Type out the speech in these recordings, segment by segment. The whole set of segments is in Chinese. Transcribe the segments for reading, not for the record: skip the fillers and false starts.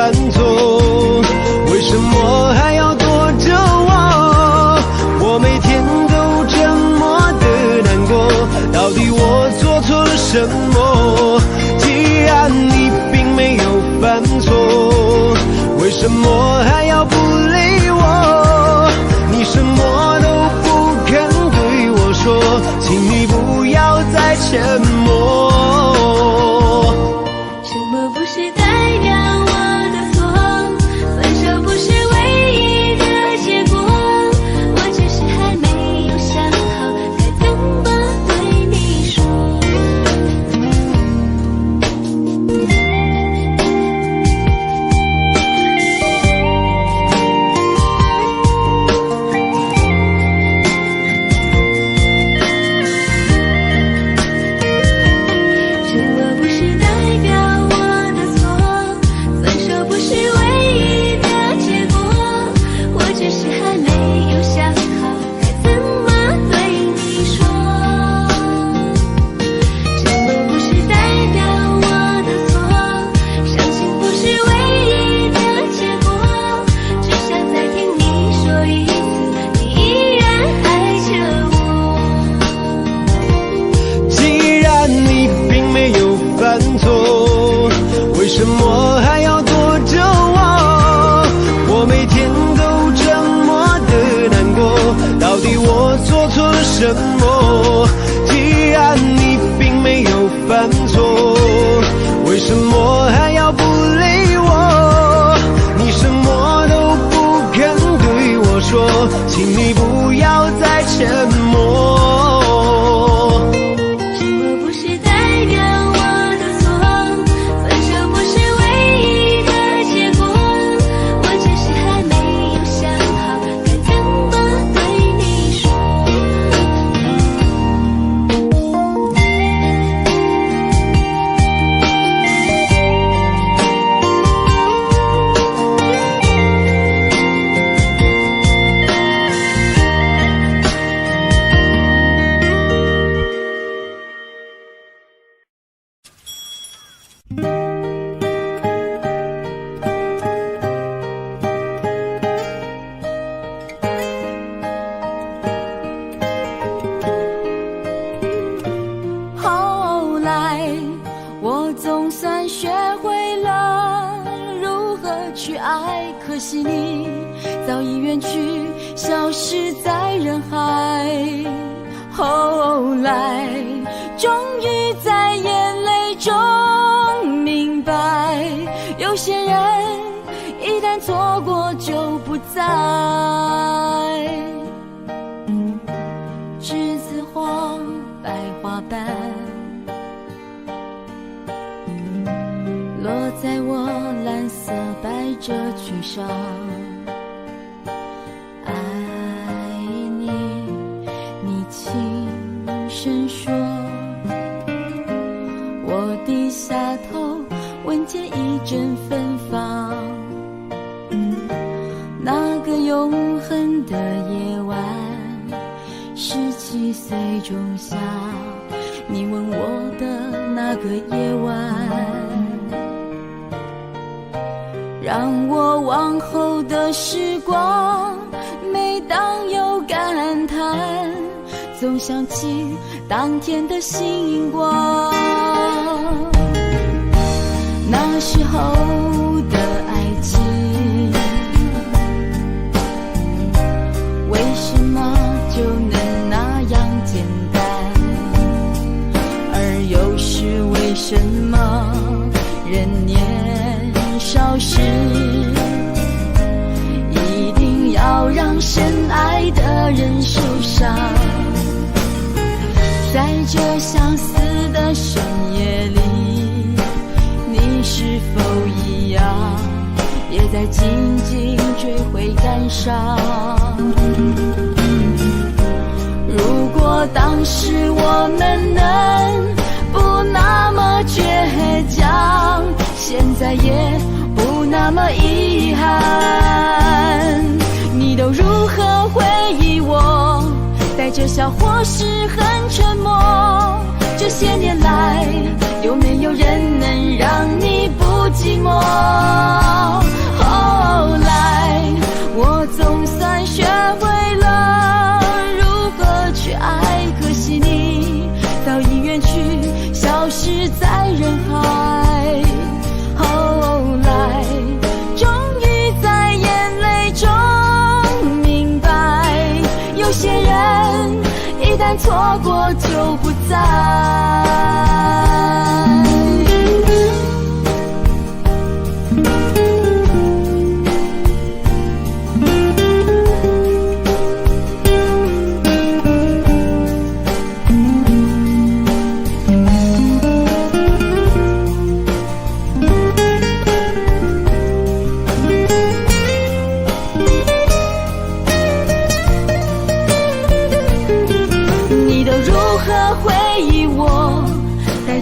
犯错？为什么还要躲着我？我每天都这么的难过，到底我做错了什么？既然你并没有犯错，为什么还要不理我？你什么都不肯对我说，请你不要再沉默。沉默不是代表我的错，分手不是唯一的结果，我只是还没有想好该怎么对你说。为什么还要躲着我？我每天都这么的难过，到底我做错了什么？既然你并没有犯错，为什么还要不理我？你什么都不肯对我说，请你不要再沉默。后来我总算学会了如何去爱，可惜你早已远去，消失在人海。后来终于在眼泪中明白，有些人一旦错过就不再。栀子花白花瓣落在我蓝色百褶裙上，爱你，你轻声说。我低下头，闻见一阵芬芳。那个永恒的夜晚，17岁仲夏，你吻我的那个夜晚，让我往后的时光，每当有感叹，总想起当天的星光。那时候的爱情，为什么就能那样简单？而又是为什么人年少时，一定要让深爱的人受伤？在这相似的深夜里，你是否一样，也在静静追悔感伤？如果当时我们能不那么倔强，现在也不那么遗憾。你都如何回忆我？带着笑或是很沉默。这些年来，有没有人能让你不寂寞？旦错过就不再。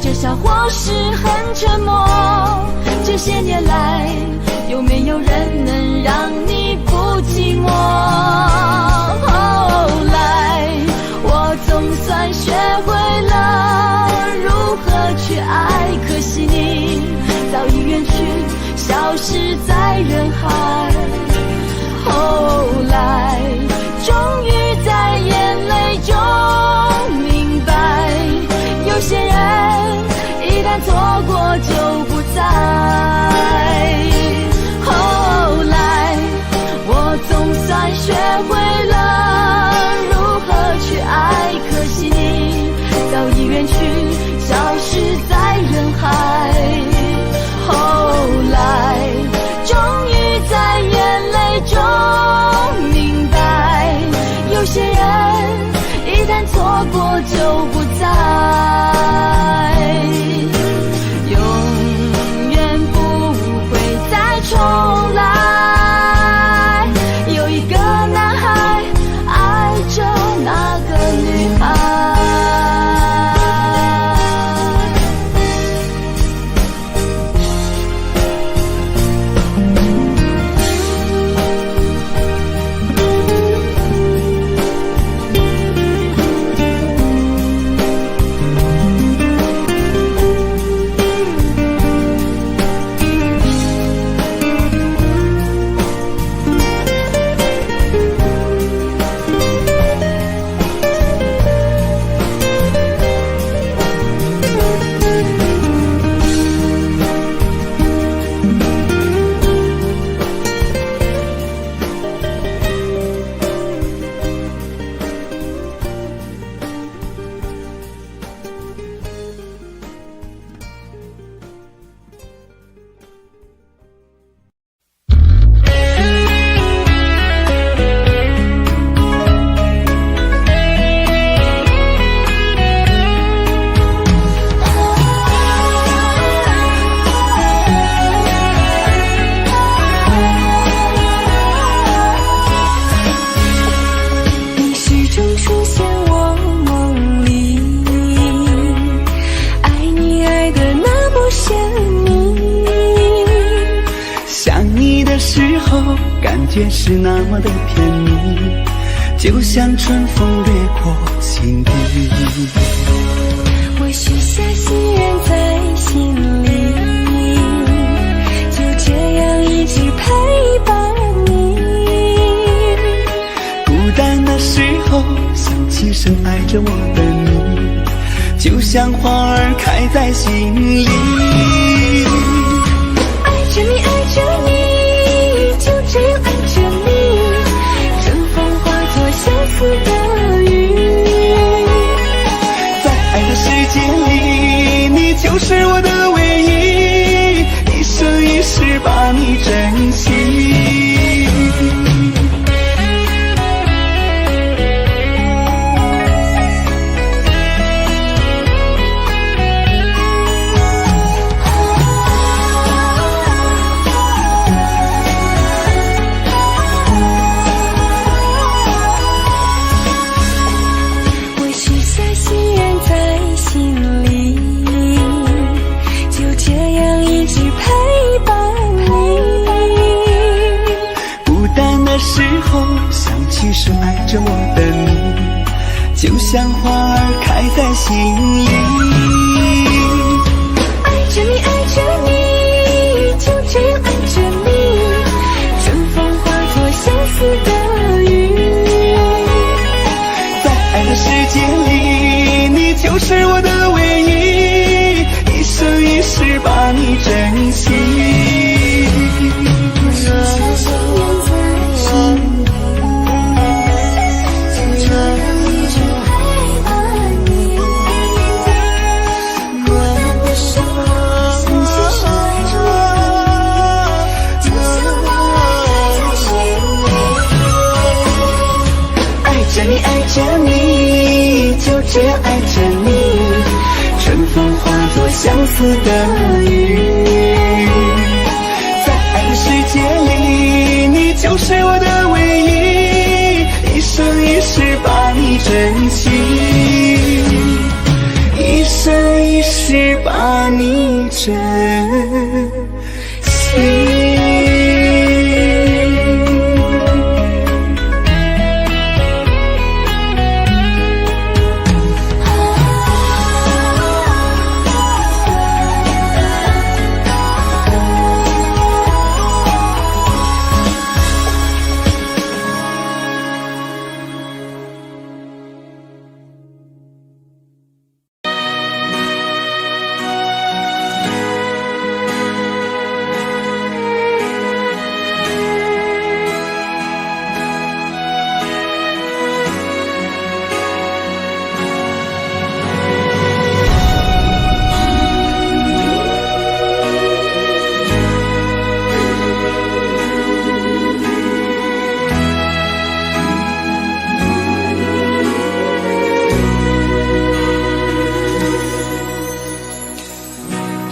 这笑或是很沉默，这些年来有没有人能让你不寂寞？后来我总算学会了如何去爱，可惜你早已远去，消失在人海。后来终于在眼泪中明白，有些人一旦错过就不再。后来我总算学会了如何去爱，可惜你早已远去，消失在人海。后来终于在眼泪中明白，有些人一旦错过就不再，永远不会再重来。有一个男孩爱着那个女孩。是那么的甜蜜，就像春风掠过心底。我许下心愿在心里，就这样一直陪伴你。孤单的时候想起深爱着我的你，就像花儿开在心里。爱着你，爱着你，就这样爱着你，春风化作相思的雨。在爱的世界里，你就是我的唯一，一生一世把你珍惜。深爱着我的你，就像花儿开在心里。爱着你，爱着你，就这样爱着你，春风化作相思的雨。在爱的世界里，你就是我的唯一，一生一世把你珍惜。这爱着你，春风化作相思的雨。在爱的世界里，你就是我的唯一，一生一世把你珍惜，一生一世把你珍惜。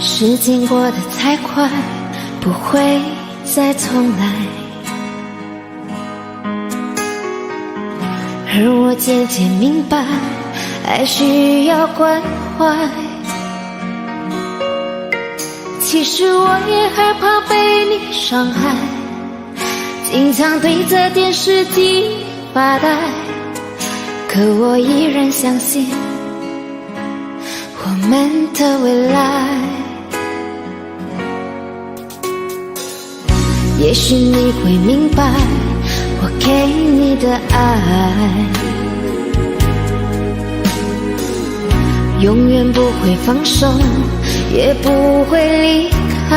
时间过得太快，不会再重来，而我渐渐明白，爱需要关怀。其实我也害怕被你伤害，经常对着电视机发呆，可我依然相信我们的未来。也许你会明白我给你的爱，永远不会放手，也不会离开。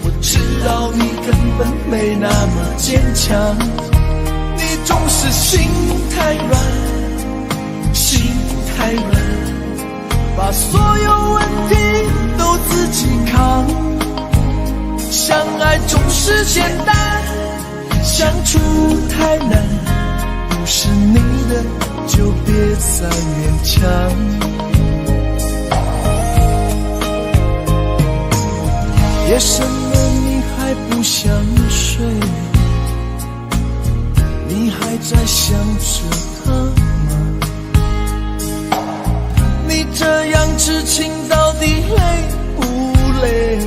我知道你根本没那么坚强，你总是心太软，心太软，把所有问题都自己扛。相爱总是简单，相处太难，不是你的就别再勉强。夜深了你还不想睡，你还在想着他吗？你这样痴情到底累不累？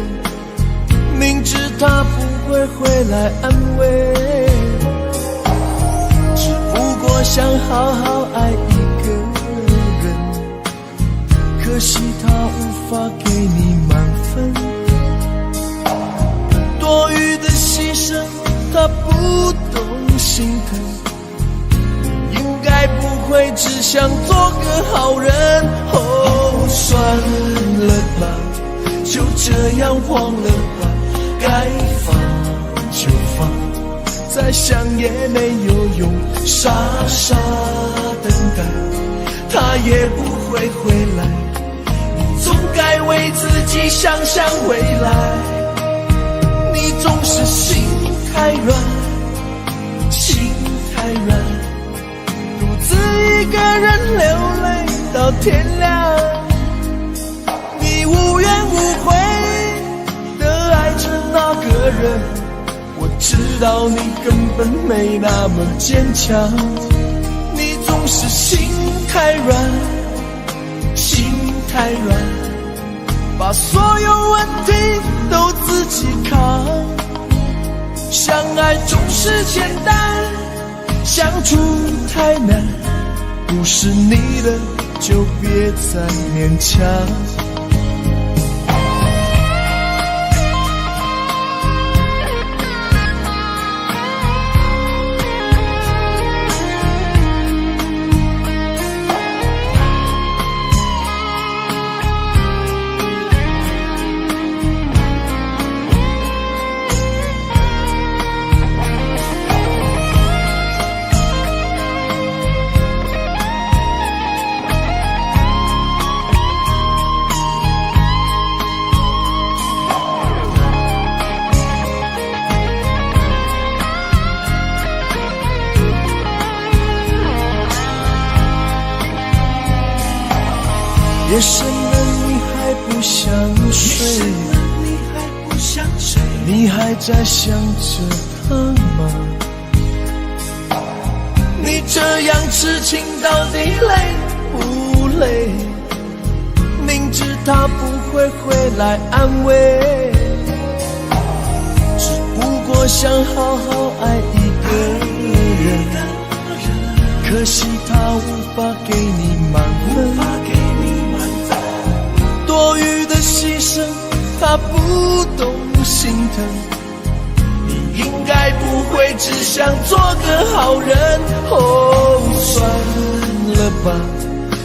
明知他不会回来安慰，只不过想好好爱一个人，可惜他无法给你满分，多余的牺牲他不懂心疼，应该不会只想做个好人。哦，算了吧，就这样忘了吧，该放就放，再想也没有用，傻傻等待他也不会回来，你总该为自己想想未来。你总是心太软，心太软，独自一个人流泪到天亮。你无怨无悔地爱着那个人，我知道你根本没那么坚强。你总是心太软，心太软，把所有问题都自己扛。相爱总是简单，相处太难，不是你的就别再勉强。夜深了，你还不想睡？你还在想着他吗？你这样痴情到底累不累？明知他不会回来安慰，只不过想好好爱一个人，可惜他无法给你满分。多余的牺牲，他不懂心疼。你应该不会只想做个好人。哦，算了吧，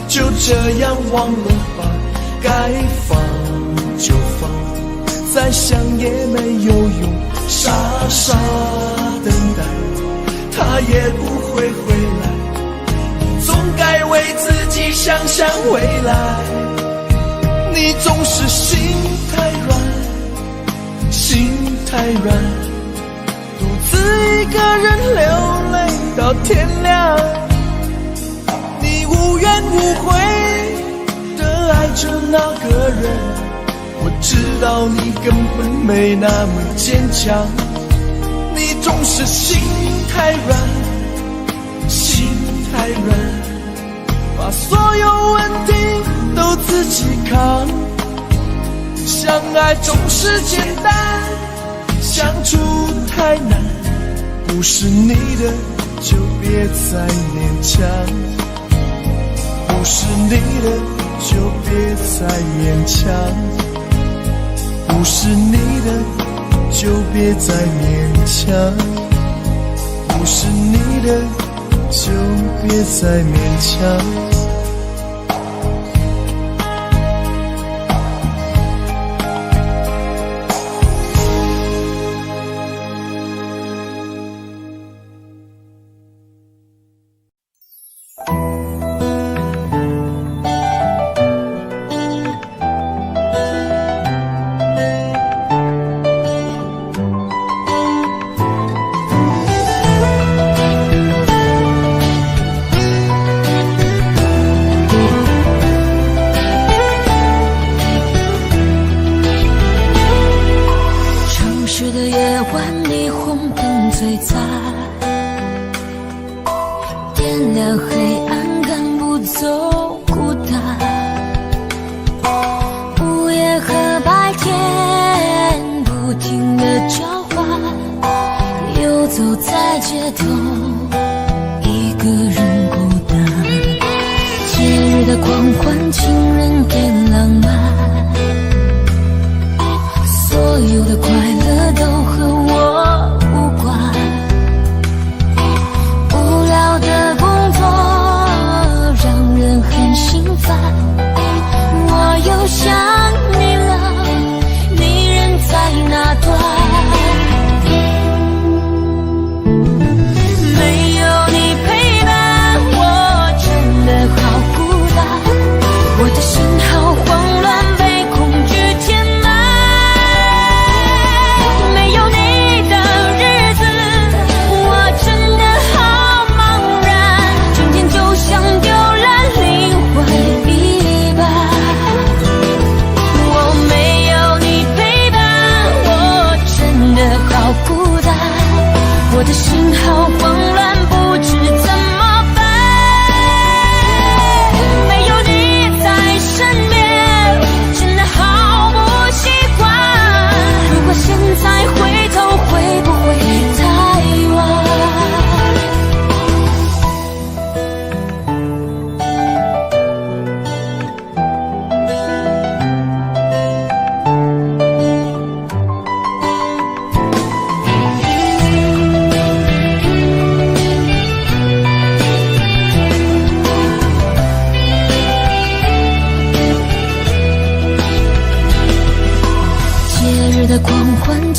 就这样忘了吧，该放就放，再想也没有用，傻傻等待，他也不会回来。总该为自己想想未来。你总是心太软，心太软，独自一个人流泪到天亮。你无怨无悔地爱着那个人，我知道你根本没那么坚强。你总是心太软，心太软，把所有问题都自己扛。相爱总是简单，相处太难，不是你的就别再勉强，不是你的就别再勉强，不是你的就别再勉强，不是你的就别再勉强。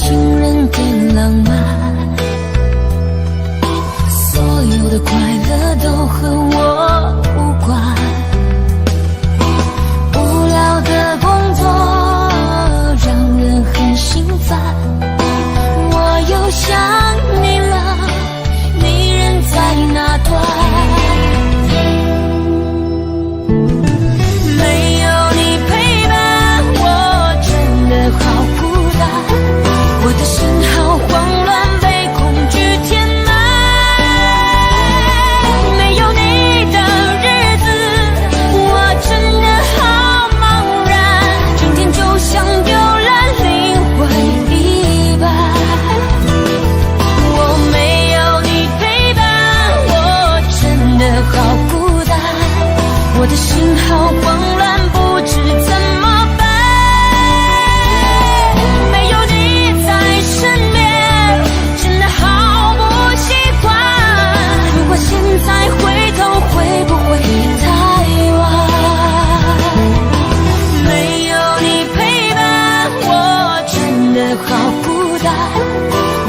情人更浪漫，所有的快乐都和我无关。无聊的工作让人很心烦，我又想你了，你人在哪端？没有你陪伴，我真的好孤单，我的心好慌乱，被恐惧填满。没有你的日子，我真的好茫然，今天就像丢了灵魂一般。我没有你陪伴，我真的好孤单，我的心好慌乱，不知怎么办。没有你在身边，真的好不习惯。如果现在回头，会不会太晚？没有你陪伴，我真的好孤单，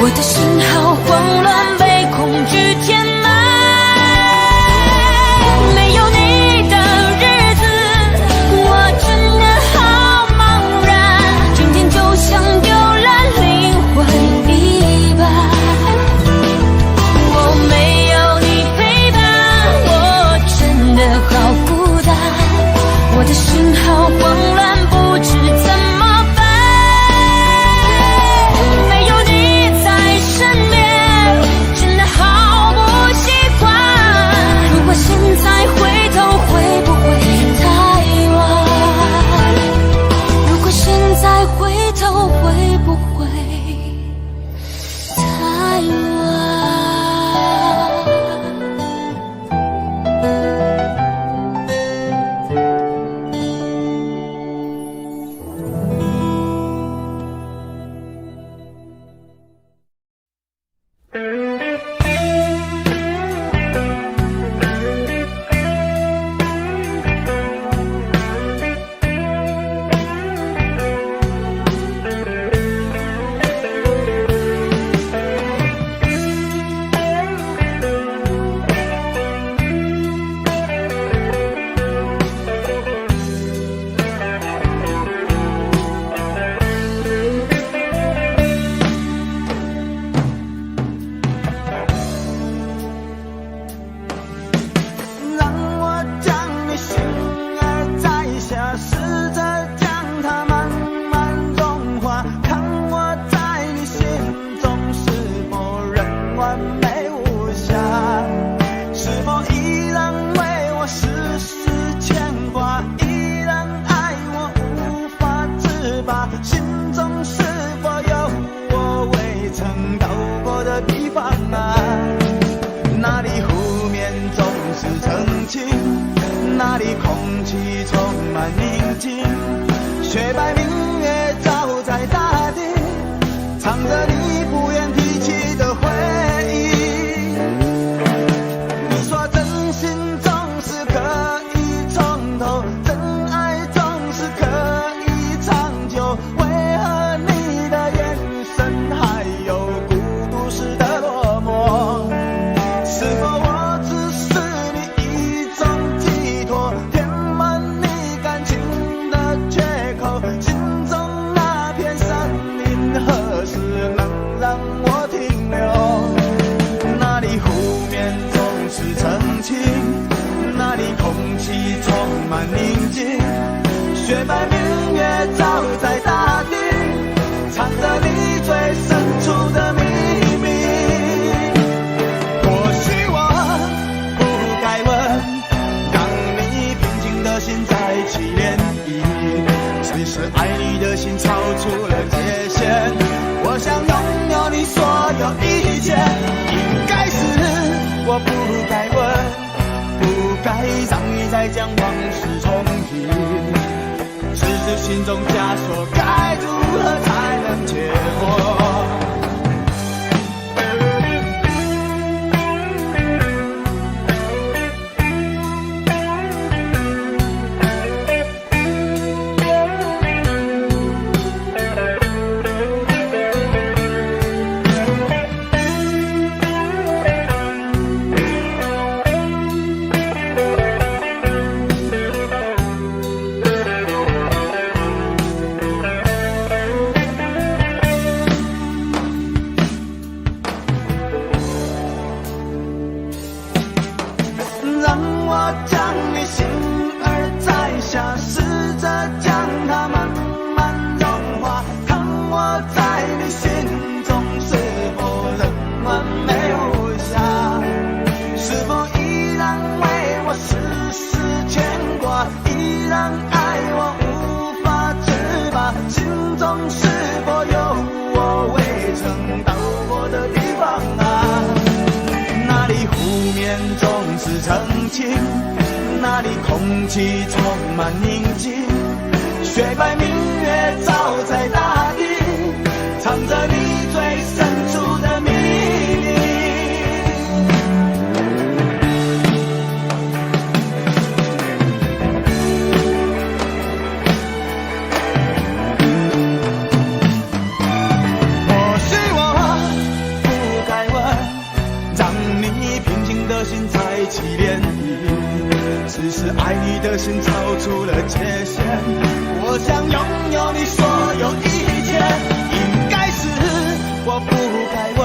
我的心好慌乱，被恐惧填满。没有你的日子，我真的好茫然，今天就像丢了灵魂一般。我没有你陪伴，我真的好孤单，我的心好慌乱，不知怎么办。没有你在身边，真的好不习惯。如果现在回头，会不会太晚？如果现在回头，会不会太晚？让我将你心儿摘下，试着将它慢慢融化，看我在你心中是否仍完美无瑕，是否依然为我时时牵挂，依然爱我无法自拔，心中是否有我未曾到过的地方啊？那里湖面总是澄清，那里空气充满宁静，雪白明月照在大地，唱着你不愿提起的回忆。你说真心总是可以从头，真爱总是可以长久，为何你的眼神还有孤独时的落寞？是否我只是你一种寄托，填满你感情的缺口？心中那片森林何时能让我停留？那里湖面总是澄清，那里空气充满宁静，雪白明月照在大地，藏着你最深处的秘密。或许我不该问，让你平静的心再起涟漪，其实爱你的心超出了界限，我想拥有你所有一切。应该是我不该问，不该让你再将往事重提，只是心中枷锁该如何才能解脱？将你心儿摘下，试着将它慢慢融化，看我在你心中是否仍完美无瑕，是否依然为我时时牵挂，依然爱我无法自拔，心中是否有我未曾到过的地方啊？那里湖面总是澄清，那里空气充满宁静，雪白明月照在大地，藏着你最深处的秘密。或许我不该问，让你平静的心再起涟漪，只是爱你的心超出了界限，我想拥有你所有一切，应该是我不该问，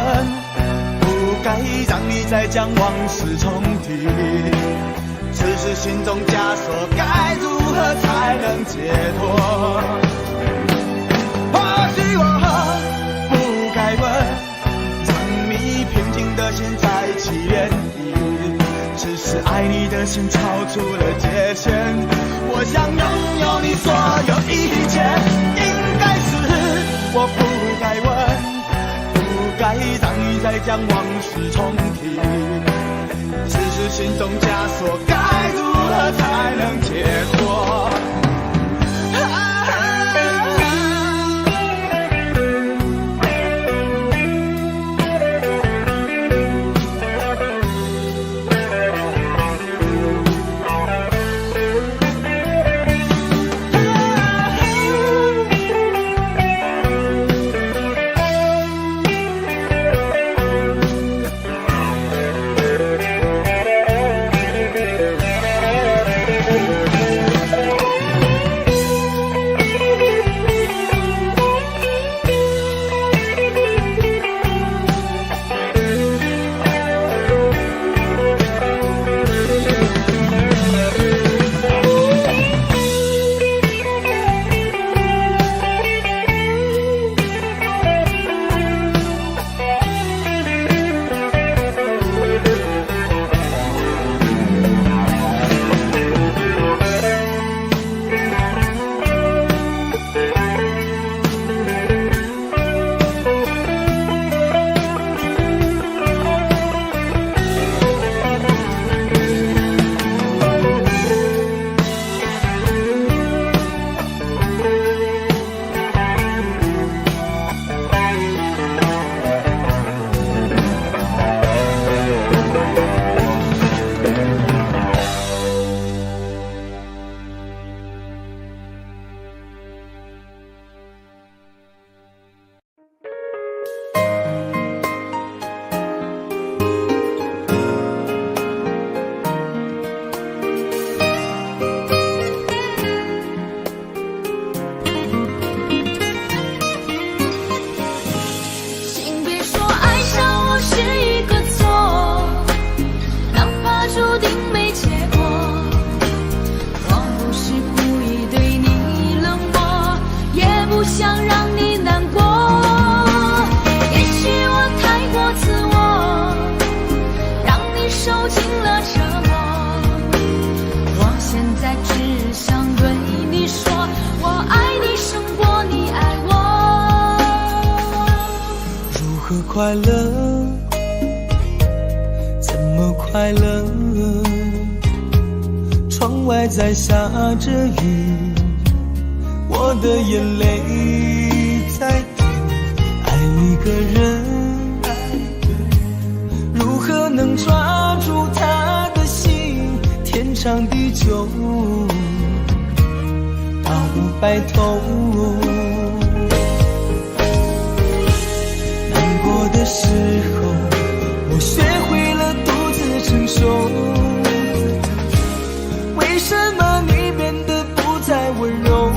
不该让你再将往事重提，只是心中枷锁该如何才能解脱？或许我不该问，让你平静的心再起涟漪，只是爱你的心超出了界限，我想拥有你所有一切，应该是我不该问，不该让你再将往事重提，只是心中枷锁该如何才能解脱？快乐？怎么快乐？窗外在下着雨，我的眼泪在滴。爱一个人，如何能抓住他的心？天长地久，到白头。的时候，我学会了独自承受。为什么你变得不再温柔？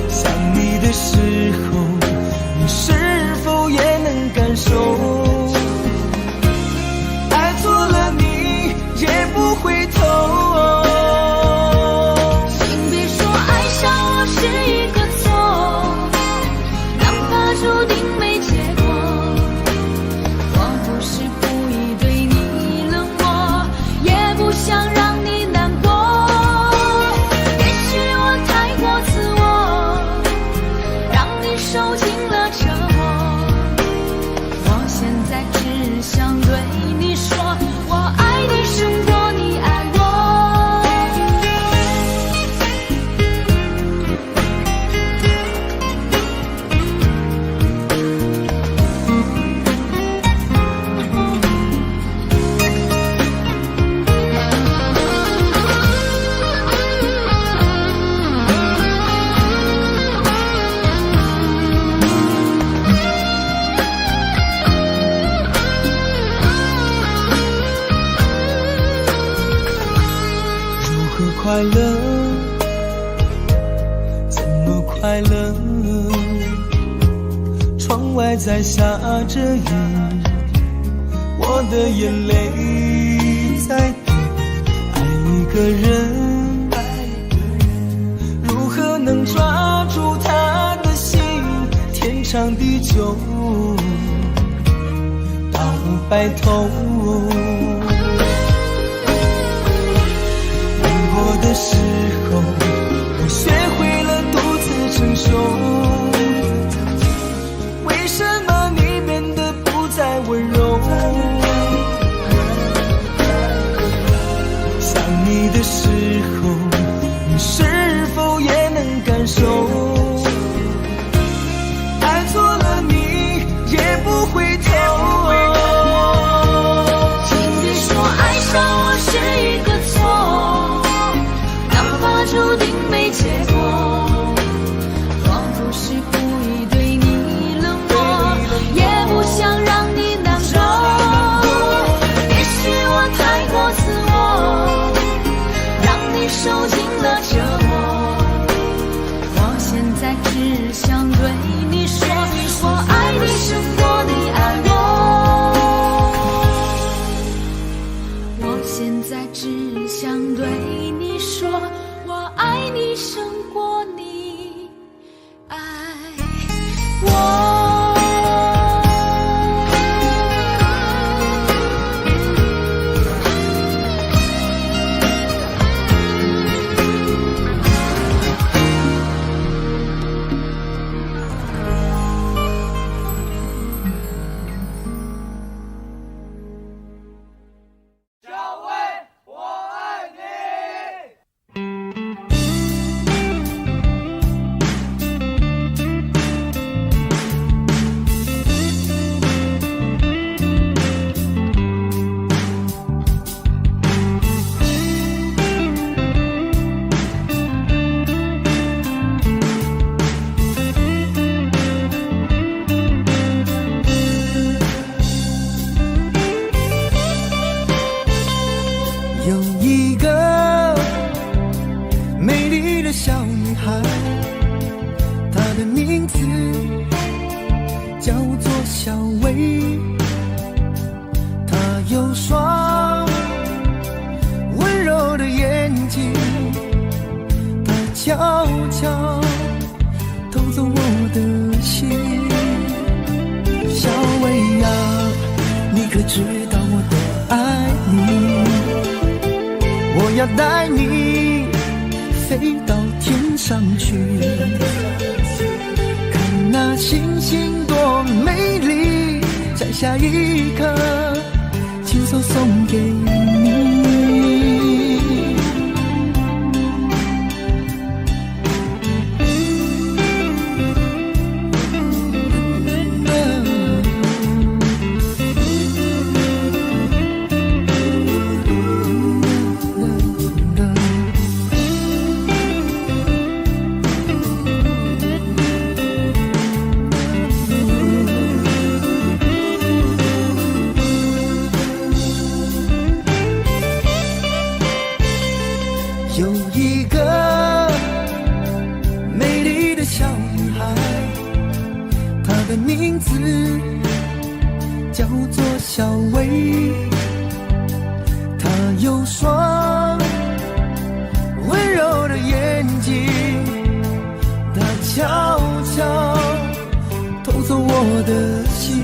想你的时候，你是否也能感受？爱快乐？怎么快乐？窗外在下着雨，我的眼泪在滴。爱一个人，如何能抓住他的心？天长地久，到白头。难过的时候，我学会了独自承受。为什么你变得不再温柔？想你的时候，你是否也能感受？爱错了你也不回头。请别说爱上我是一个错，哪怕注定没结果。我不是故意对你冷漠，也不想让你难过。也许我太过自我，让你受尽了折磨。我现在只想对你说，我爱你胜过你爱我。我现在只想对你说，我爱你胜过你爱我。有一个美丽的小女孩，她的名字叫做小薇。她有双温柔的眼睛，她悄悄偷走我的心。小薇呀，你可知道我多爱你？我要带你飞到天上去，看那星星多美丽，摘下一颗，亲手送给你。有一个美丽的小女孩，她的名字叫做小薇。她有双温柔的眼睛，她悄悄偷走我的心。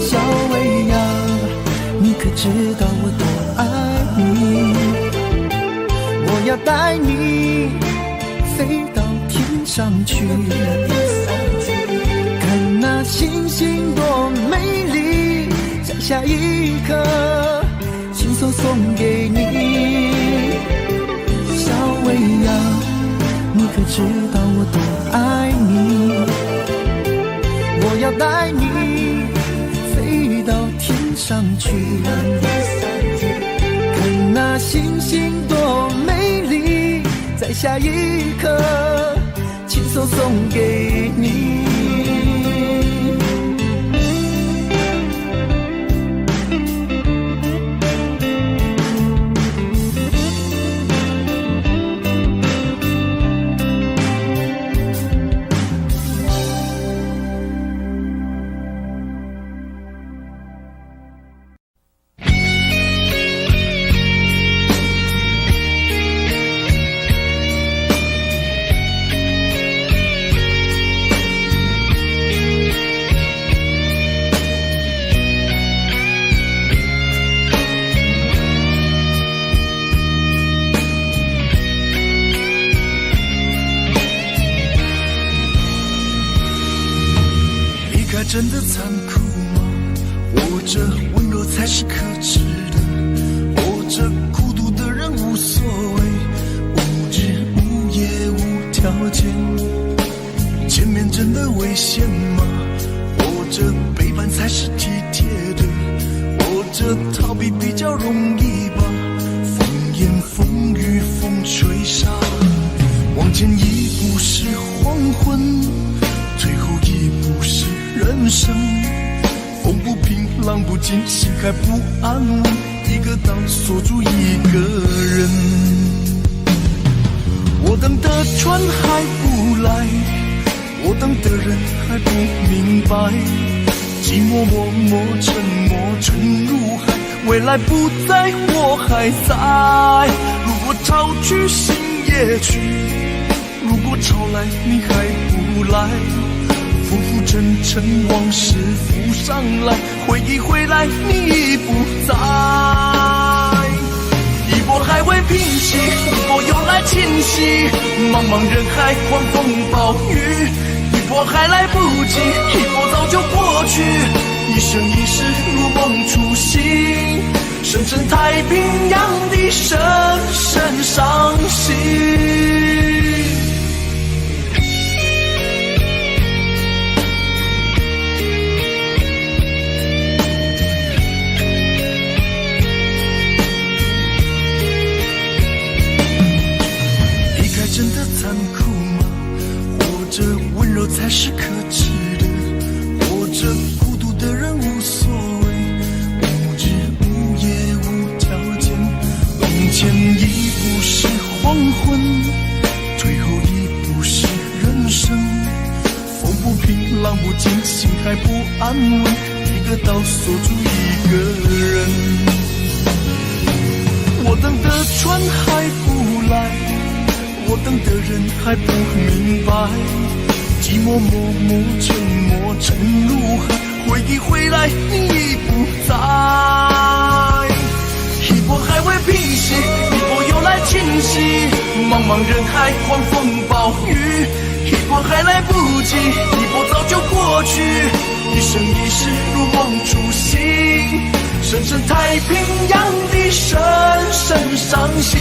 小薇呀，你可知道我多爱你？我要带你飞到天上去，看那星星多美丽，摘下一颗，亲手送给你。小薇呀，你可知道我多爱你？我要带你飞到天上去，看那星星多美丽，摘下一颗，亲手送给你。真的残酷吗？活着温柔才是可耻的，活着孤独的人无所谓，无日无夜无条件。前面真的危险吗？活着背叛才是体贴的，活着逃避比较容易吧。风言风语风吹沙，往前一步是黄昏，退后一步是人生。风不平浪不静，心还不安稳，一个岛锁住一个人。我等的船还不来，我等的人还不明白，寂寞默默沉没沉入海，未来不在我还在。如果潮去心也去，如果潮来你还不来，浮浮沉沉往事浮上来，回忆回来你已不在。一波还未平息，一波又来侵袭，茫茫人海狂风暴雨，一波还来不及，一波早就过去，一生一世如梦初醒，深深太平洋的深深伤心。真的残酷吗？活着温柔才是可耻的，活着孤独的人无所谓，无日无夜无条件。往前一步是黄昏，退后一步是人生。风不平浪不静，心还不安稳，一个岛锁住一个人。我等的船还不来，我等的人还不明白，寂寞默默沉没沉入海，回忆回来你已不在。一波还未平息，一波又来侵袭，茫茫人海狂风暴雨，一波还来不及，一波早就过去，一生一世如梦初醒，深深太平洋的深深伤心。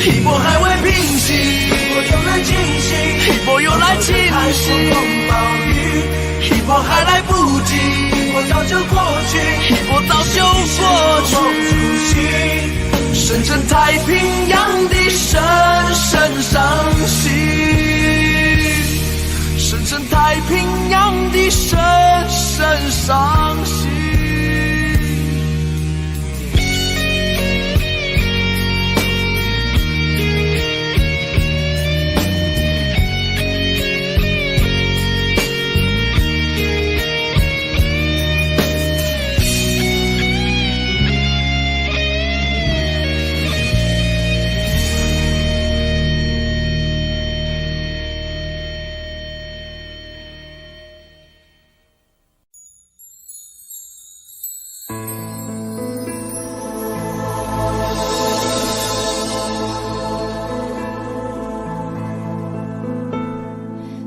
一波还未平息，一波又来侵袭，一波又来侵袭，风暴雨，一波还来不及，一波早就过去，一波早就过去，深深太平洋的深深伤心，深深太平洋的深深伤心。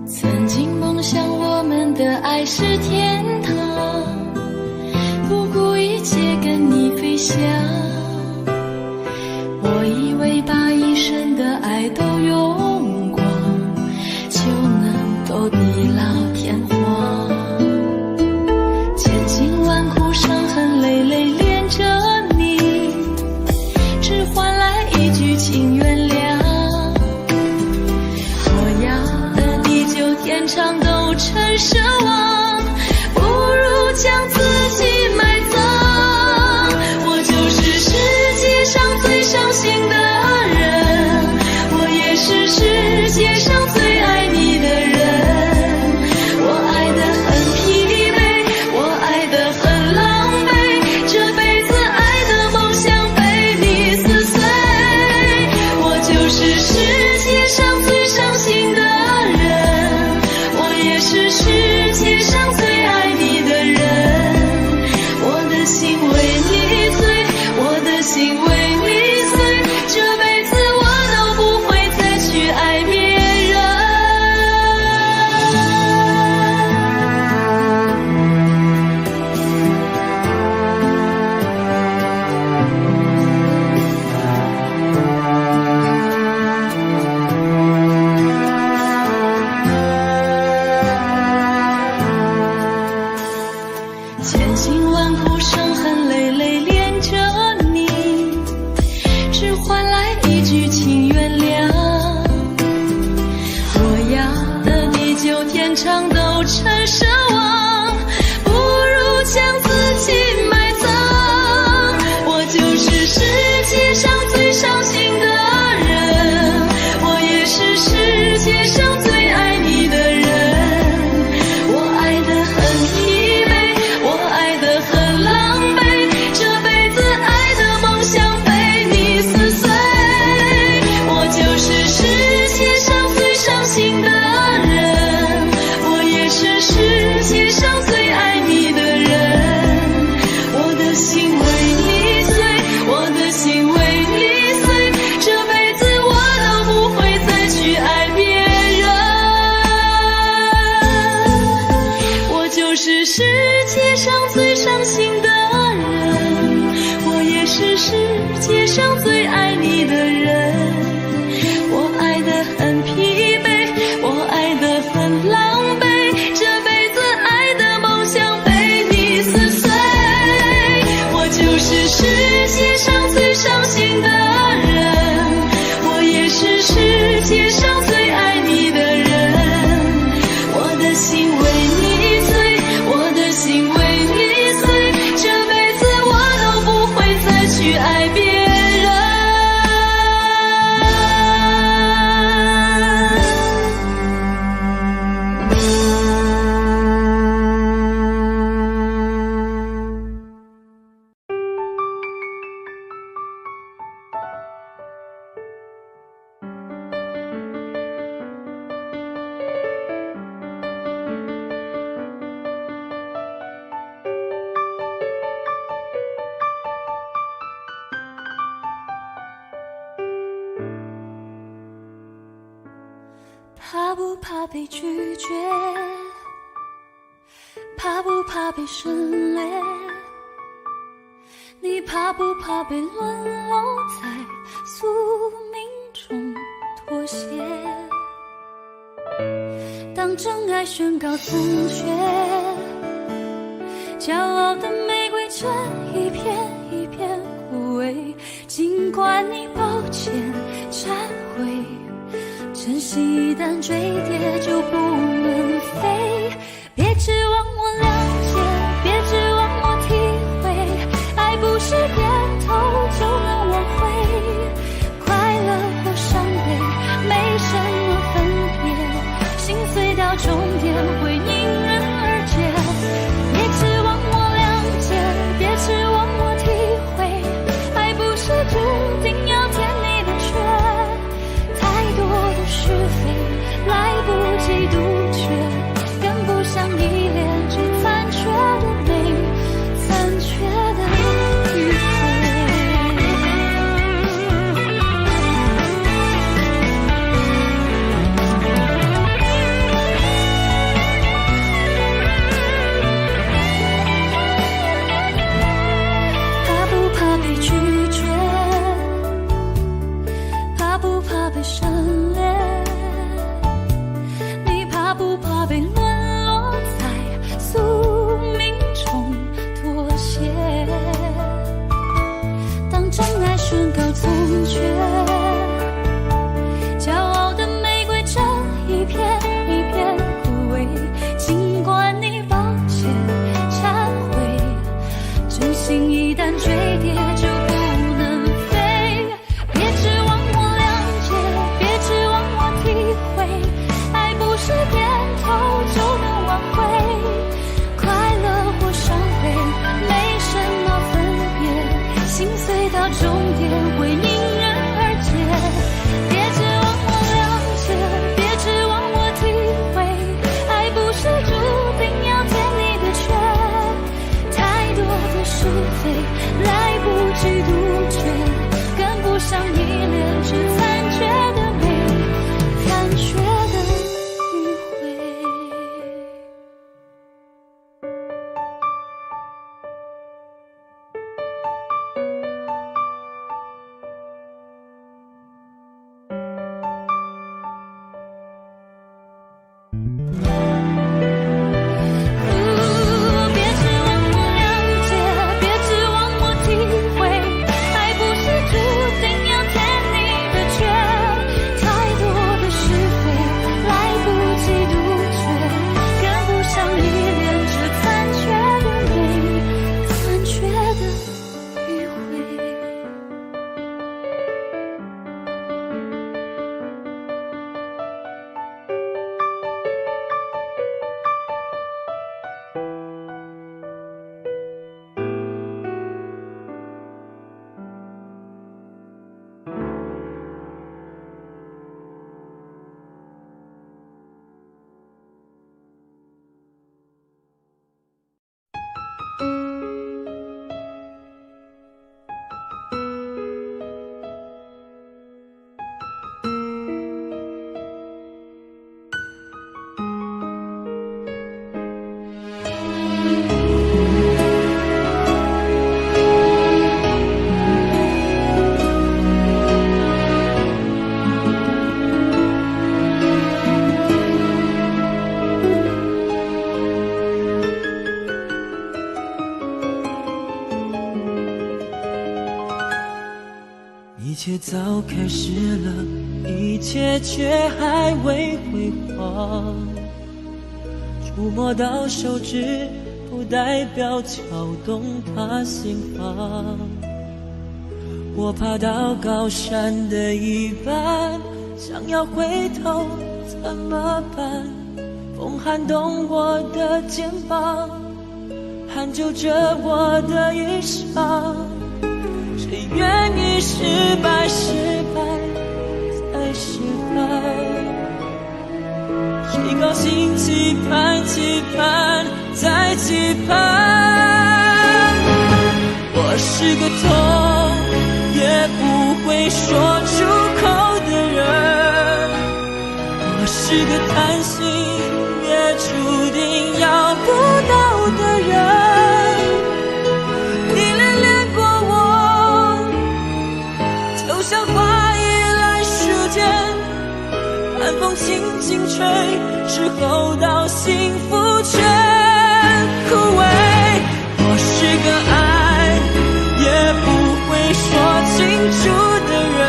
曾经梦想我们的爱是天堂，不顾一切跟你飞翔。我以为把一生的爱都用光，就能够地老天荒。千辛万苦伤痕累累恋着你，只换来一句请原谅。天长都成奢望，不如将自己埋葬。我就是心为你碎，这辈子我都不会再去爱别人。千辛万苦，伤痕累累恋着你，只换来一句请原谅。若要的地久天长都成奢望，不如将自己埋葬。我就是世界上最伤心的人，我也是世界上最爱你的人。我爱得很疲惫，我爱得很狼狈，这辈子爱的梦想被你撕碎。我就是世界上最伤心的人，我也是世界上最爱你的人。我的心为你碎，我的心为你碎，这辈子我都不会再去爱别人。我就是世界上最伤心的人，我也是世界上最爱你的人。我爱得很疲惫，我爱得很狼狈，这辈子爱的梦想被你撕碎。我就是世界上最伤心的人，我也是世界上最爱你的人。我的心为你碎，我的心为你碎，这辈子我都不会再去爱别人。怕不怕被拒绝？怕不怕被省略？你怕不怕被沦落在宿命中妥协？当真爱宣告从缺，骄傲的玫瑰正一片一片枯萎，尽管你抱歉忏悔，真心一旦坠跌就不能飞。别指望我了解，别指望我体会，爱不是点头就能挽回。快乐或伤悲没什么分别，心碎到终点会迎刃而解。别指望我了解，别指望我体会，爱不是注定要填你的缺。太多的是非来不及杜绝，跟不上依恋只残缺的美，残缺的迂回。怕不怕被拒绝？怕不怕被省略？你怕不怕被沦落在宿命中妥协？当真爱宣告从缺，骄傲的玫瑰正一片一片枯萎，尽管你抱歉忏悔，真心一旦坠跌就不能飞。别指望我了解，别指望我体会，爱不是点头就能挽回。快乐或伤悲没什么分别，心碎到终点会迎刃而解。别指望我了解，别指望我体会，爱不是注定要填你的缺。太多的是非来不及杜绝，想依恋，只残缺的美，残缺的迂回。别指望我了解，别指望我体会，爱不是注定要填你的缺，太多的是非，来不及杜绝，跟不上依恋，只残缺的美，残缺的迂回。一切早开始了，一切却还未辉煌。触摸到手指，不代表敲动他心房。我爬到高山的一半，想要回头怎么办？风撼动我的肩膀，hand就着我的衣裳。谁愿意失败，失败再失败？谁高兴期盼，期盼再期盼？我是个痛也不会说出口的人，我是个贪心也注定要不到的人。像花依赖时间，寒风轻轻吹，时候到幸福全枯萎。我是个爱也不会说清楚的人，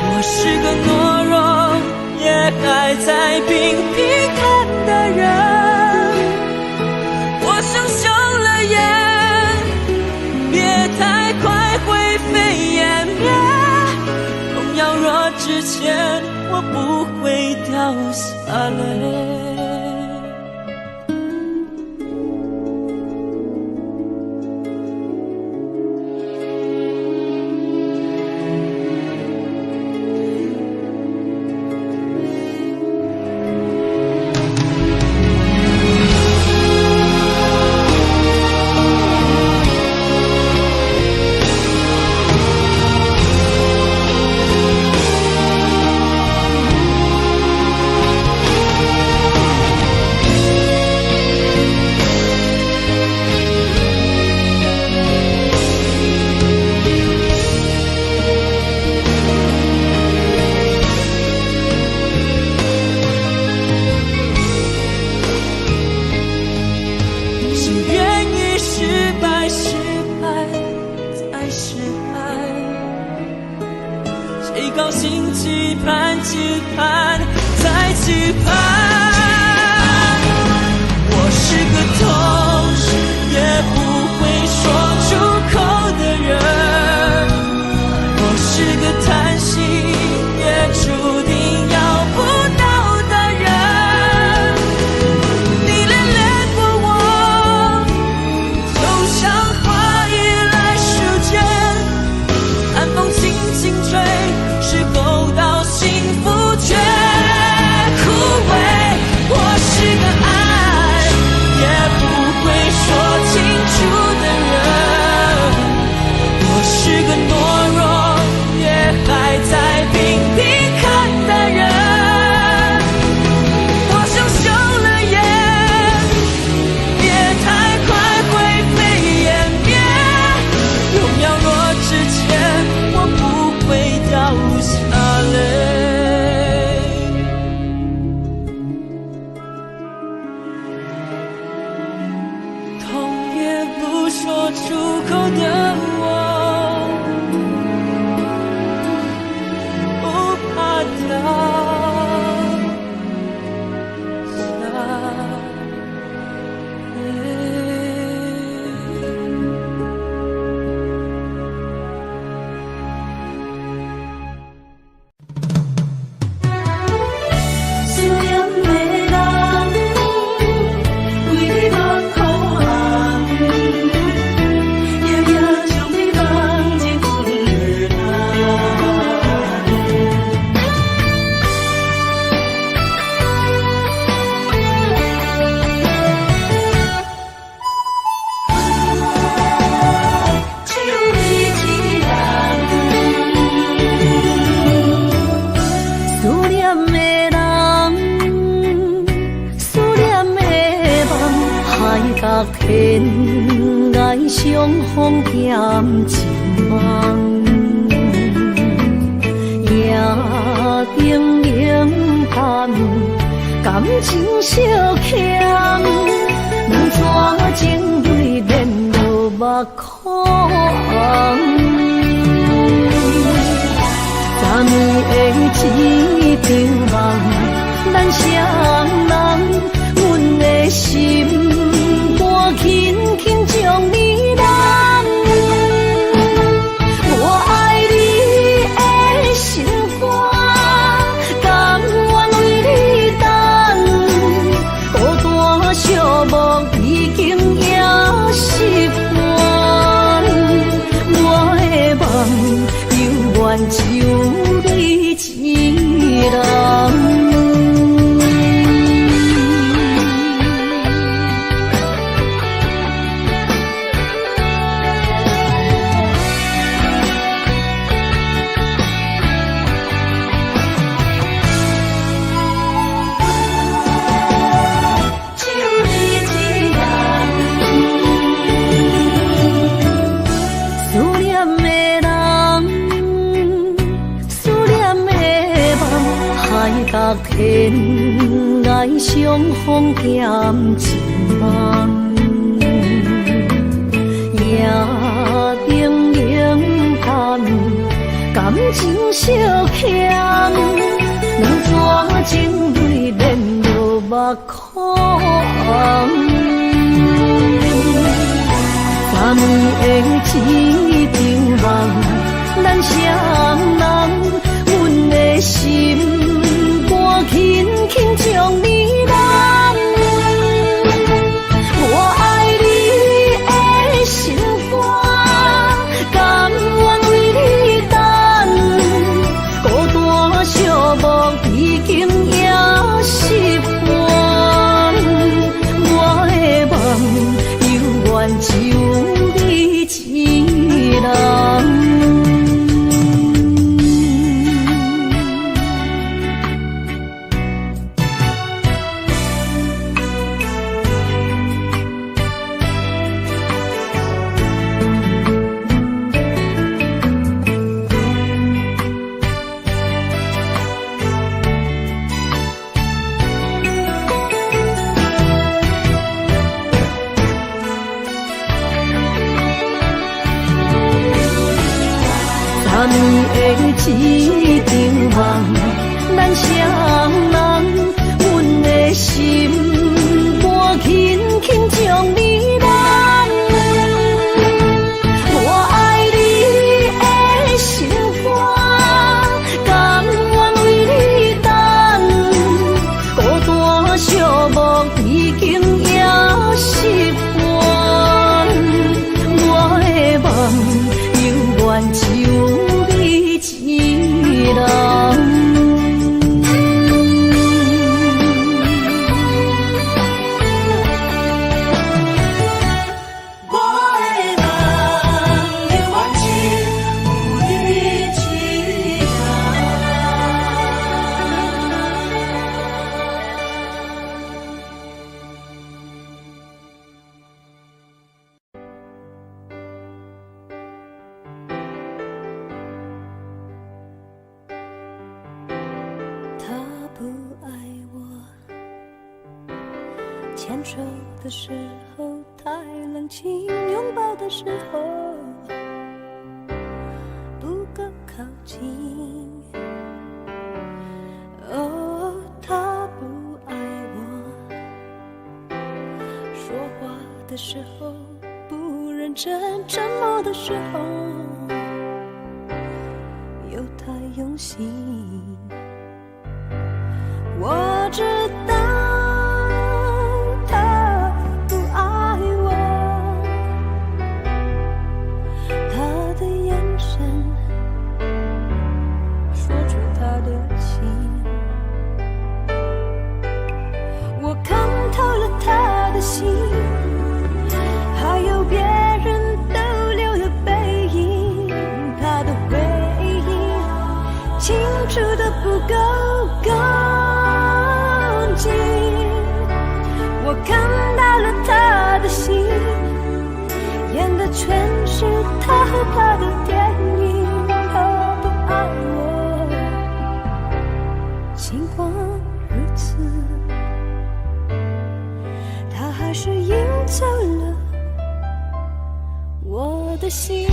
我是个懦弱也还在频频看的人。我想休了眼，别太快灰飞烟灭，痛要若之前，我不会掉下泪。高兴期盼，期盼再期盼。我是个痛也不会说出口的人，我是个贪心也注定要不到的人。你恋恋过我，就像花依赖时间，寒风轻轻吹，时候到幸福全口的我，不怕掉下泪。思念的人，为你目眶红，夜夜将你放进阮的梦。只有你一人，思念的人，思念的梦，海角天涯相逢欠一梦，夜定冷淡，感情相欠，两撮情泪连落目眶。昨暝的一场梦，咱双人，阮的心肝轻轻将你揽。我爱你的心肝，甘愿为你等。孤单寂寞已经也习惯，我的梦犹原只有你一人。只有你一人，思念的人，思念的梦，海角天涯相逢欠一梦，夜定冷淡，感情相欠，两撮情泪连落目眶。昨暝的一场梦，咱双人，阮的心肝轻轻将你揽。我爱你的心肝，甘愿为你等。孤单寂寞已经也习惯，我的梦犹原只有你一人。昨暝的一场梦，咱双人，阮的心肝轻轻将你揽。我爱你的心肝，甘愿为你等。孤单寂寞已经也习惯，我的梦犹原只有你一人。我的梦犹原只有你一人。他不爱我，牵手的时候太冷清，拥抱的时候神沉默的时候，又太用心。我知道他不爱我，他的眼神说出他的情，我看透了他的心，还有别人逗留的背影，他的回忆清楚的不够干净。我看到了他的心，演的全是他和他的电影。他不爱我，尽管如此，他还是赢走了我的心。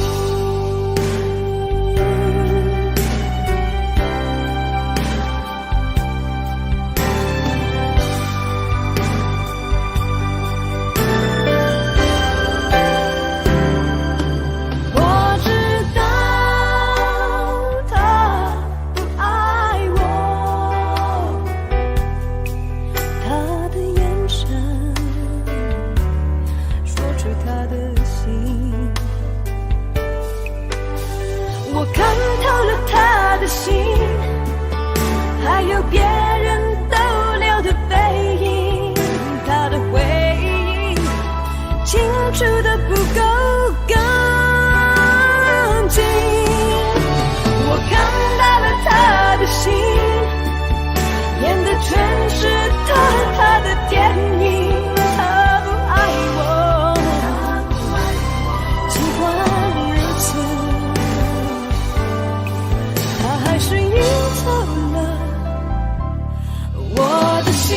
我知道他不爱我，他的眼神说出他的心，我看透了他的心，还有别人逗留的背影，他的回忆清楚的不够干净。我看到了他的心，演的全是他和他的电影。他不爱我，尽管如此，他还是赢走了我的心。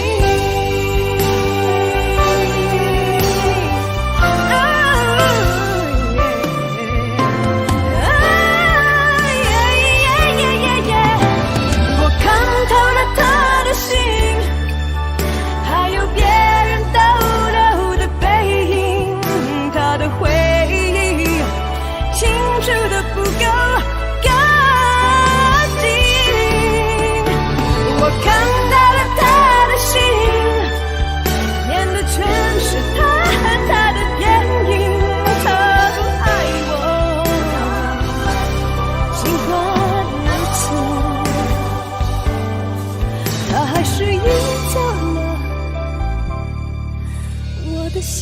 我看透了他的心，还有别人逗留的背影，他的回忆清楚的不够干净。我看到了他的心，演的全是他和他的电影。他不爱我，尽管如此，他还是赢走了我的心。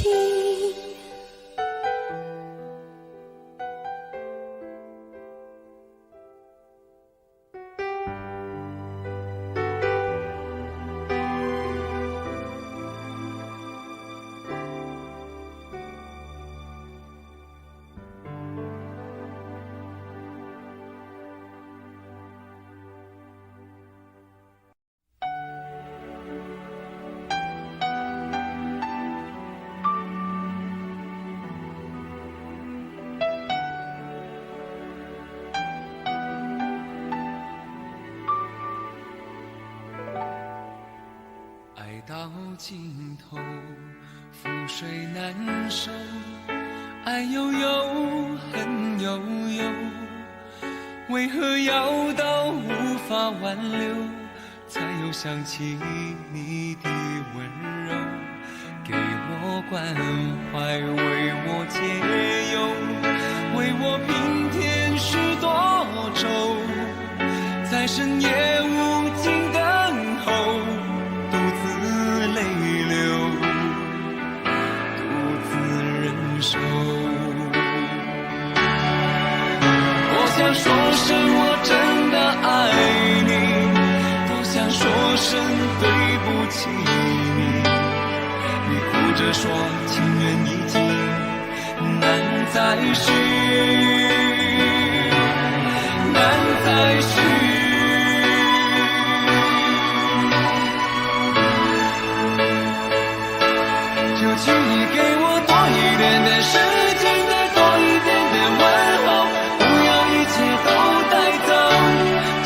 爱到尽头，覆水难收，爱悠悠，恨悠悠，为何要到无法挽留，才又想起你的温柔，给我关怀，为我解忧，为我平添许多愁，在深夜无尽等候，独自泪流，独自忍受。多想说声我真的爱你，多想说声对不起你，你哭着说情缘已尽，难再续，难再续。就请你给我多一点点时间，再多一点点问候，不要一切都带走。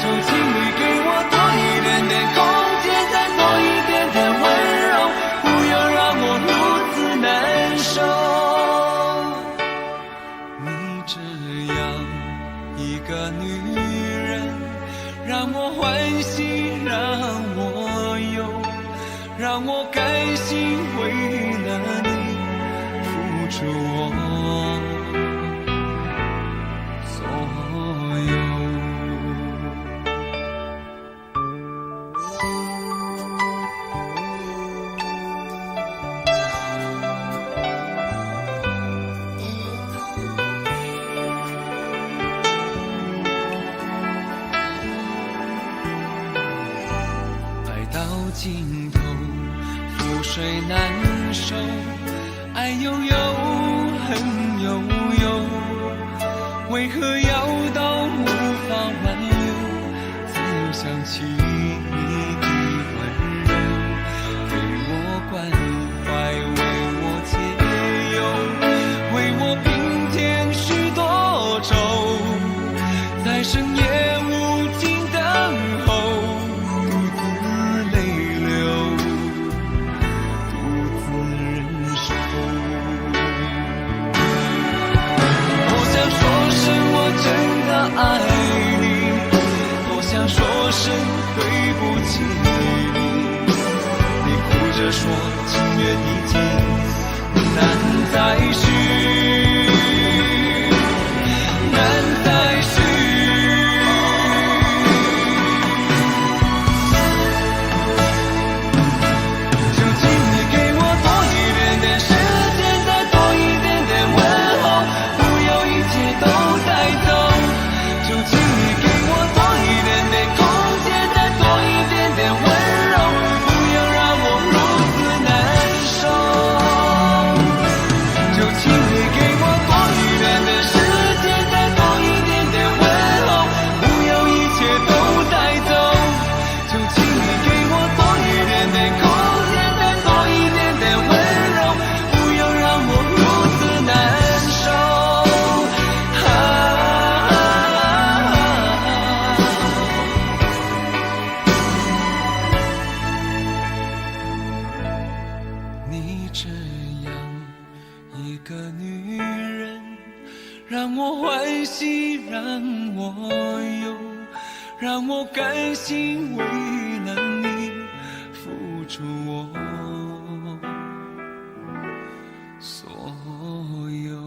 就请你给我多一点点空间，再多一点点温柔，不要让我如此难受。这样一个女人，让我欢喜，让我忧，让我甘心为了你付出我所有。尽头覆水难收，爱悠悠，恨悠悠，为何要到无法挽留？自由想起你的温柔，为我关怀，为我解忧，为我平添许多愁，在深夜无尽等候。爱你，多想说声对不起你，你哭着说情缘已尽，难再续，难再续。究竟你给我多一点点时间，再多一点点问候，不要一切都带走。究竟你给我多一点点空间，再多一点点温柔，不要让我如此难受。究竟你给我多一点点时间，再多一点点问候，不要一切都带走。究竟你给我多一点点空间，再多一点点温柔，不要让我如此难受。你这样一个女人，让我欢喜，让我忧，让我甘心为了你付出我所有。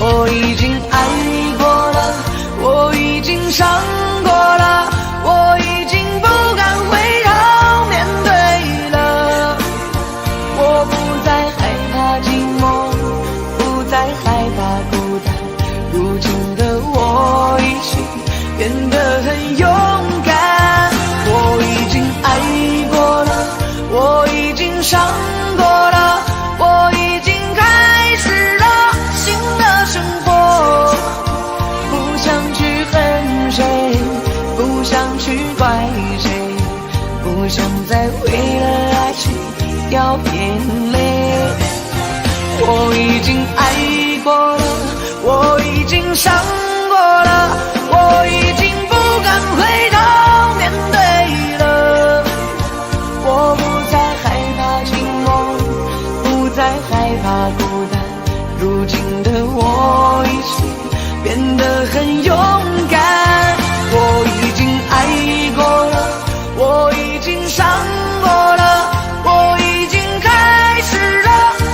我已经爱过了，我已经伤过了，我已经不敢回头面对了。我不再害怕寂寞，不再害怕孤单，如今的我已经变得很勇敢。我已经爱过了，我已经伤过了，我已经开始了新的生活，不想去恨谁，不想去怪谁，不想再为了爱情掉眼泪。我已经爱过了，我已经伤过了，我已经不敢回头面对了。我不再害怕寂寞，不再害怕孤单，如今的我已经变得很勇敢。我已经爱过了，我已经伤过了，我已经开始了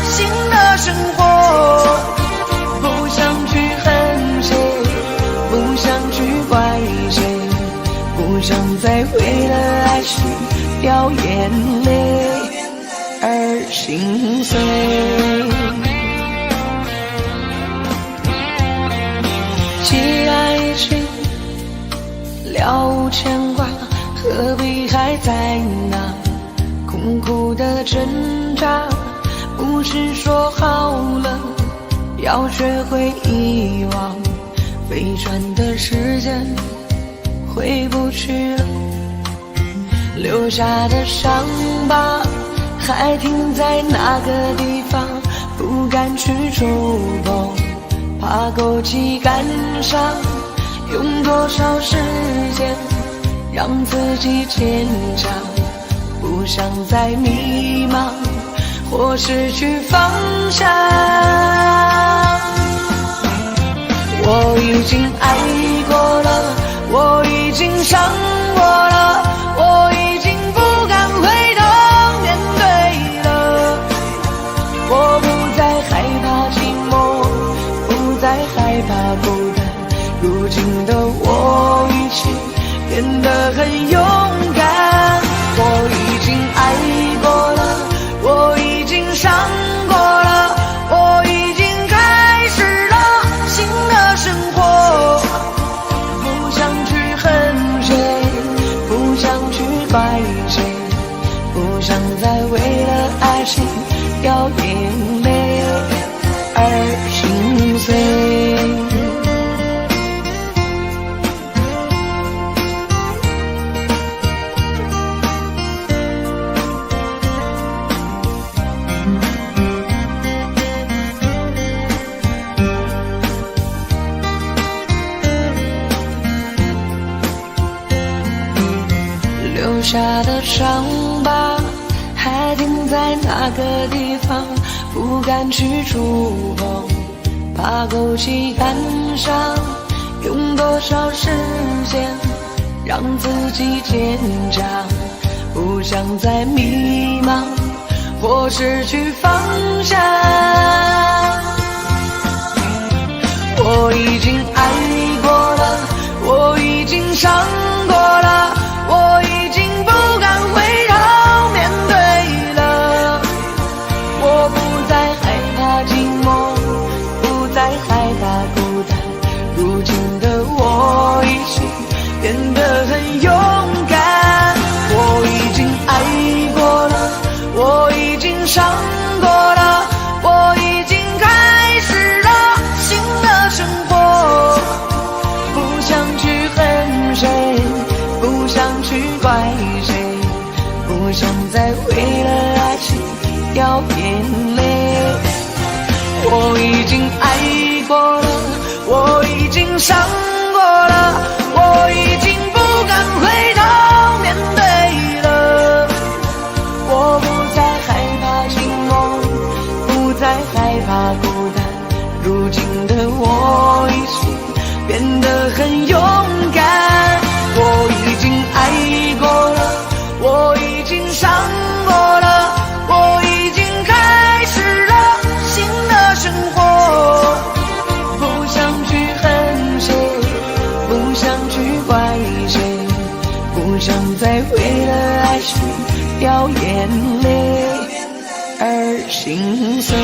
新的生活，不想去恨谁，不想去怪谁，不想再为了爱情掉眼泪而心碎。既爱情了牵挂，何必还在那苦苦的挣扎？不是说好了要学会遗忘，飞转的时间回不去了，留下的伤疤还停在那个地方，不敢去触碰，怕勾起感伤，用多少时间让自己坚强，不想再迷茫或失去方向。我已经爱过了，我已经伤过了，我已经不敢回头面对了。我不再害怕寂寞，不再害怕孤单，如今的我已经变得很勇敢。我已经爱过了，我已经伤过了，我已经开始了新的生活。不想去恨谁，不想去怪谁，不想再为了爱情掉眼泪而心碎。留下的伤疤还停在那个地方，不敢去触碰，怕勾起感伤，用多少时间让自己坚强，不想再迷茫或失去方向。我已经爱过了，我已经伤过了，我已经不敢回头面对了。我不再害怕寂寞，不再害怕孤单，如今的我已经变得很勇敢。我已经爱过了，我已经伤过了，我已经开始了新的生活。不想去恨谁，不想去怪谁，不想再为了爱情掉眼泪。我已经爱过了，我已经伤过了，我已经不敢回头面对了。我不再害怕寂寞，不再害怕孤单，如今的我已经变得很勇敢。我已经爱过了，我已经伤过了，我已经开始了新的生活。不想去恨谁，不想去怪谁，不想再为了爱情掉眼泪而心碎。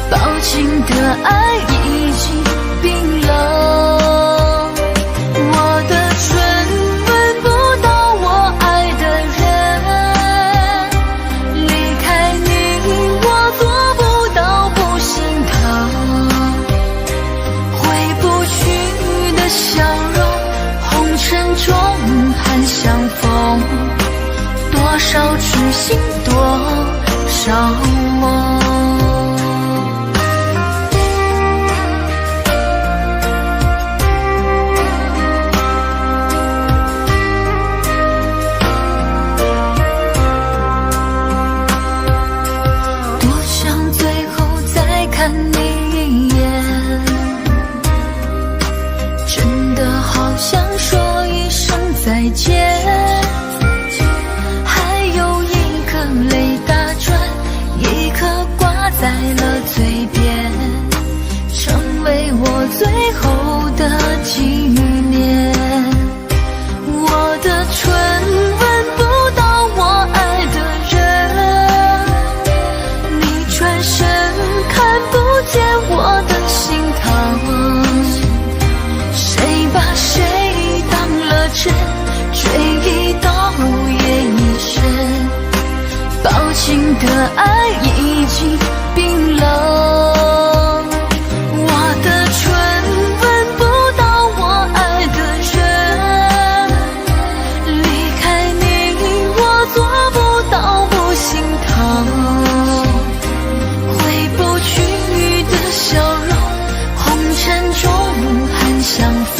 抱紧的爱已醒多少梦。多想最后再看你一眼，真的好想说一声再见，还有一颗泪打转，一颗挂在了嘴边，成为我最后的纪念。我的唇吻不到我爱的人，你转身看不见我的心疼，谁把谁当了真，追忆到夜已深，抱紧的爱已经冰冷。我的唇吻不到我爱的人，离开你我做不到不心疼，回不去的笑容，红尘中还相逢，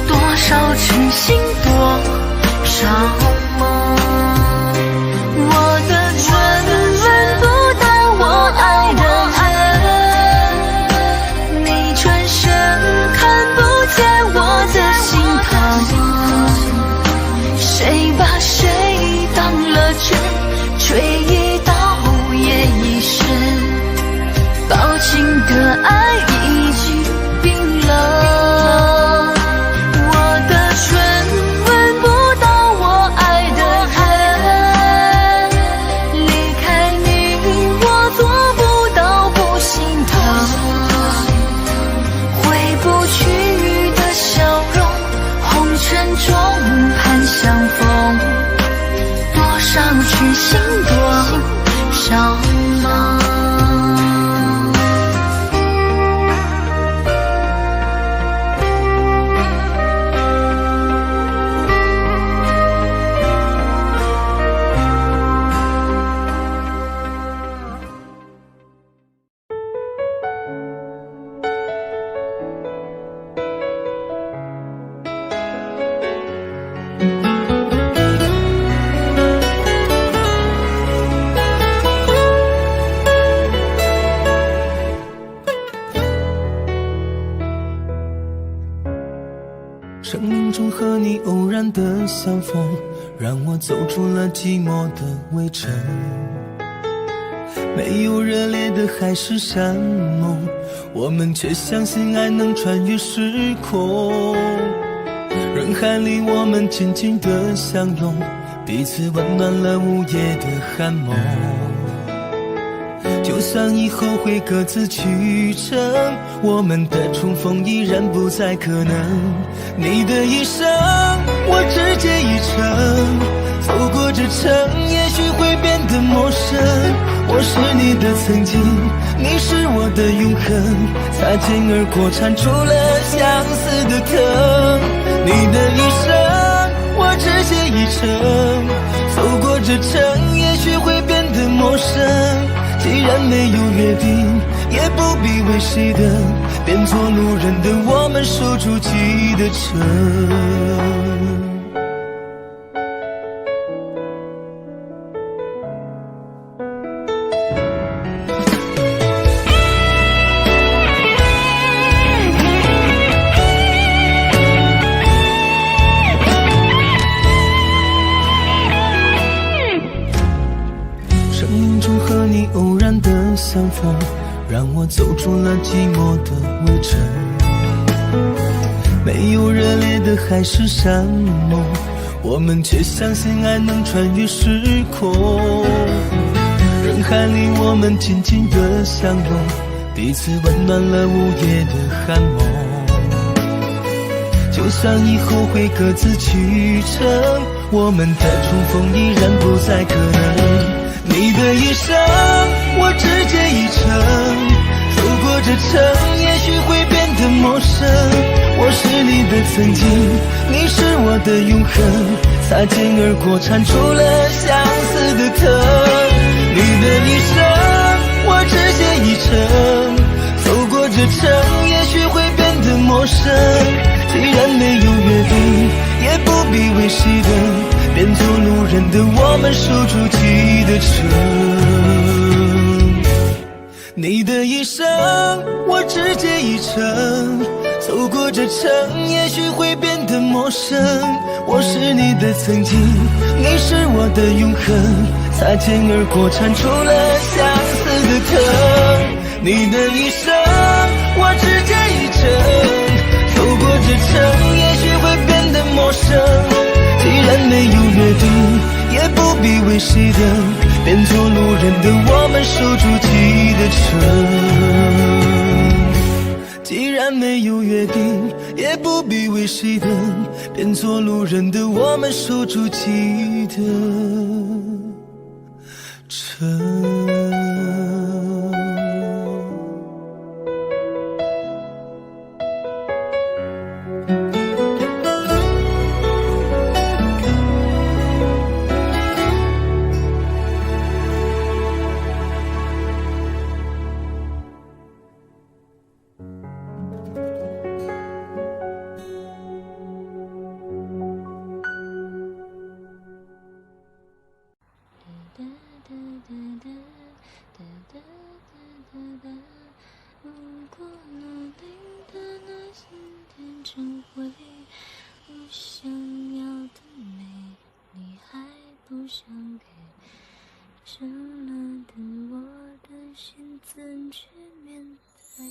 多少痴心多少梦。我的唇吻不到我爱的人，你转身看不见我的心疼，谁把谁当了真，追忆到夜已深，抱紧的爱已经冰冷。我的唇吻不到我爱的人，离开你我做不到不心疼，回不去的笑容，红尘中还相逢，多少痴心多少梦。生命中和你偶然的相逢，让我走出了寂寞的围城。没有热烈的海誓山盟，我们却相信爱能穿越时空。人海里我们紧紧的相拥，彼此温暖了午夜的寒梦。就算以后会各自去程，我们的重逢依然不再可能。你的一生，我只借一程，走过这程，也许会变得陌生。我是你的曾经，你是我的永恒，擦肩而过缠出了相思的疼。你的一生，我只借一程，走过这程，也许会变得陌生。既然没有约定，也不必为谁等，变作路人的我们守住记忆的城。生命中和你偶然的相逢，让我走出了寂寞的围城。没有热烈的海誓山盟，我们却相信爱能穿越时空。人海里我们紧紧的相拥，彼此温暖了午夜的寒梦。就算以后会各自去程，我们的重逢依然不再可能。你的一生，我只借一程，走过这程，也许会变得陌生。我是你的曾经，你是我的永恒，擦肩而过缠出了相似的疼。你的一生我只写一程，走过这程也许会变得陌生。既然没有约定，也不必为谁等，变做路人的我们守住记忆的城。你的一生我只写一程，走过这程也许会变得陌生。我是你的曾经，你是我的永恒，擦肩而过缠出了相似的疼。你的一生我只写一程，走过这程也许会变得陌生。既然没有约定，也不必为谁等，变做路人的我们守住记忆的城。既然没有约定，也不必为谁等，变做路人的我们守住记忆的城。如果努力的那些天成为我想要的美，你还不想给，深了的我的心怎去面对？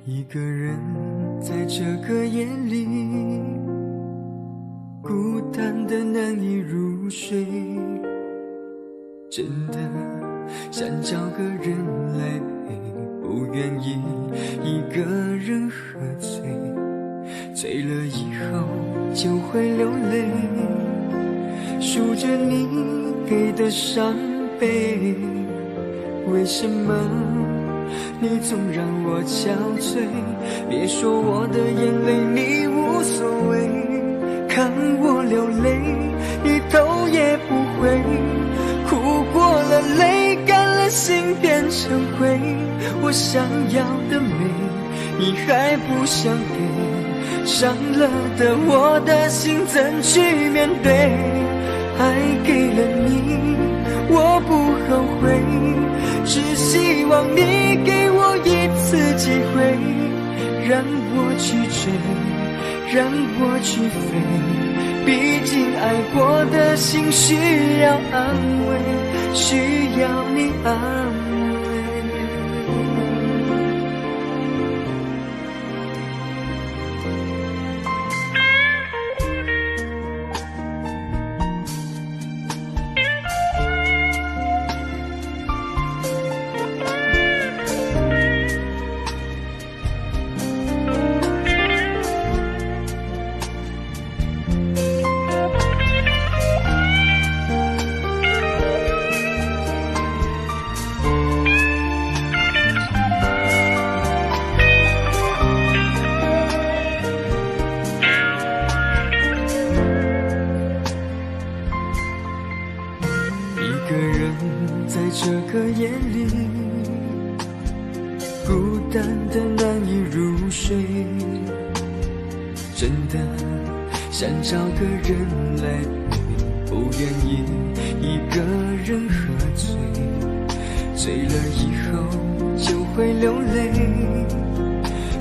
一个人在这个夜里，孤单的难以入睡，真的想找个人来陪，不愿意一个人喝醉，醉了以后就会流泪，数着你给的伤悲，为什么你总让我憔悴？别说我的眼泪你无所谓，看我流泪一头也不回，哭过了泪干了心变成灰，我想要的美你还不想给，伤了的我的心怎去面对？爱给了你我不后悔，只希望你给我一次机会，让我去追，让我去飞，毕竟爱过的心需要安慰，需要你安慰。一个人在这个夜里，孤单的难以入睡，真的想找个人来陪，不愿意一个人喝醉，醉了以后就会流泪，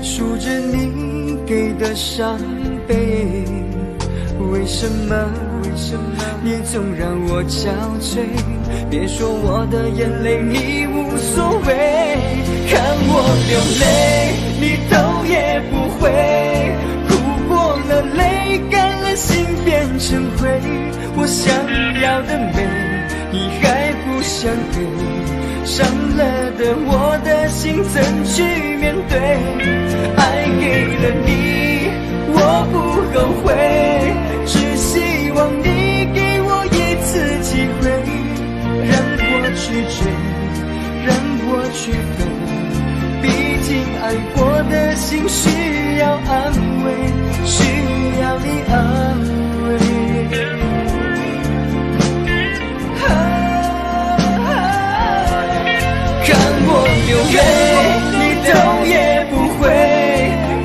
数着你给的伤悲，为什么你总让我憔悴？别说我的眼泪你无所谓，看我流泪你都想要的美，你还不想给，伤了的我的心怎去面对？爱给了你，我不后悔，只希望你给我一次机会，让我去追，让我去飞。毕竟爱过的心需要安慰，需要你安慰。看我流泪，你头也不回，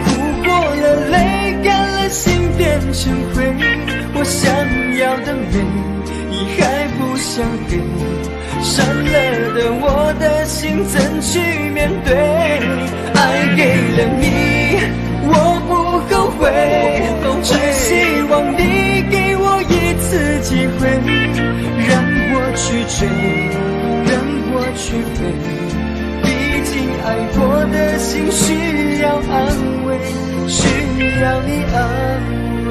哭过了泪，干了心变成灰。我想要的美，你还不想给，伤了的我的心怎去面对？爱给了你，我不后悔，只希望你给我一次机会，让我去追，让我去飞。毕竟爱过的心需要安慰，需要你安慰。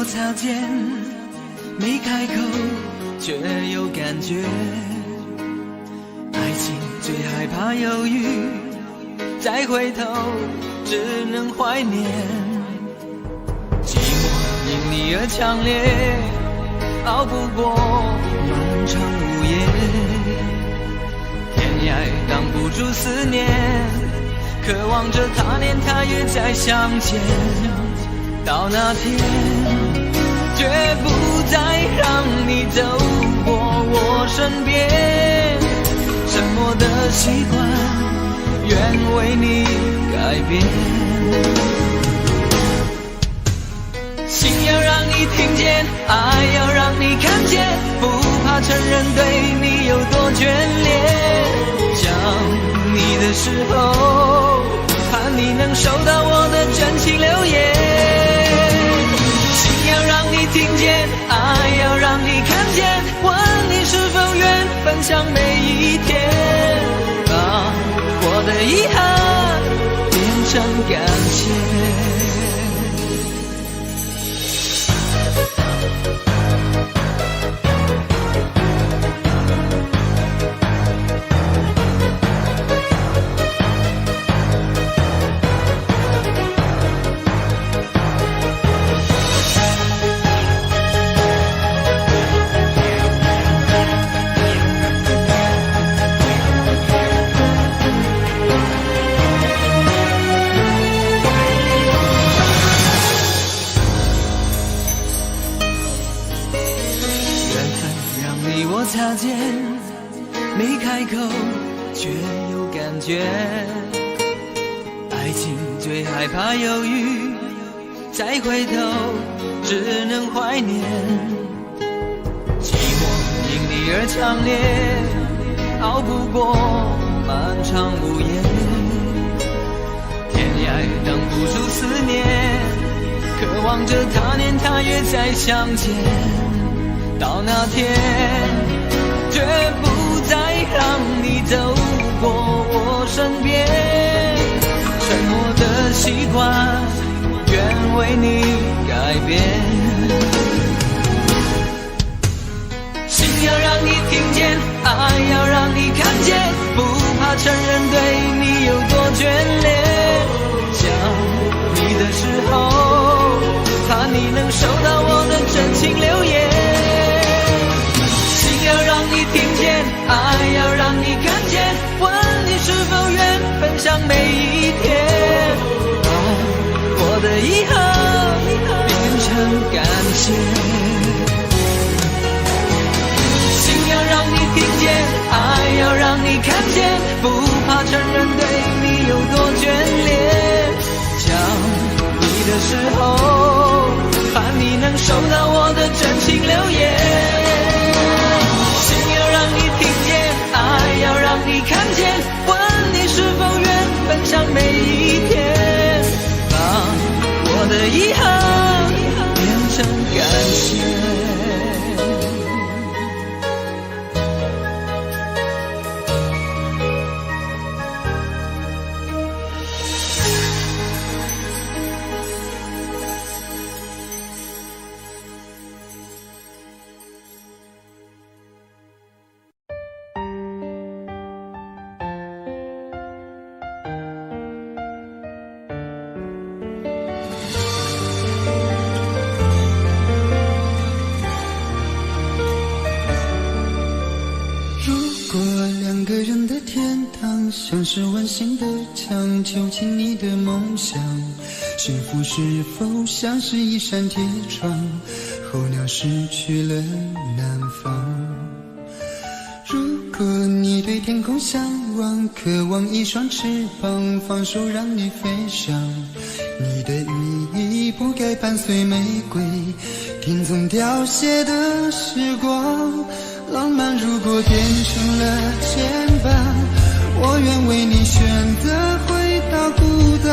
擦肩，没开口却有感觉。爱情最害怕犹豫，再回头只能怀念。寂寞因你而强烈，熬不过漫长午夜。天涯挡不住思念，渴望着他年他月再相见。到那天绝不再让你走过我身边，沉默的习惯愿为你改变。心要让你听见，爱要让你看见，不怕承认对你有多眷恋。想你的时候，盼你能收到我的真情留言。要让你听见，爱要让你看见，问你是否愿分享每一天，把我的遗憾变成感谢。擦肩，没开口却有感觉。爱情最害怕犹豫，再回头只能怀念。寂寞因你而强烈，熬不过漫长午夜。天涯挡不住思念，渴望着他年他月再相见。到那天绝不再让你走过我身边，沉默的习惯愿为你改变。心要让你听见，爱要让你看见，不怕承认对你有多眷恋。想你的时候，怕你能收到我的真情留言。谢。心要让你听见，爱要让你看见，不怕承认对你有多眷恋。讲你的时候，盼你能收到我的真情留言。心要让你听见，爱要让你看见，问你是否愿分享每一天，把我的遗憾变成感谢。像是温馨的墙，囚禁你的梦想。幸福是否像是一扇铁窗，候鸟失去了南方。如果你对天空向往，渴望一双翅膀，放手让你飞翔。你的羽翼不该伴随玫瑰，听从凋谢的时光。浪漫如果变成了牵绊，我愿为你选择回到孤单。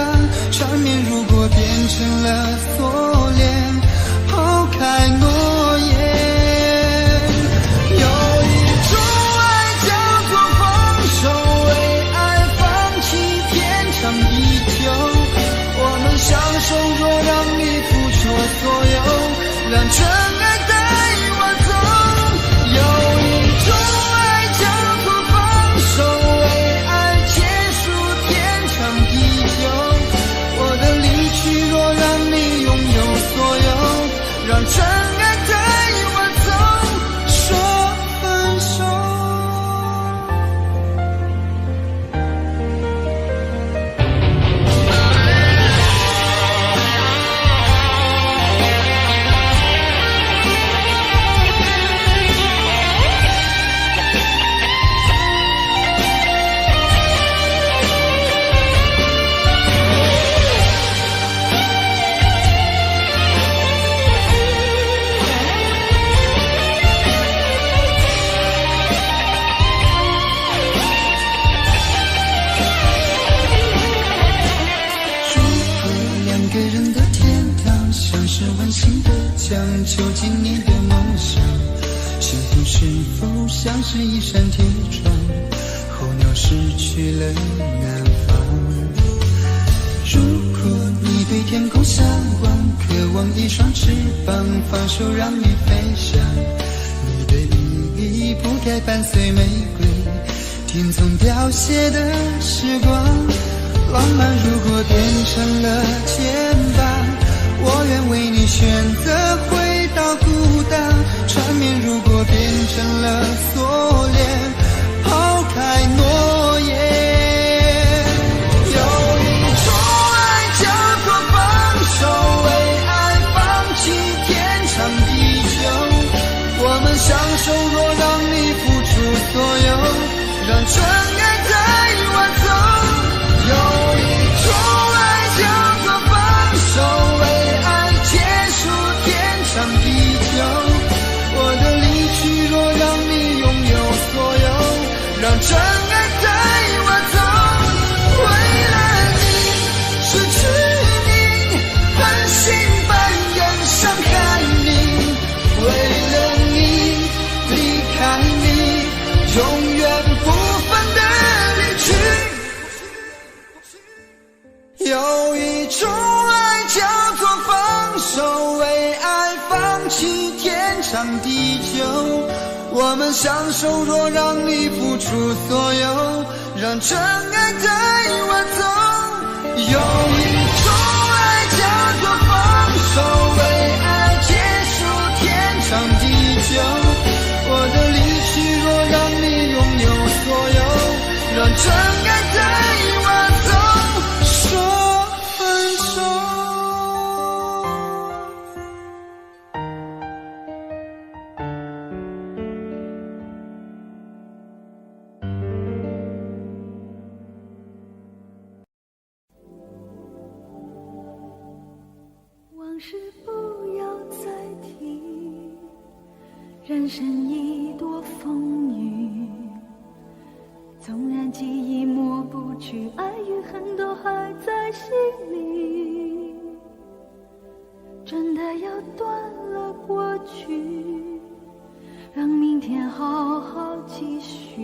缠绵如果变成了锁链，抛开诺言。有一种爱叫做放手，为爱放弃天长地久。我们相守，若让你付出所有，让真爱带我走。有一种爱叫做放手，为爱结束天长地久。我的离去若让你拥有所有，让真爱带我走，说分手。囚禁你的梦想，幸福是否像是一扇铁窗，候鸟失去了南方。如果你对天空向往，渴望一双翅膀，放手让你飞翔。你的羽翼不该伴随玫瑰，听从凋谢的时光。浪漫如果变成了牵绊，我愿为你选择回到孤单。缠绵如果变成了锁链，抛开诺言。有一种爱叫做放手，为爱放弃天长地久。我们相守，若让你付出所有，让真爱带我走。有一种爱叫做放手，为爱结束天长地久。我的离去若让你拥有所有，让真爱带我走。为了你失去你，狠心扮演伤害你。为了你离开你，永远不分的离去。有一种爱叫做放手，为爱放弃天长地久。我们相守，若让你付出所有，让真爱带我走。有一种爱叫做放手，为爱结束天长地久。我的离去若让你拥有所有，让真爱带我走，说分手。人生一朵风雨，纵然记忆抹不去，爱与恨都还在心里。真的要断了过去，让明天好好继续。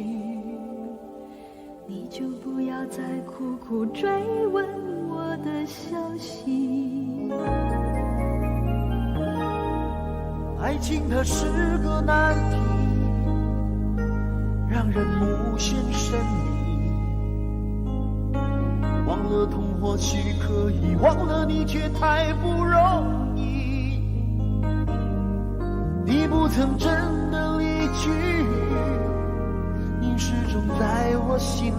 你就不要再苦苦追问我的消息。爱情它是个难题，让人无限神秘。忘了痛或许可以，忘了你却太不容易。你不曾真的离去，你始终在我心里。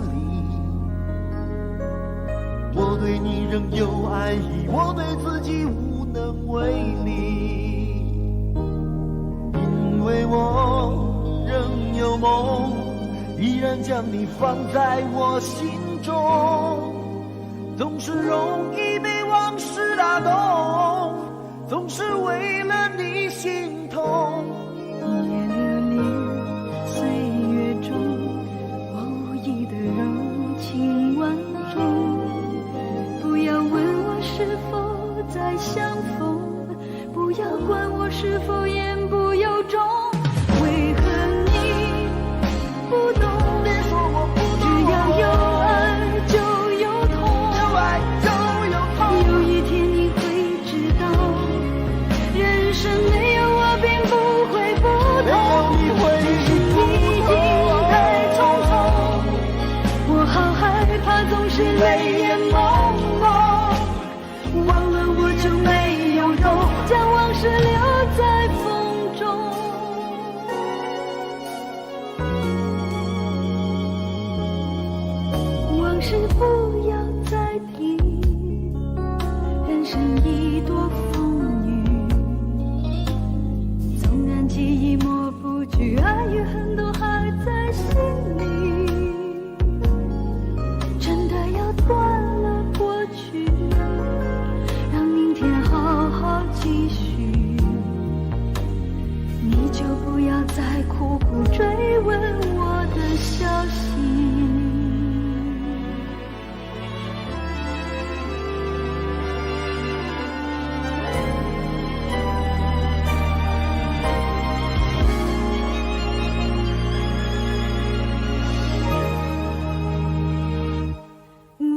我对你仍有爱意，我对自己无能为力。因为我仍有梦，依然将你放在我心中。总是容易被往事打动，总是为了你心痛。一夜流连岁月中，我无意的柔情万种。不要问我是否再相逢，不要管我是否言不由衷。为何你不懂？别说我不懂，只要有爱就有痛，有爱就有痛。有一天你会知道，人生没有我并不会不同，只是已经太匆匆。我好害怕总是泪眼朦胧，忘了我就没有用，将往事留在风中。往事不要再提，人生一朵风雨，纵然记忆抹不去，爱与恨都还在心里。真的要断了过去，让明天好好继续。你就不要再苦苦追问我的消息。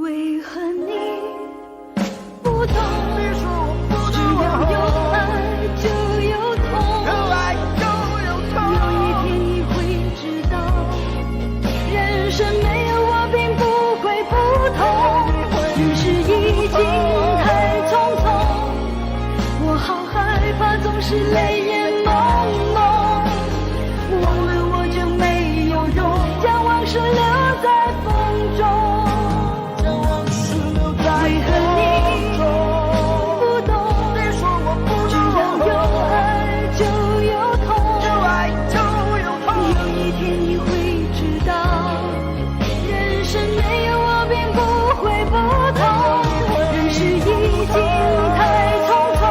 为何你不懂？别说我不只懂，要有爱就有痛，有爱就有痛。有一天你会知道，人生没有我并不会不同，只是已经太匆匆。我好害怕总是泪眼朦胧，忘了我就没有用，将往事留在风中。为何你不懂？别说我不只要有爱就有痛，有爱就有痛。有一天你会知道，人生没有我并不会不同，人世已经太匆匆。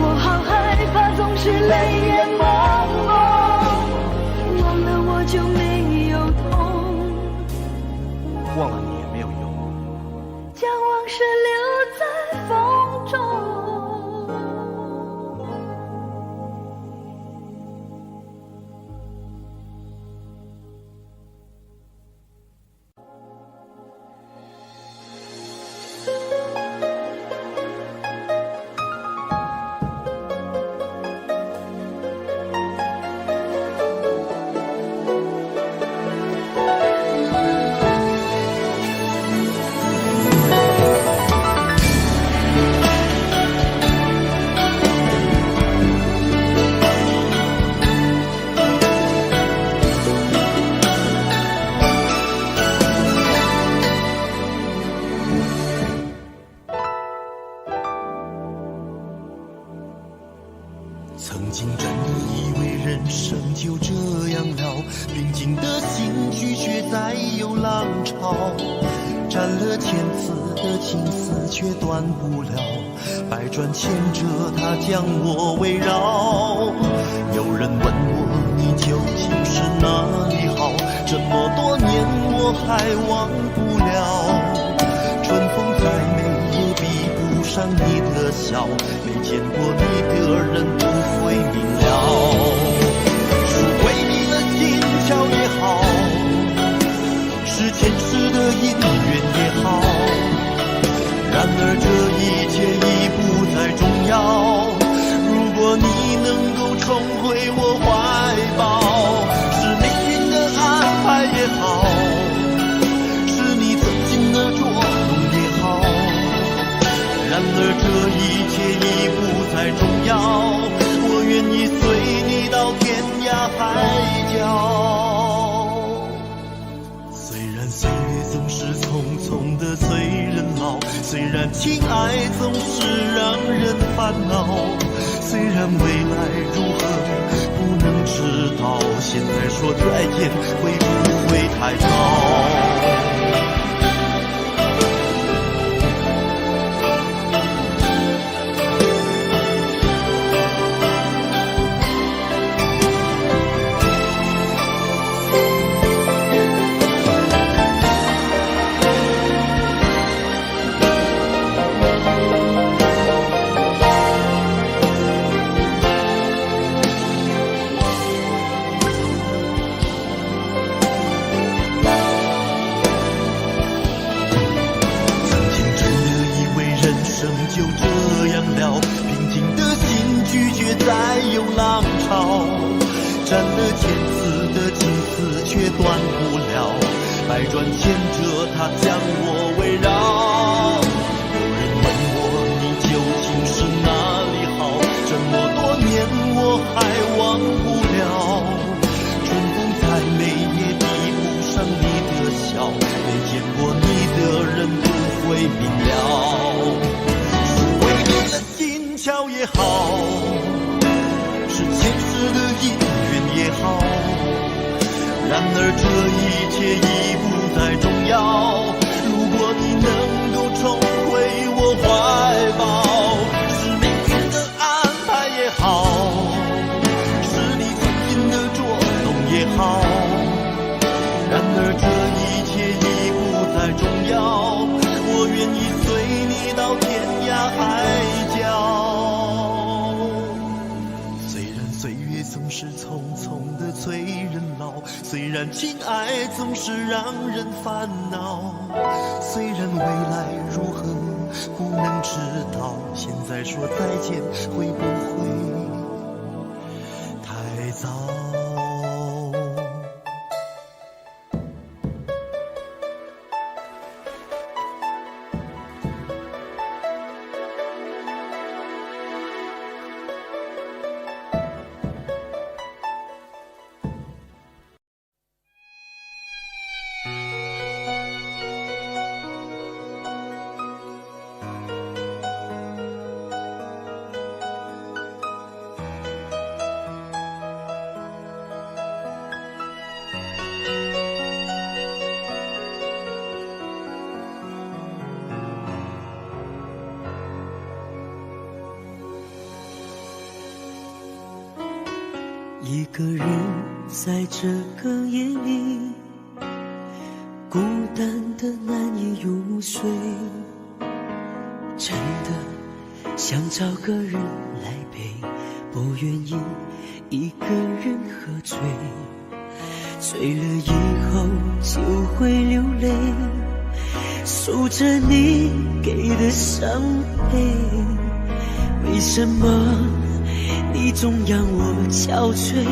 我好害怕总是泪眼朦胧，忘了我就没有痛，忘了你也没有用。将往事留在风中。曾经真的以为人生就这样了，平静的心绪却再有浪潮，斩了千次的情丝却断不了，百转千折它将我围绕。有人问我你究竟是哪里好，这么多年我还忘不了。春风再美也比不上你的笑，没见过你的人不会明了。是为你的心巧也好，是前世的姻缘也好，然而这一切已不再重要。如果你能够重回我怀抱，是命运的安排也好，是你曾经的捉弄也好，然而这一切已不再重要。我愿意随你到天涯海角。虽然岁月总是匆匆的催人老，虽然情爱总是让人烦恼，虽然未来如何不能知道，现在说再见会不会太早？就这样了，平静的心拒绝再有浪潮，斩了千次的情丝却断不了，百转千折它将我围绕。有人问我你究竟是哪里好，这么多年我还忘不了。春风再美也比不上你的笑，没见过你的人不会明了。巧也好，是前世的姻缘也好，然而这一切已不再重要。如果你能够重回我怀抱，是命运的安排也好，是你曾经的捉弄也好，然而这一切已不再重要。我愿意随你到天涯海角。岁月总是匆匆的催人老，虽然情爱总是让人烦恼，虽然未来如何不能知道，现在说再见会不会太早？一个人在这个夜里，孤单的难以入睡，真的想找个人来陪，不愿意一个人喝醉，醉了以后就会流泪，数着你给的伤悲，为什么你总让我憔悴？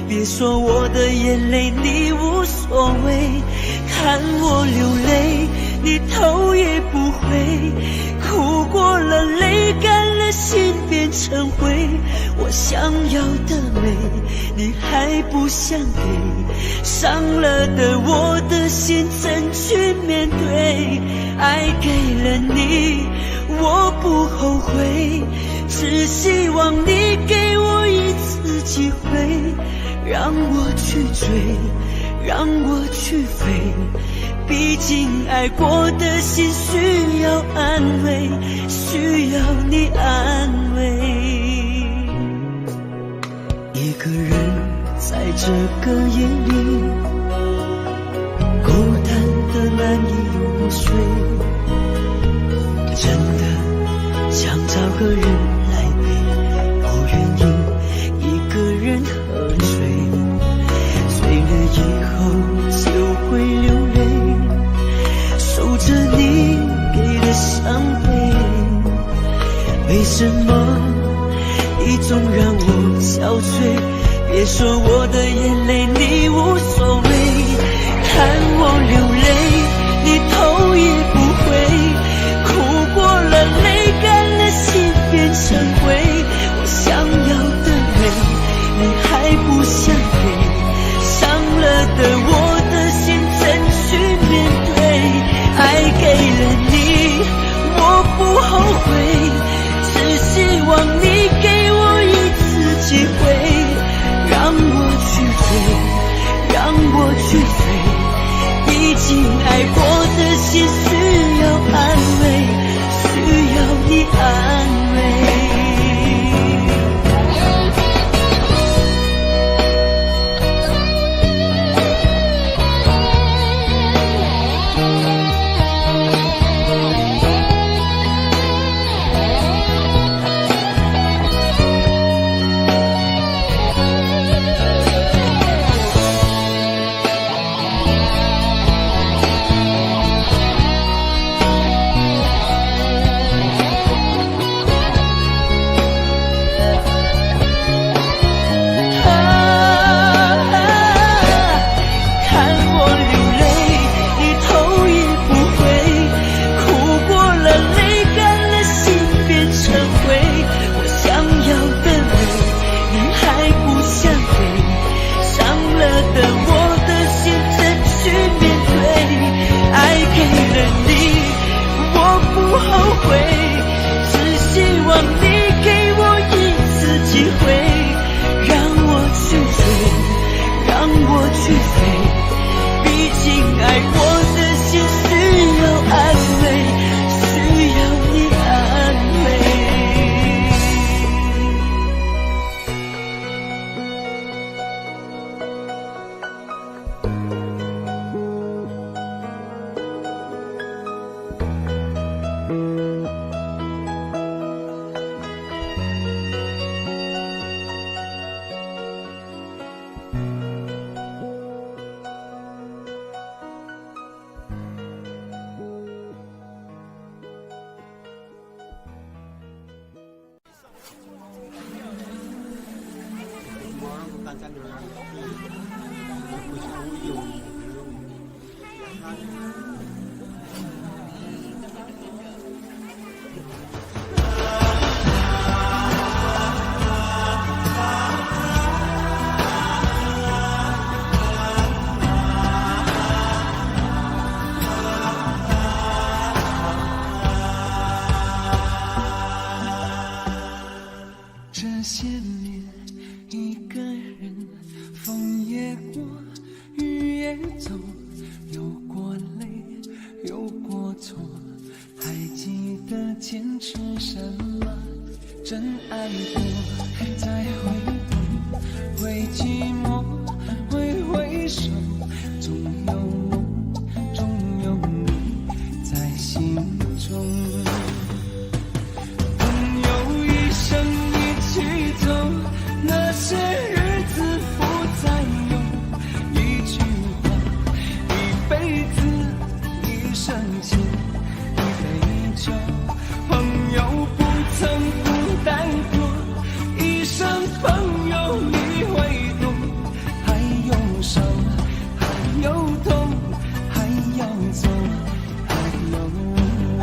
别说我的眼泪你无所谓，看我流泪你头也不回，哭过了泪干了心变成灰，我想要的美你还不想给，伤了的我的心怎去面对？爱给了你我不后悔，只希望你给我一次机会，让我去追，让我去飞。毕竟爱过的心需要安慰，需要你安慰。一个人在这个夜里，孤单的难以入睡，真的想找个人来陪，不愿意一个人喝醉，醉了以后就会流泪，守着你给的伤悲。为什么你总让我憔悴？别说我的眼泪你无所谓，看我流泪你头也不回，哭过了泪干了心变成灰。我想要的泪你还不想给，伤了的我的心怎去面对？爱给了你我不后悔，只希望你给我一次机会，让我去飞，让我去飞。毕竟爱过的心需要安慰，需要你安慰。这些年一个人，风也过，雨也走，有过泪，有过错，还记得坚持什么？真爱过，再回头，会寂寞，会回首，总有梦，总有你在心中。朋友一生一起走，那些日子不再有，一句话，一辈子，一生情，一杯酒。朋友不曾孤单过，一生朋友你会懂，还有伤，还有痛，还要走，还有我。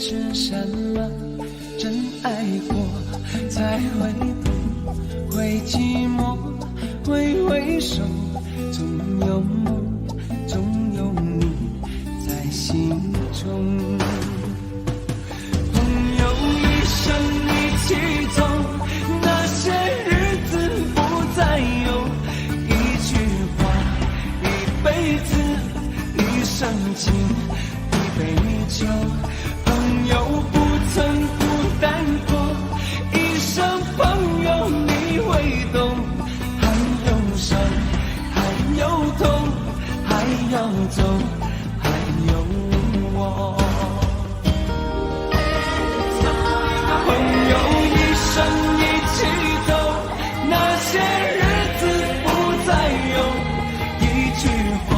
只什么真爱过，才会懂，会寂寞，会回首，总有梦，总有你在心中。朋友一生一起走，那些日子不再有，一句话，一辈子，一生情，一杯酒。朋友不曾孤单过，一生朋友你会懂，还有伤，还有痛，还要走，还有我。朋友一生一起走，那些日子不再有，一句话，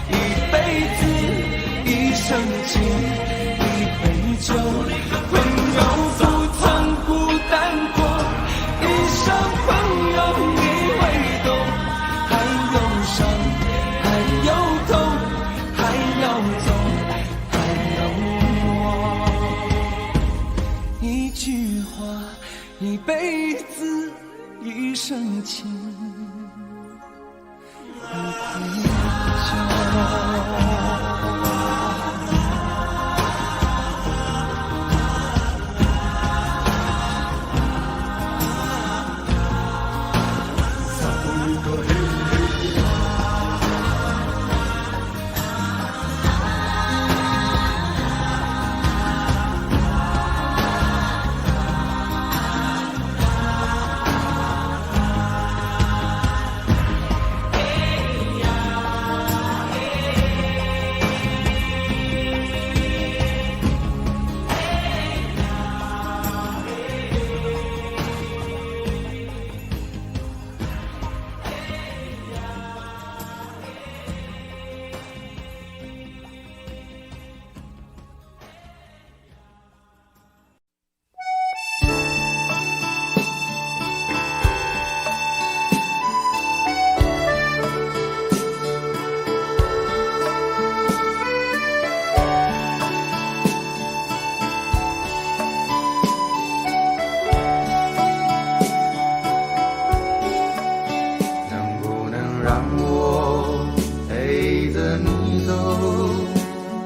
一辈子，一生情，一杯酒。朋友不曾孤单过，一生朋友你会懂，还有伤，还有痛，还要走，还有我。一句话，一辈子，一生情，一杯酒。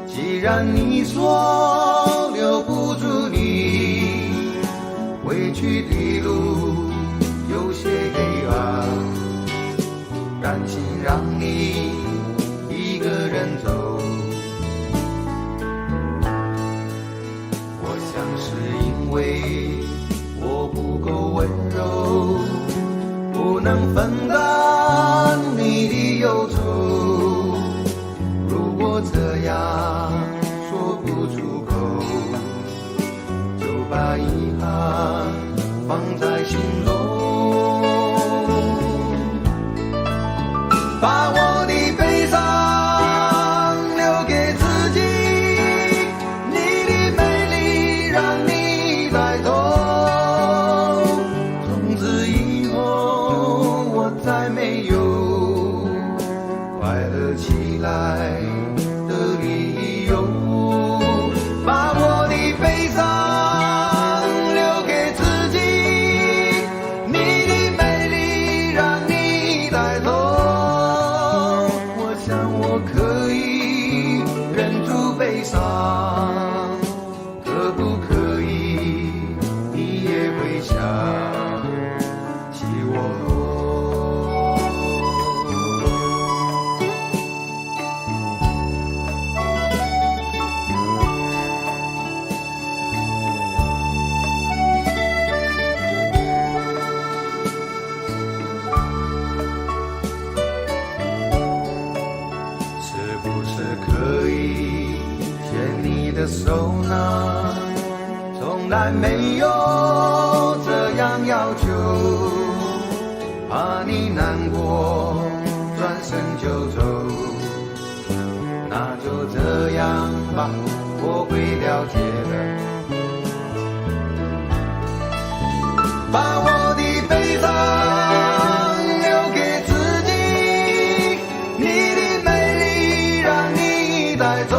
既然你说留不住你，回去的路有些黑暗，甘心让你一个人走。我想是因为我不够温柔，不能分担你的忧愁。如果这样说不出口，就把遗憾放在心中，把我的悲伤留给自己，你的美丽让你带走。从此以后我再没有快乐起来的理由，把我的悲伤留给自己，你的美丽让你带走。我想我可以忍住悲伤，可不可以你也会想起我？是不是可以牵你的手呢？从来没有这样要求，怕你难过转身就走。那就这样吧，我会了解的。把我的悲伤留给自己，你的美丽让你带走。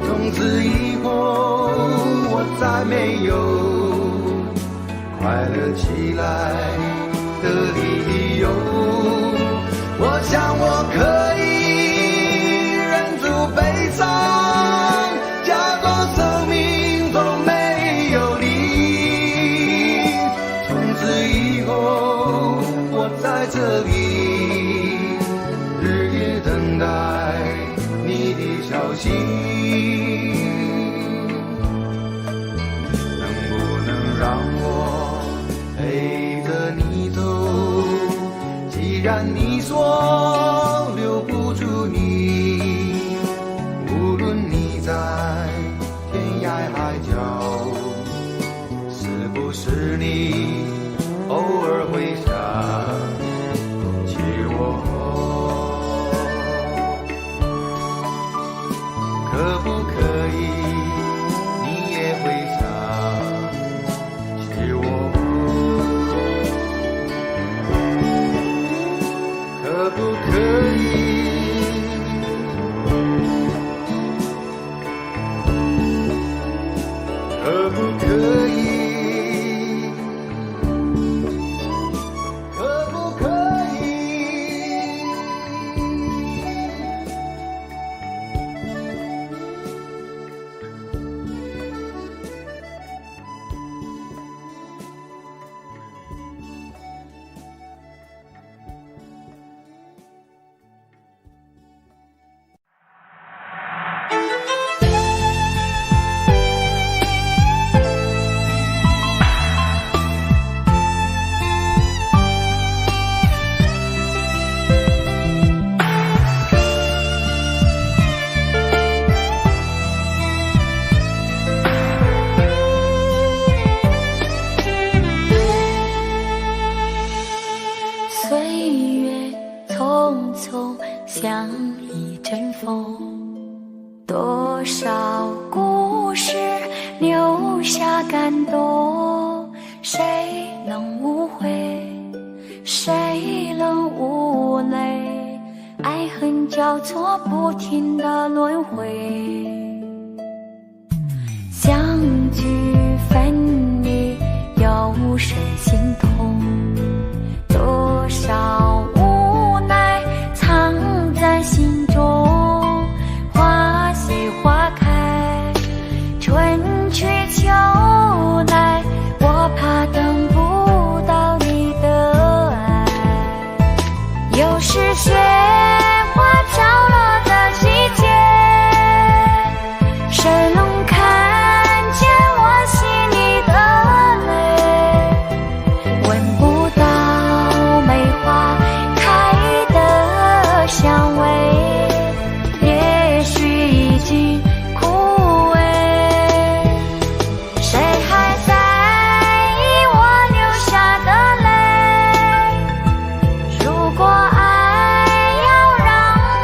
从此以还没有快乐起来的理由。我想我可以忍住悲伤，假装生命中没有你。从此以后我在这里日夜等待你的消息，能不能让我陪着你走？既然你说留不住你，无论你在天涯海角，是不是你偶尔会想起我？可不可以你也会想起我？可不可以？可不可以？可不可以？岁月匆匆像一阵风，多少故事留下感动，谁能无悔，谁能无泪，爱恨交错不停的轮回，相聚分离有谁心痛，多少无奈藏在心中，花谢花开，春去秋来，我怕等不到你的爱。又是雪花飘落的季节，谁能看见我心里的泪？闻不到梅花开的香味，也许已经枯萎，谁还在意我流下的泪？如果爱要让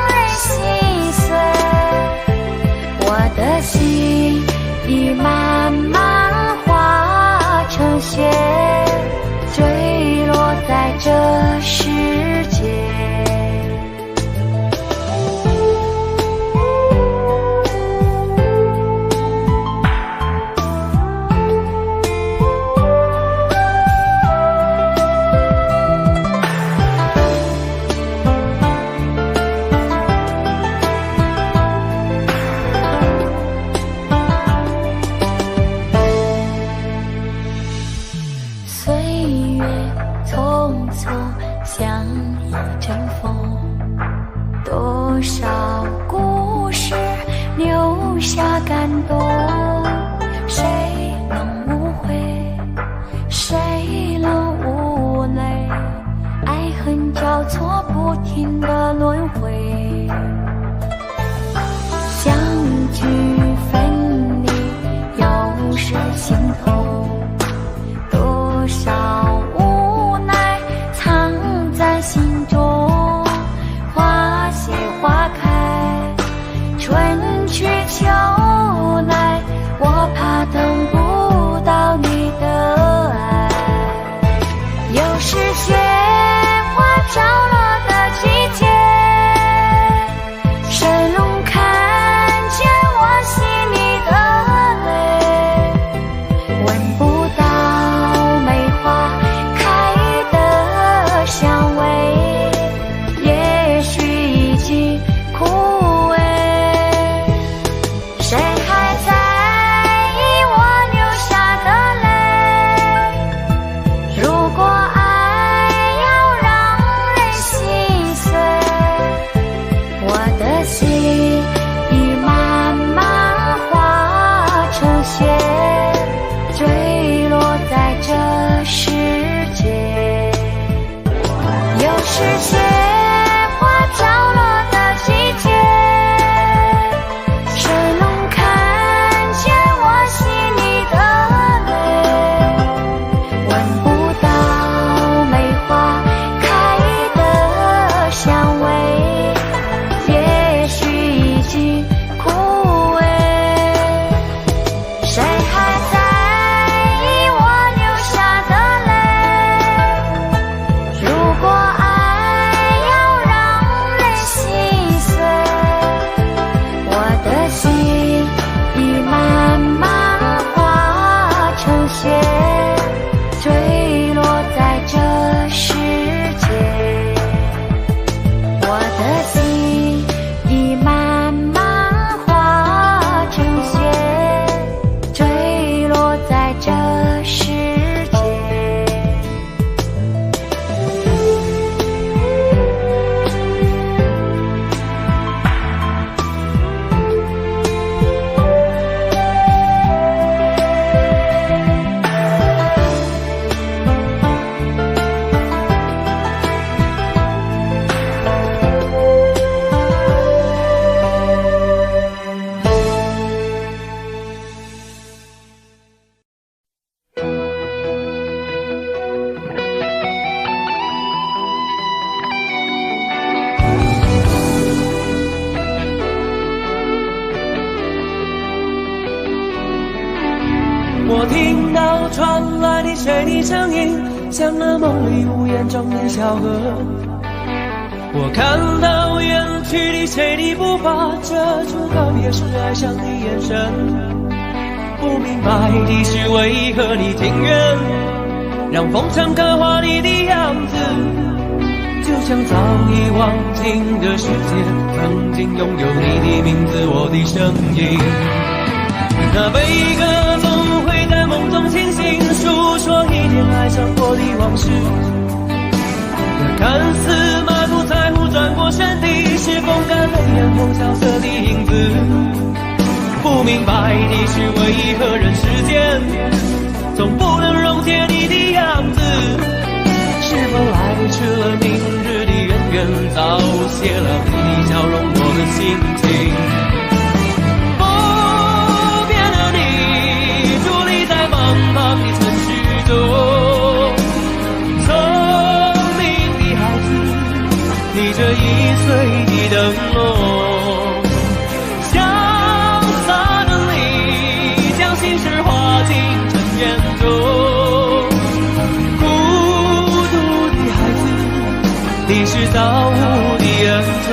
人心碎，我的心已慢慢化成雪，坠落在这世界。岁月匆匆像一阵风，多少故事留下感动，谁能无悔，谁能无泪，爱恨交错不停的轮回，相聚分离有谁心痛，多少无奈藏在心中，花谢花开，春去秋来，我怕等不到你的爱。又是雪花飘落的季节，我听到传来你谁的声音，像那梦里无言中的小河。我看到远去的谁的步伐，遮住告别时哀伤的眼神。不明白的是为何你情愿让风尘刻画你的样子，就像早已忘情的世界曾经拥有你的名字，我的声音。那悲歌总会在梦中清醒，诉说一点爱上过的往事。那看似满不在乎转过身的，是风干泪眼后萧瑟的影子。不明白的是为何人世间总不能溶解你的样子，是否来迟了明日的渊源，早谢了你的笑容我的心情。不变的你伫立在茫茫的城市中，聪明的孩子，你这一岁的灯笼，潇洒的你将心事化进尘缘中，孤独的孩子，你是造物的恩宠。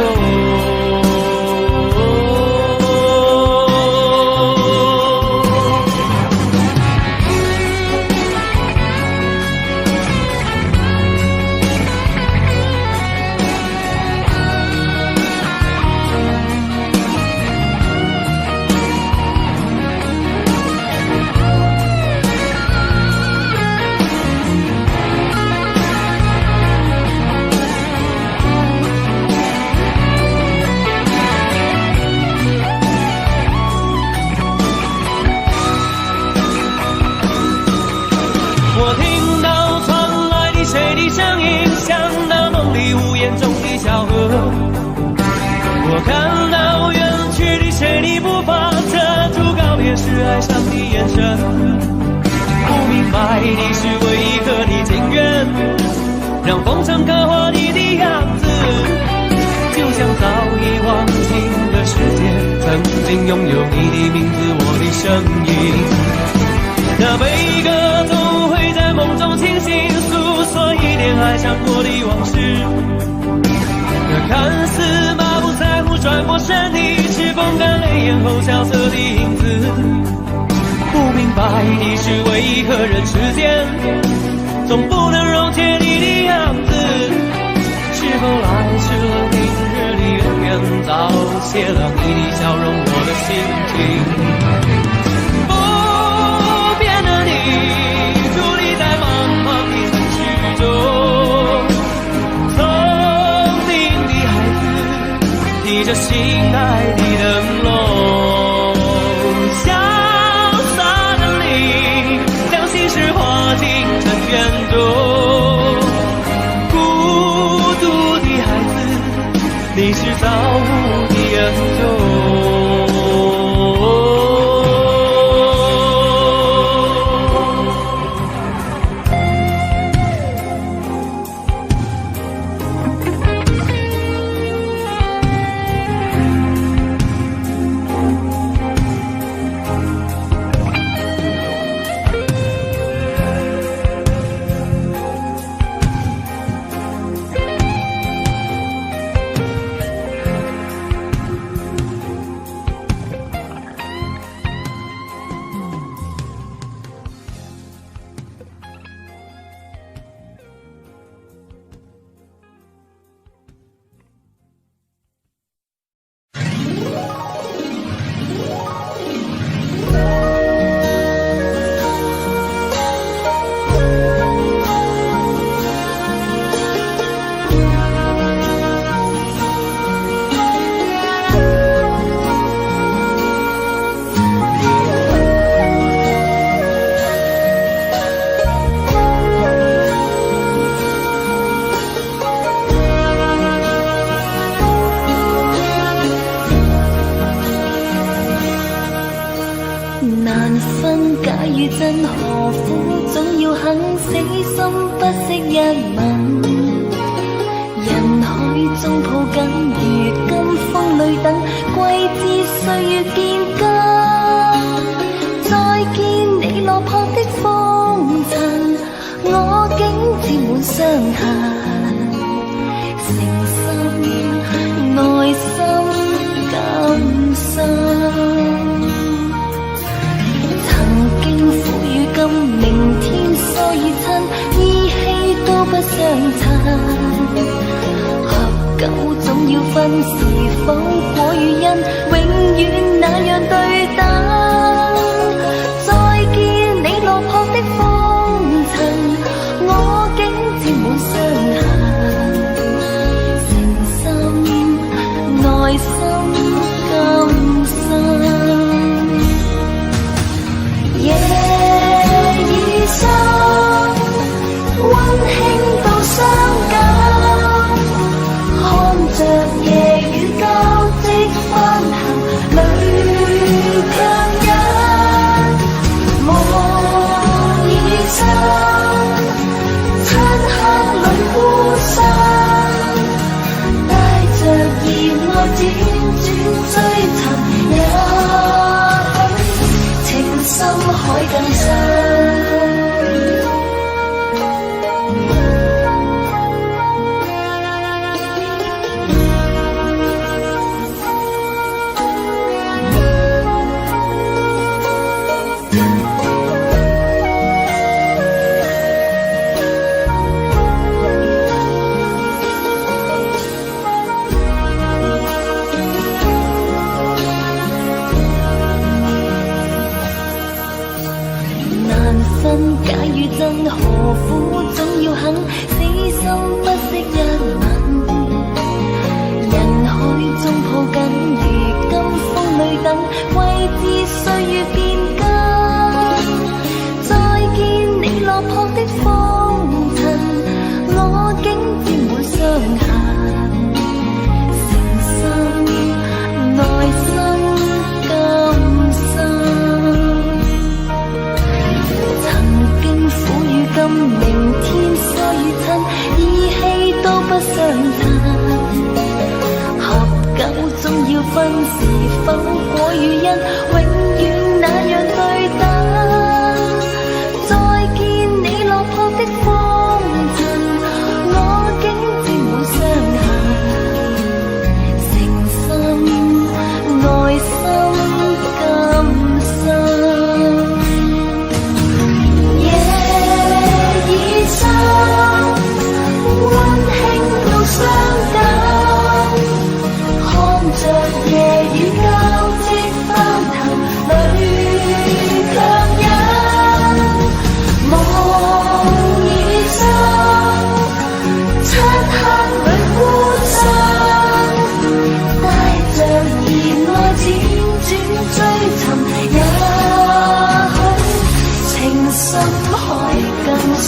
我看到远去的谁的步伐，遮住告别时哀伤的眼神。不明白的是为何你情愿让风尘刻画你的样子，就像早已忘情的世界曾经拥有你的名字，我的声音。那悲歌总会在梦中清醒，诉说一点爱上过的往事。那看似满不在乎转过身的，是风干泪眼后萧瑟的影子。不明白的是为何人世间总不能溶解你的样子，是否来迟了明日的渊源，早谢了你的笑容我的心情。不变的你伫立在茫茫的城市中，提着心爱的灯笼，潇洒的你将心事化进尘缘中，孤独的孩子，你是造物的恩宠。與真何苦，總要肯死心不惜一吻。人海中抱緊，如今風裏等，歸知歲月變更。再見你落魄风尘，我竟沾满伤痕。诚心内心感伤，曾經苦與甘，明天所以親，依稀都不相襯。合久總要分，是否果與因，永遠那樣對等。再見你落魄的風塵，我竟沾滿傷痕。內心感傷，夜已深，溫馨到傷感，看着夜雨交織翻行，淚強忍，夢已深，漆黑裏孤身。輾轉追尋，也許情深海更深。假與真，何苦總要肯死心不息一吻？人海中抱緊，如今風裏等，為知歲月變更。再見你落魄的風塵，我竟沾滿傷痕。誠心內心感傷。今明天所與親，依稀都不相襯。合久總要分，是否果與因，永遠那樣對等。再見你落魄的風塵，我竟沾滿傷痕。誠心內心感傷。溫馨到傷感，看着夜雨交織翻騰，淚強忍，夢已深，漆黑裏孤身，帶着熱愛輾轉追尋，也許情深海更深。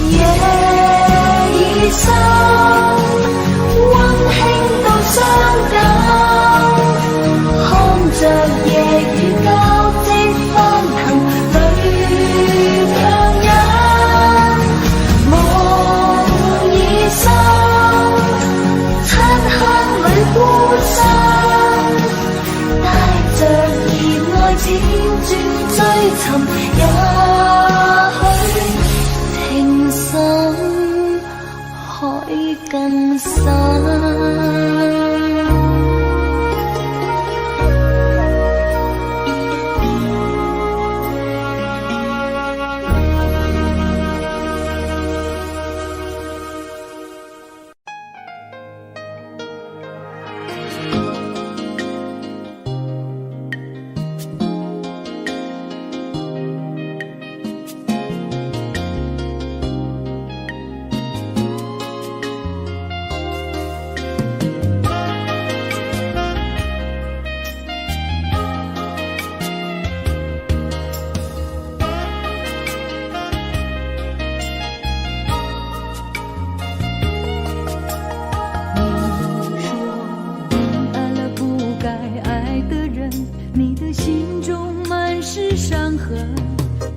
夜已深，溫馨到傷感，看着夜雨交織翻騰，淚強忍，夢已深，漆黑裏孤身，帶着熱愛輾轉追尋，也許情深海更深。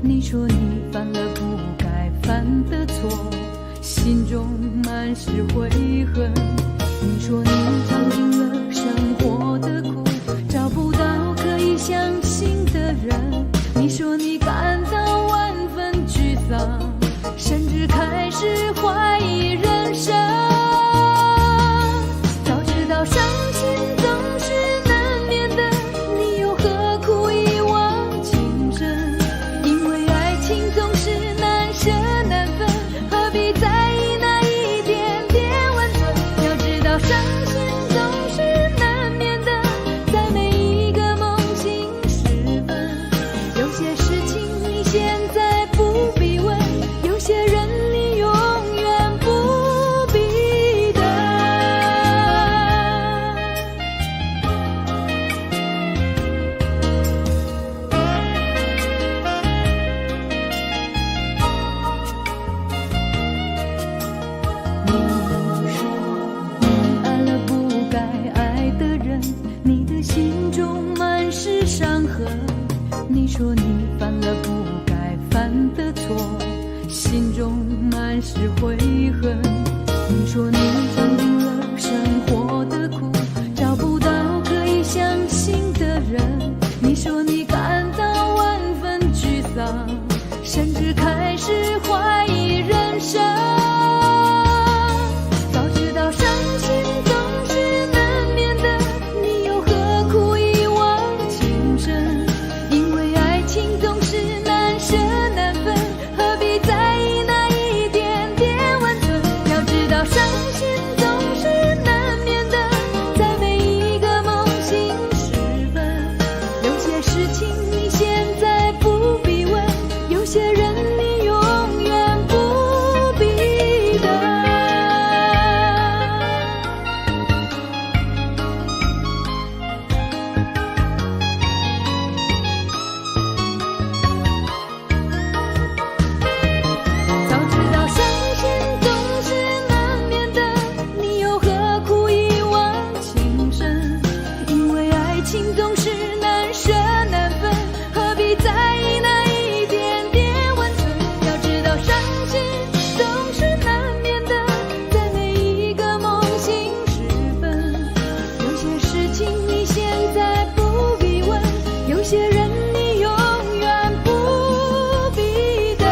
你说你犯了不该犯的错，心中满是悔恨。你说你尝尽了生活的苦，找不到可以相信的人。满是悔恨。你说你尝尽了生活的苦，找不到可以相信的人。你说你感到万分沮丧，甚至开始怀疑人生。早知道伤心总是难免的，你又何苦一往情深？因为爱情总是难舍难分，何必在意那一点点温存？要知道伤心总是难免的，在每一个梦醒时分。有些事情你现在不必问，有些人你永远不必等。早知道伤心总是难免的，你又何苦一往情深？因为爱情总是难舍难分，何必在意那一点点温存？要知道伤心总是难免的，在每一个梦醒时分。有些事情你现在不必问，有些人你永远不必等。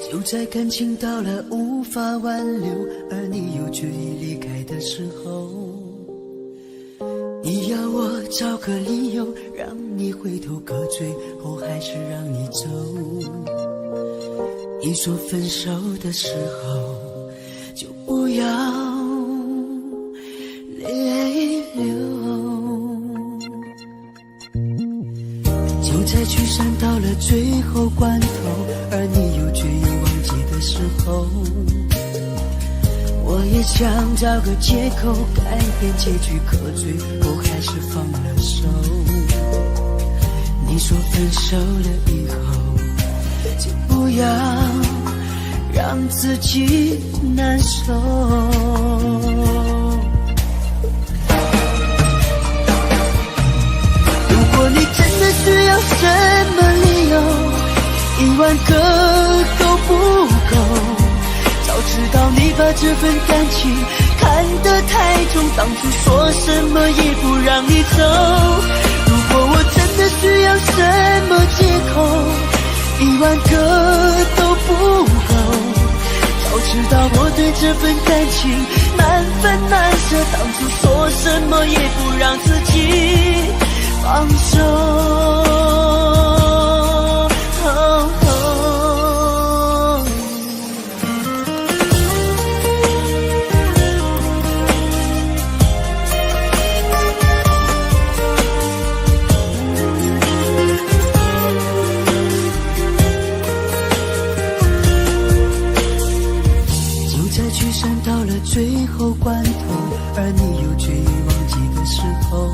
就在感情到了无法挽留，而你又决意离开的时候，你要我找个理由让你回头，可最后还是让你走。你说分手的时候就不要泪流，就在聚散到了最后关头，而你又决意忘记的时候，我也想找个借口改变结局，可最后还是放了手。你说分手了以后就不要让自己难受，如果你真的需要什么理由，10000个都不够。早知道你把这份感情看得太重，当初说什么也不让你走。如果我真的需要什么借口，10000个都不够。早知道我对这份感情难分难舍，当初说什么也不让自己放手。到了最后关头，而你又决意忘记的时候，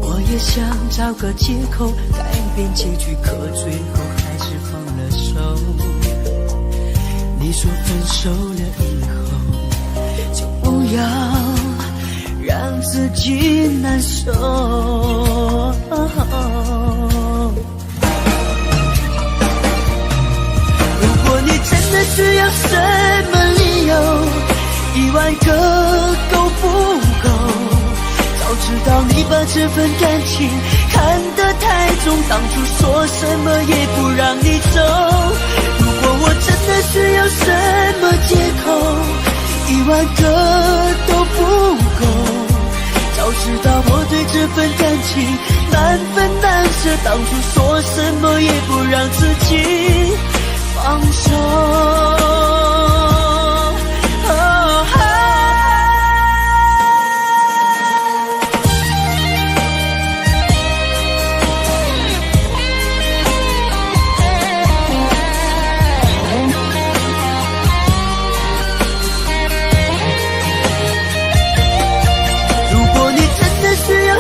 我也想找个借口改变结局，可最后还是放了手。你说分手了以后就不要让自己难受，如果你真的需要什么理由，10000个都不够。早知道你把这份感情看得太重，当初说什么也不让你走。如果我真的需要什么借口，10000个都不够。早知道我对这这份感情难分难舍，当初说什么也不让自己放手。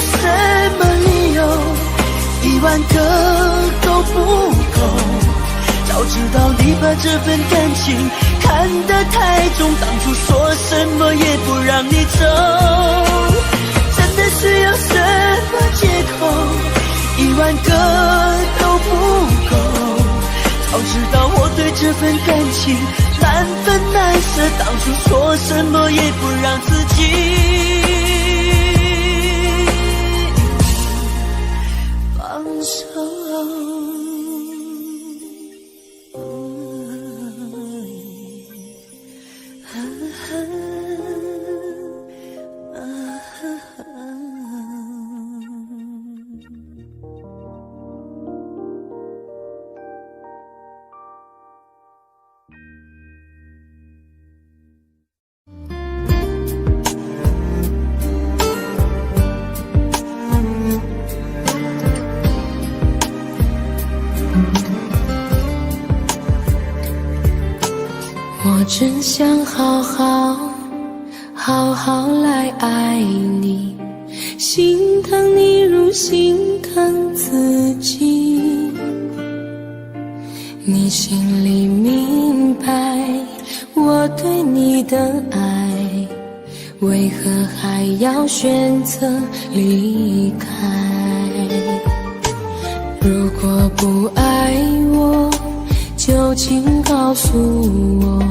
什么理由1万个都不够，早知道你把这份感情看得太重，当初说什么也不让你走，真的是有什么借口1万个都不够，早知道我对这份感情难分难舍，当初说什么也不让自己我真想好好来爱你，心疼你如心疼自己。你心里明白我对你的爱，为何还要选择离开？如果不爱我，就请告诉我，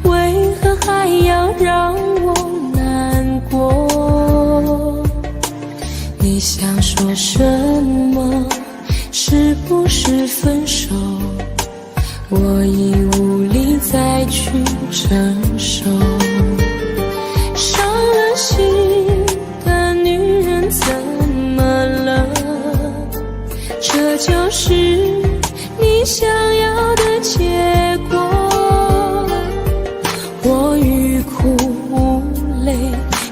为何还要让我难过？你想说什么？是不是分手？我已无力再去承受。伤了心的女人怎么了？这就是你想要的结果。我欲哭无泪，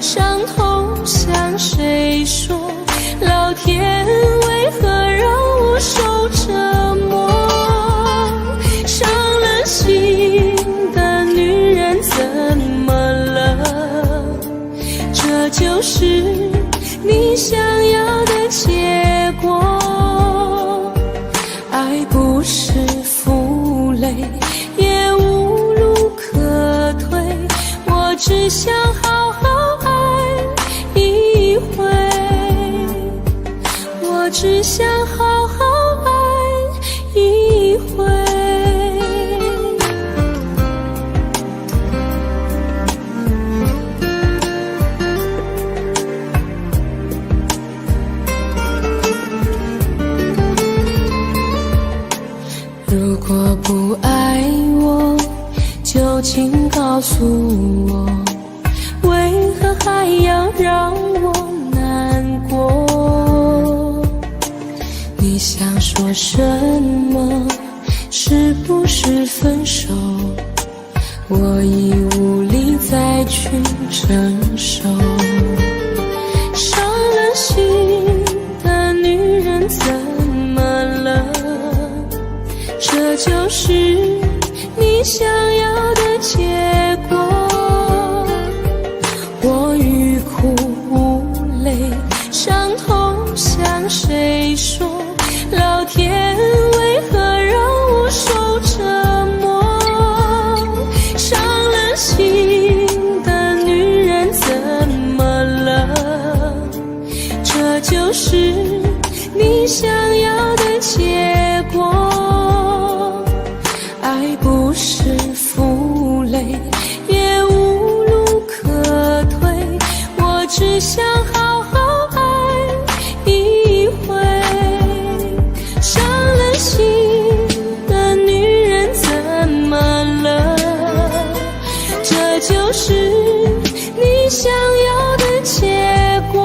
伤痛向谁说？老天为何让我受折磨？伤了心的女人怎么了？这就是你想要的结果。爱不是负累，也无路可退，我只想好好爱一回，我只想好好爱一回。如果不爱我，就请告诉我，为何还要让我难过？你想说什么？是不是分手？我已无力再去承受。伤了心的女人怎么了？这就是你想要的结果。我欲哭无泪，伤痛向谁说？老天为何让我受折磨？伤了心的女人怎么了？这就是你想要的结果。爱不是负累，也无路可退，我只想好好爱一回。伤了心的女人怎么了？这就是你想要的结果。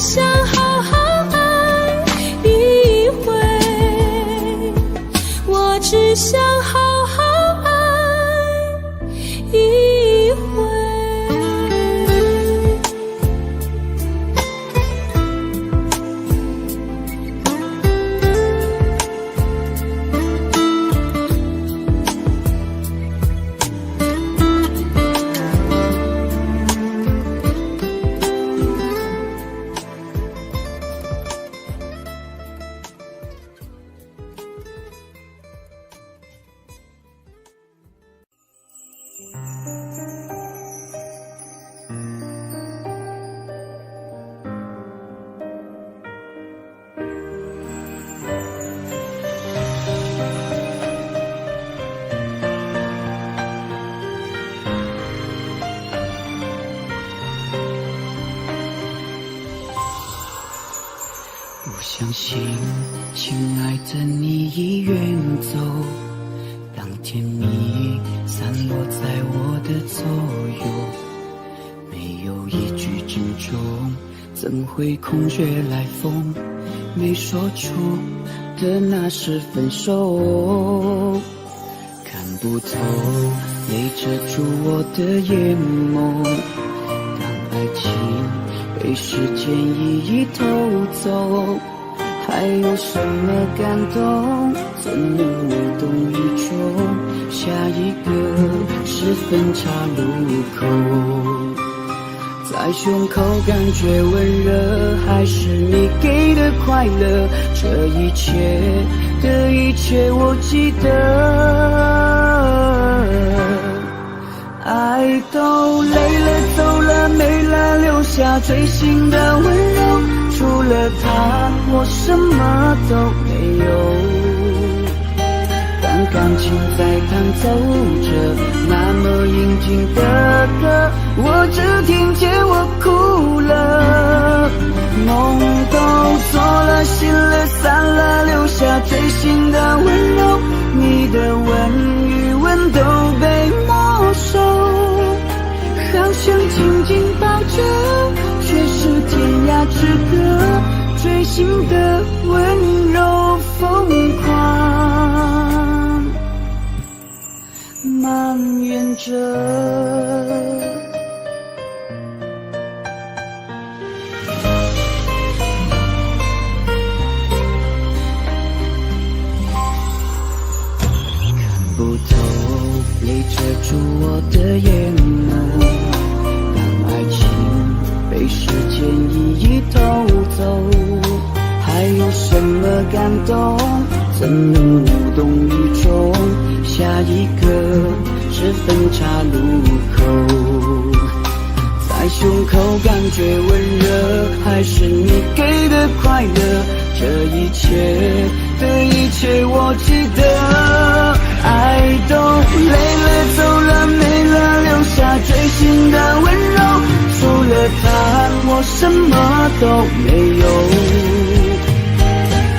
想好好爱一回，我只想好好爱一回。不相信，亲爱的你已远走，当甜蜜散落在我的左右，没有一句珍重，怎会空穴来风？没说出的那是分手，看不透，泪遮住我的眼眸，当爱情被时间一一偷走，还有什么感动？怎能无动于衷？下一个是分岔路口，在胸口感觉温热，还是你给的快乐？这一切的一切我记得，爱都累了走了没了，留下最新的温柔，除了他我什么都没有。当感情在弹奏着那么应景的歌，我只听见我哭了，梦都做了，心了散了，留下最新的温柔，你的吻与吻都被没收，好想紧紧抱着，却是天涯之隔，追星的温柔疯狂蔓延着。不透，泪遮住我的眼眸，当爱情被时间一一偷走，还有什么感动？怎能无动于衷？下一个是分岔路口，在胸口感觉温热，还是你给的快乐？这一切的一切我记得，爱都累了走了没了，留下最新的温柔，除了他我什么都没有。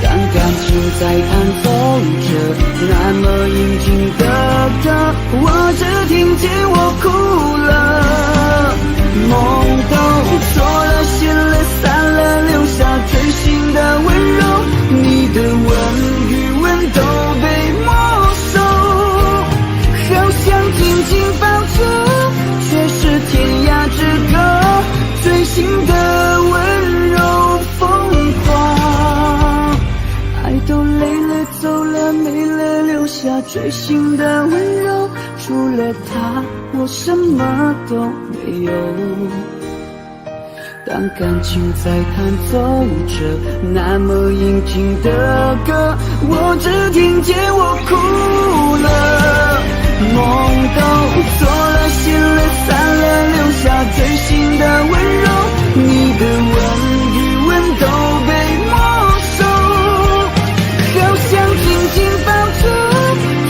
当感情在弹奏着那么应景的歌，我只听见我哭了，梦都做了，心了散了，留下最新的温柔，你的吻与吻都被没收，好想紧紧抱着，却是天涯之隔，最新的温柔疯狂，爱都累了走了没了，留下最新的温柔，除了他我什么都没有。当感情在弹奏着那么应景的歌，我只听见我哭了，梦都做了，心了散了，留下最新的温柔，你的吻与吻都被没收，好想紧紧抱着，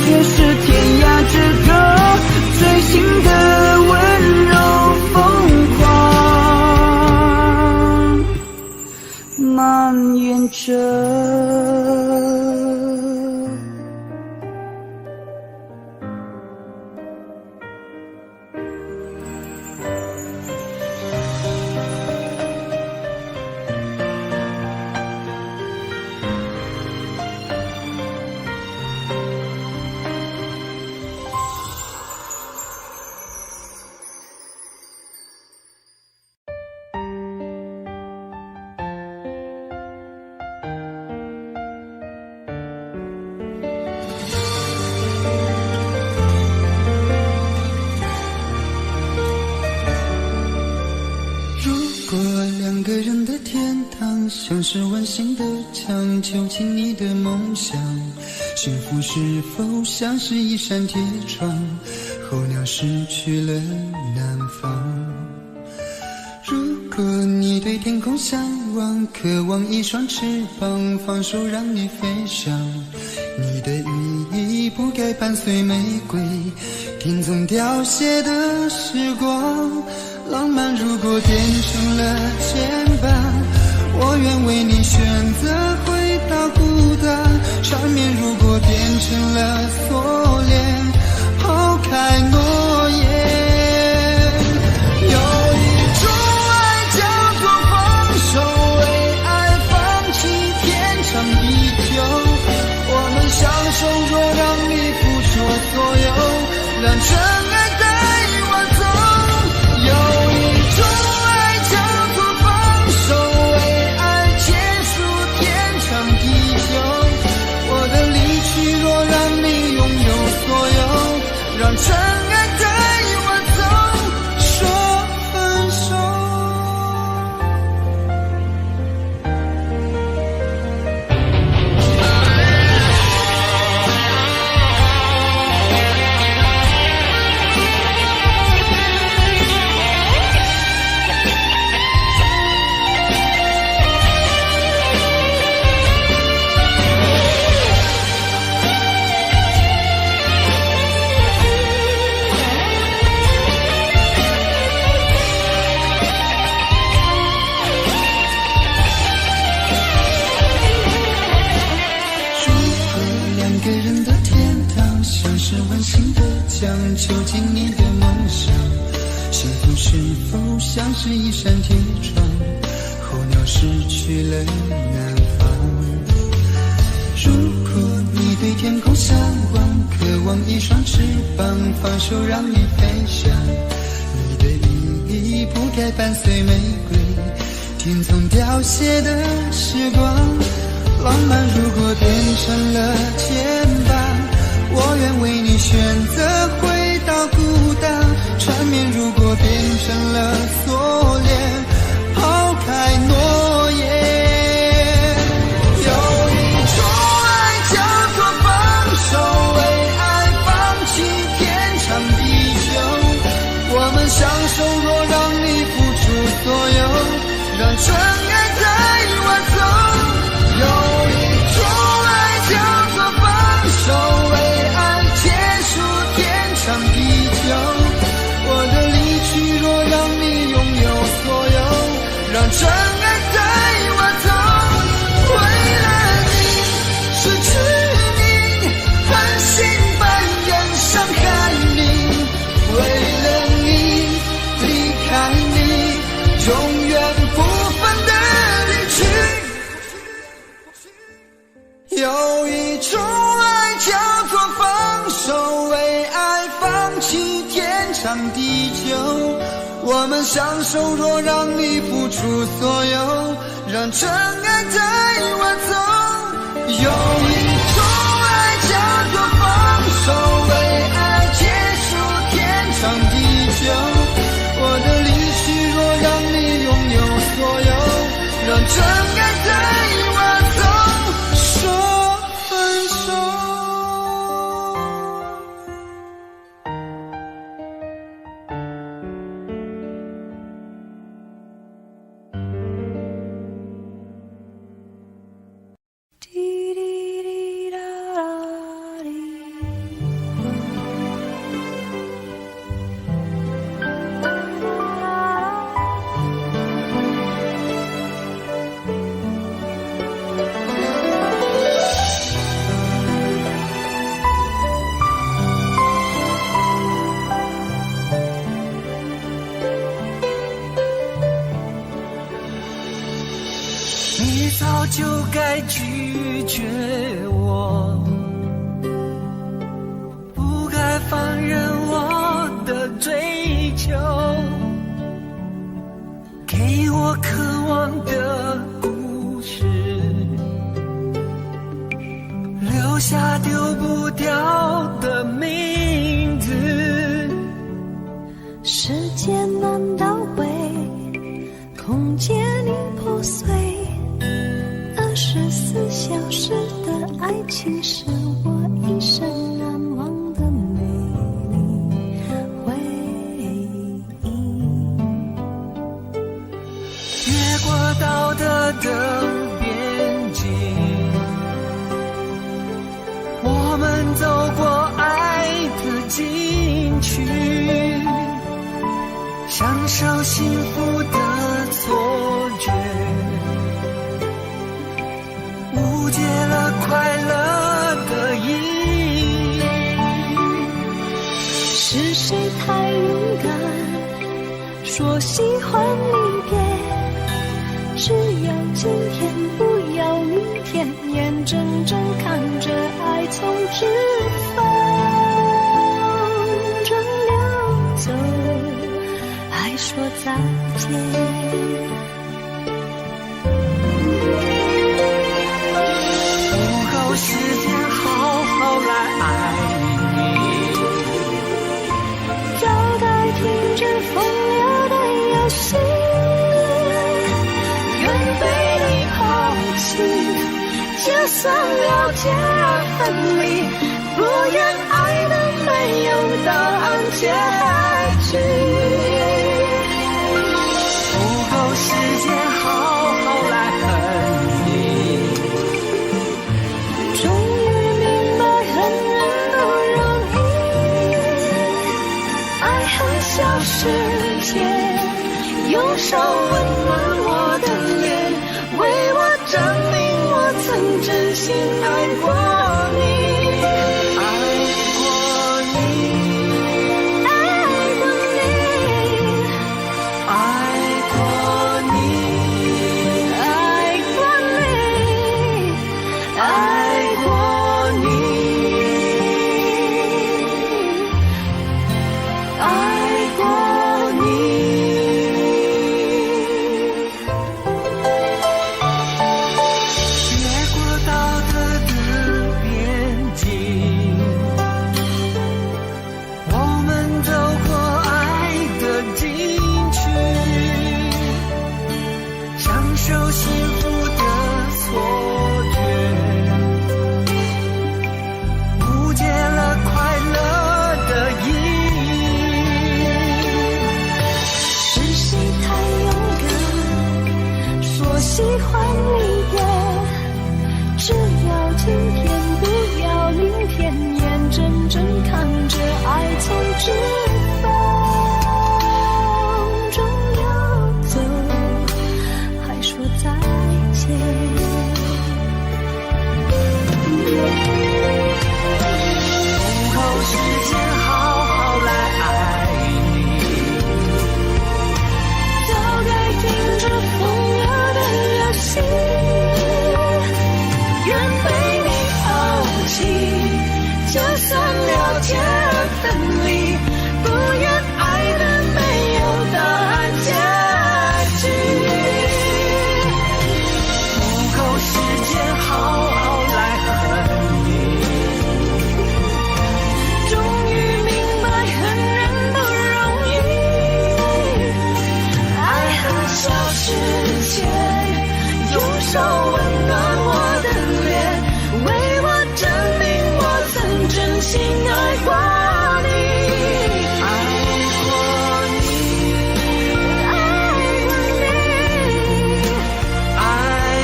却是天涯之隔，最新的温柔疯狂蔓延着。果两个人的天堂像是温馨的墙，囚禁你的梦想，幸福是否像是一扇铁窗，候鸟失去了南方。如果你对天空向往，渴望一双翅膀，放手让你飞翔，你的羽翼不该伴随玫瑰，听从凋谢的时光。浪漫如果变成了牵绊，我愿为你选择回到孤单，缠绵如果变成了锁链，抛开诺言。有一种爱叫做放手，为爱放弃天长地久，我们相守若让你付出所有，让真爱带我走。有一种爱叫做放手，为爱结束天长地久，我的离去若让你拥有所有，让真爱带我走，说分手。囚禁你的梦想，幸福是否像是一扇铁窗，候鸟失去了南方。如果你对天空向往，渴望一双翅膀，放手让你飞翔，你的羽翼不该伴随玫瑰，听从凋谢的时光。浪漫如果变成了牵绊，我愿为你选择回到孤单，缠绵如果变成了锁链，抛开诺言。有一种爱叫做放手，为爱放弃天长地久，我们相守若让你付出所有，让真爱带我走。有一种爱叫做放手，为长地久，我的离去若让你拥有所有，让真爱带我走。为了你失去你，半信半疑伤害你，为了你离开你，永远不分的离去。有一种爱叫做放手，为爱放弃天长地久，我们相守若让你付出所有，让真爱带我走。有一种爱叫做放手，为爱结束天长地久，我的离去若让你拥有所有，让真爱带我走，说分手。你早就该拒绝我，不该放任我的追求，给我渴望的故事，留下丢不掉的名字。时间难倒回空消失的爱情，是我一生难忘的美丽回忆。越过道德的边境，我们走过爱的禁区，享受幸福的错觉，误解了快乐的意义。是谁太勇敢，说喜欢离别？只要今天，不要明天，眼睁睁看着爱从指缝中流走，还说再见。不够时间好好来爱你，早该停止风流的游戏，愿被你抛弃，就算了解而分离，不愿爱的没有答案结局。不够时间好好来恨你，终于明白恨人不容易，爱恨消失前，用手温暖我的脸，为我证明我曾真心爱过你。喜欢离别，只要今天，不要明天，眼睁睁看着爱从指缝中流走，还说再见。不够时间好好来爱你，早该停止风流的游戏，愿被你抛弃，就算了解而分离，不愿爱的没有答案结局。不够时间好好来恨你，终于明白恨人不容易，爱恨消失前，用手温暖我的脸，为我证明我曾真心爱过你。爱过你，爱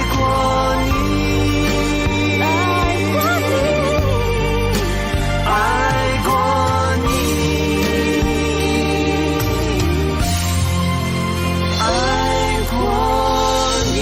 过你，爱过你，爱过你，爱过你。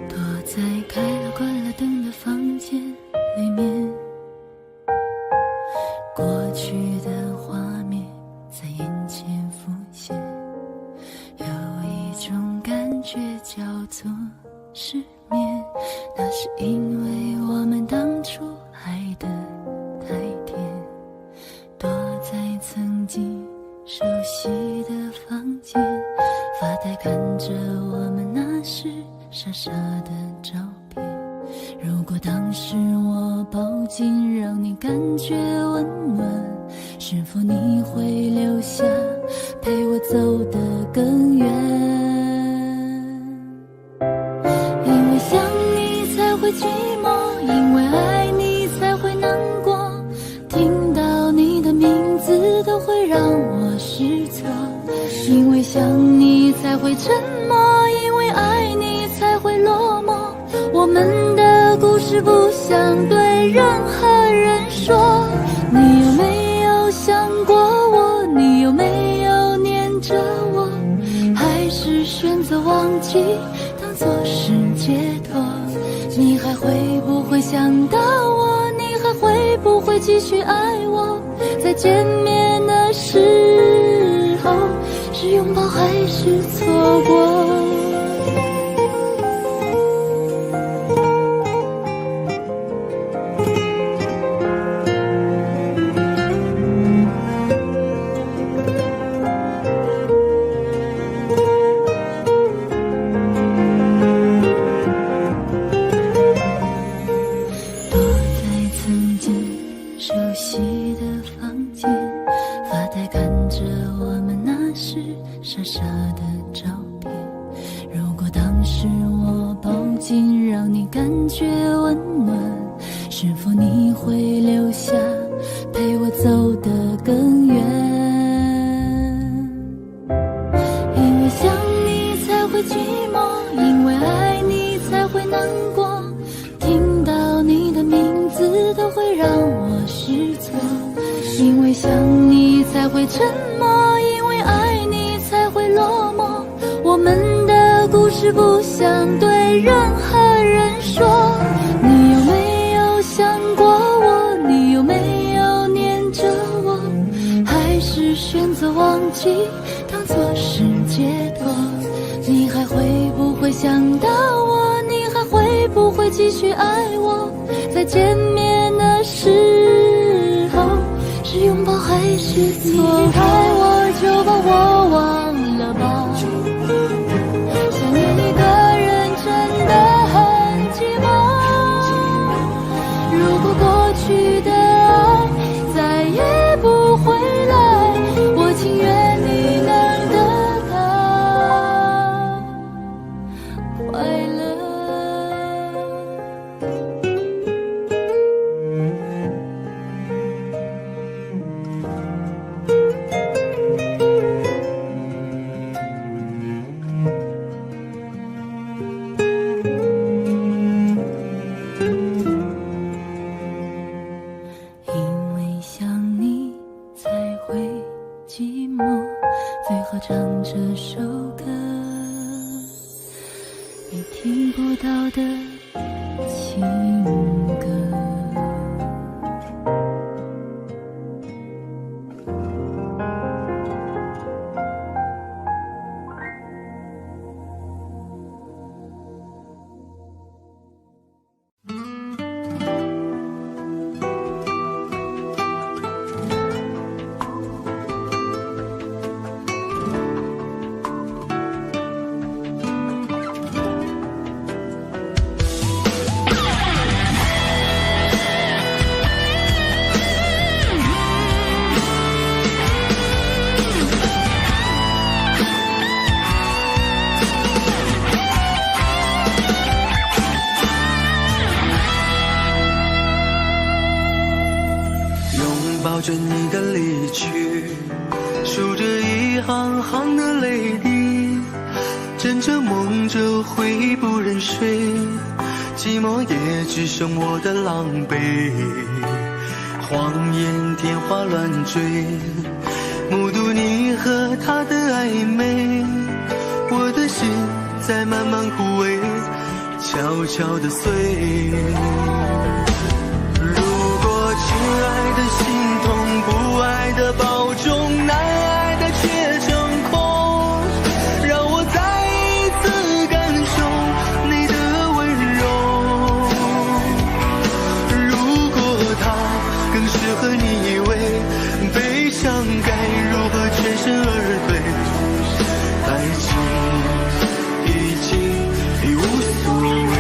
躲在开了关了灯的房间里面，过去的画面在眼前浮现，有一种感觉叫做失眠，那是因为我你才会沉默，因为爱你才会落寞。我们的故事不想对任何人说，你有没有想过我？你有没有念着我？还是选择忘记，当作是解脱？你还会不会想到我？你还会不会继续爱我？在见面的时候，是拥抱还是错过？不想对任何人说，你有没有想过我？你有没有念着我？还是选择忘记，当作是解脱？你还会不会想到我？你还会不会继续爱我？在见面的时候，是拥抱还是错过？离开我就把我忘了吧。一个人真的很寂寞，如果过去的爱再也不回来，我情愿你能得到快乐。抱着你的离去，数着一行行的泪滴，枕着梦着回不忍睡，寂寞也只剩我的狼狈。谎言天花乱坠，目睹你和他的暧昧，我的心在慢慢枯萎，悄悄地碎。亲爱的心痛，不爱的保重，难爱的却成空，让我再一次感受你的温柔。如果他更适合你以为，悲伤该如何全身而退？爱情已经无所谓。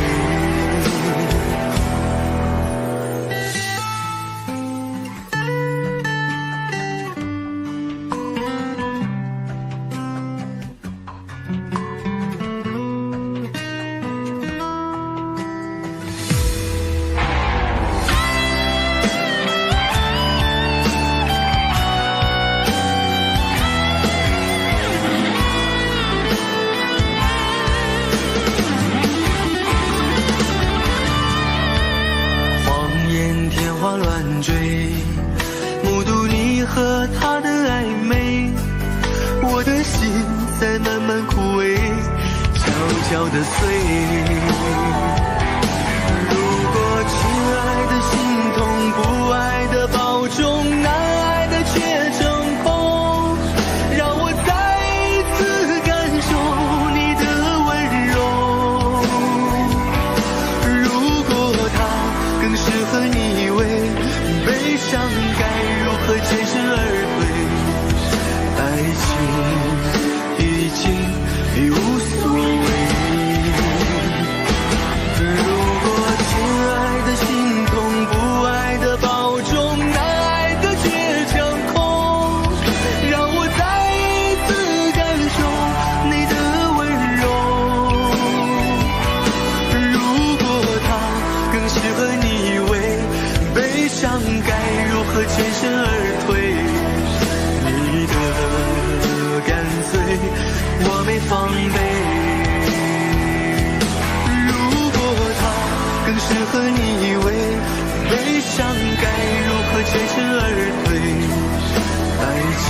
悄地碎。如果亲爱的心痛，不爱的保重，难爱的却成空，让我再一次感受你的温柔。如果它更适合你为悲伤，该如何全身而退？爱情已经已无所谓。如果亲爱的心痛，不爱的保重，难爱的却成空，让我再一次感受你的温柔。如果它更适合你为悲伤，该如何全身而退？你的干脆我没防备。更适合你为悲伤，该如何全身而退？爱情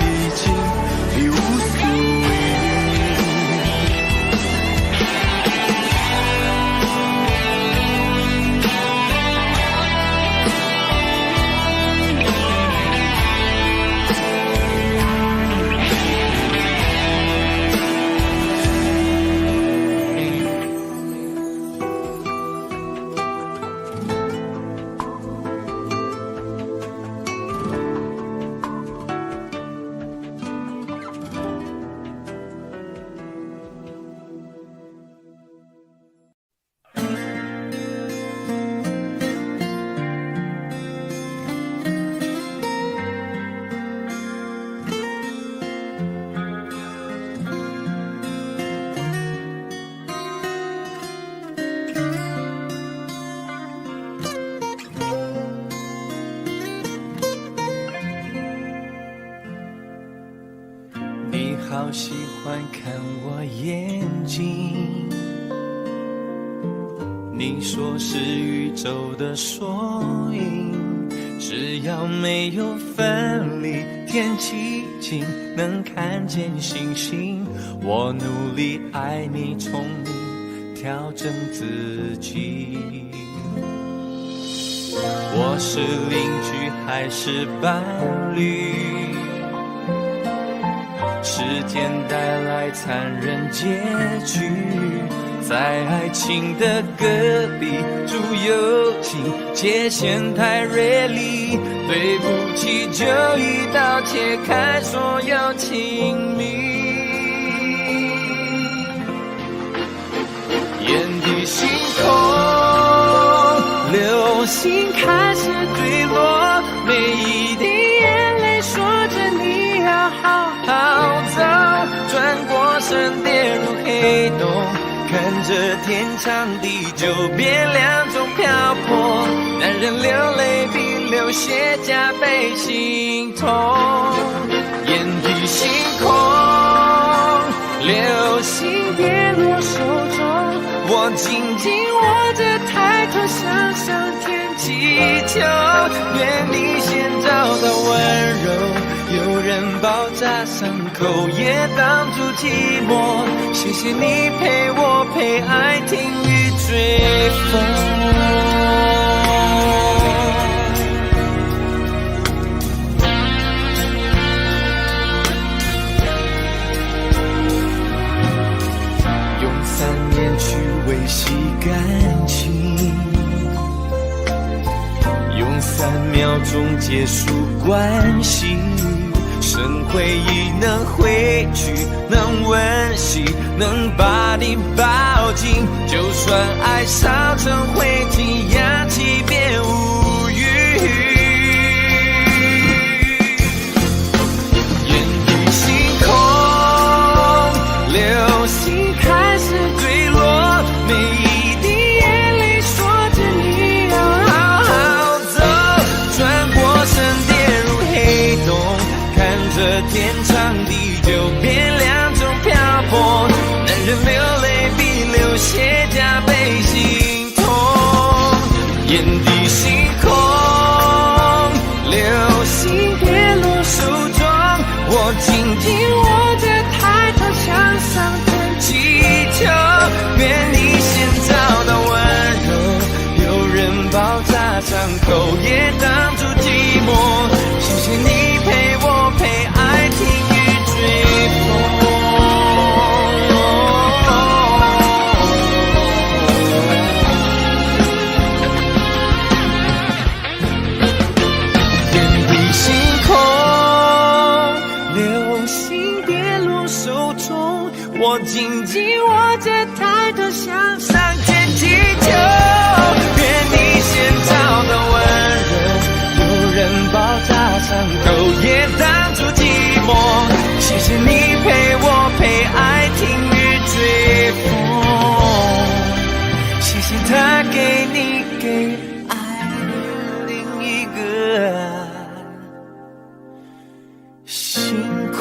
已经已无所谓。好喜欢看我眼睛，你说是宇宙的缩影，只要没有分离，天气晴，能看见星星，我努力爱你，宠你，调整自己。我是邻居还是伴侣，时间带来残忍结局，在爱情的隔壁住友情，界限太锐利，对不起就一刀切开所有亲密，眼底星空，流星开始坠落，每一滴眼泪说着你要好好走，转过身跌入黑洞，看着天长地久变两种漂泊，男人流泪比流血加倍心痛，眼底星空，流星跌落手中，我紧紧握着抬头向上天祈求，愿你先找到温柔，有人包扎伤口也挡住寂寞，谢谢你陪我陪爱听雨追风。用3年去维系感情，用3秒钟结束关系，剩回忆能回去，能温习，能把你抱紧，就算爱烧成灰烬，氧气变无语，眼底星空，流星开始坠落，每一滴眼泪说着你要好好走，转过身跌入黑洞，看着天长地久变两种漂泊，男人流泪比流血加倍心痛，眼底中，我紧紧握着抬头向上天祈求，愿你先找到温热，有人包扎伤口也挡住寂寞。谢谢你陪我陪爱听雨追风，谢谢他给你给爱另一个星空。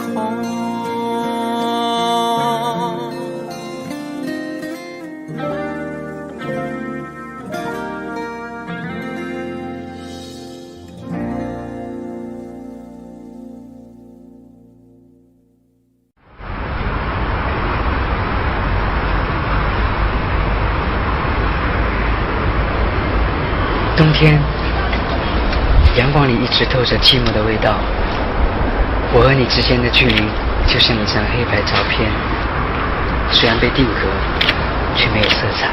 冬天，阳光里一直透着寂寞的味道。我和你之间的距离，就像一张黑白照片，虽然被定格，却没有色彩。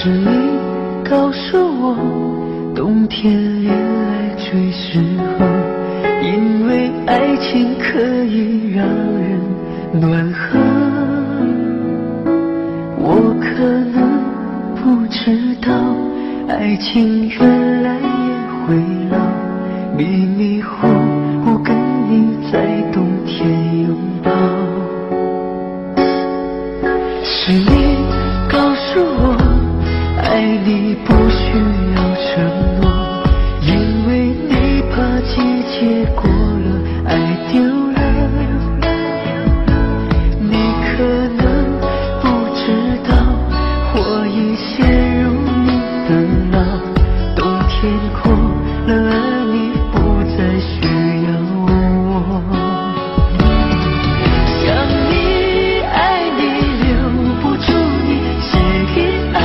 是你告诉我，冬天恋爱最适合，因为爱情可以让人暖和。我可能不知道，爱情原来也会老，迷迷糊糊跟你在冬天拥抱。是你告诉我，爱你不需要承诺，因为你怕季节过了，爱丢了。你可能不知道，我已陷入你的牢，冬天过了，而你不再需要我。想你爱你留不住你，谁给爱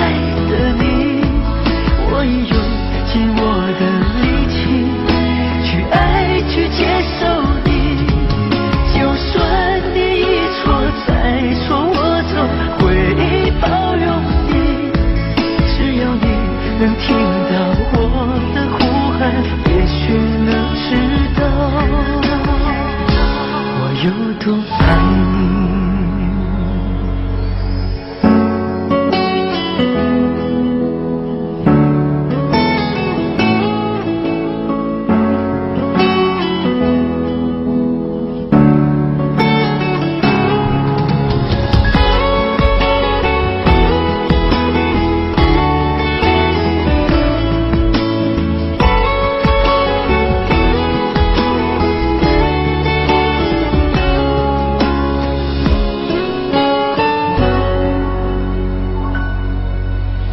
的你，我已用尽我的力气去爱去接受你，就算你一错再错，我都会包容你，只要你能听到我的呼喊，也许能知道我有多爱你。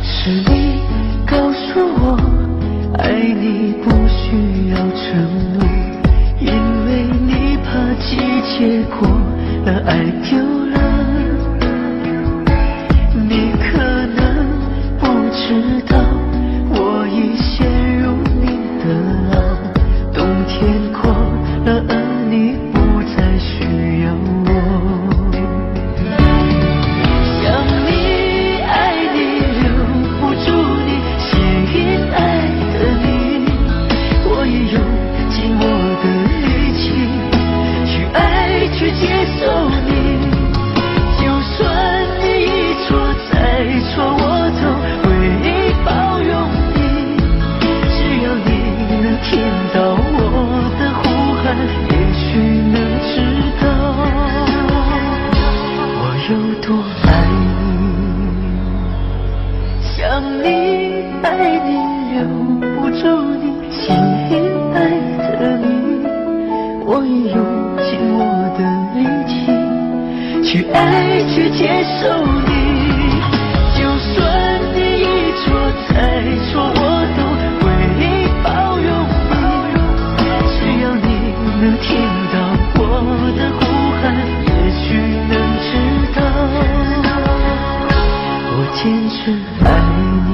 是你告诉我，爱你不需要承诺，因为你怕季节过了，爱丢了。你可能不知道，我已陷入你的牢，冬天过了，而你不再需要我。想你爱你留不住你，吸引爱的你，我已用尽我的力气去爱去接受你，就算你一错再错，我都会包容你，只要你能听到我的呼喊，也许能知道我有多爱你。想你爱你留不住你，吸引爱的你，我已用尽我的力气去爱去接受你，就算你一错再错，我都会包容你，只要你能听到我的呼喊，也许能知道我坚持爱你。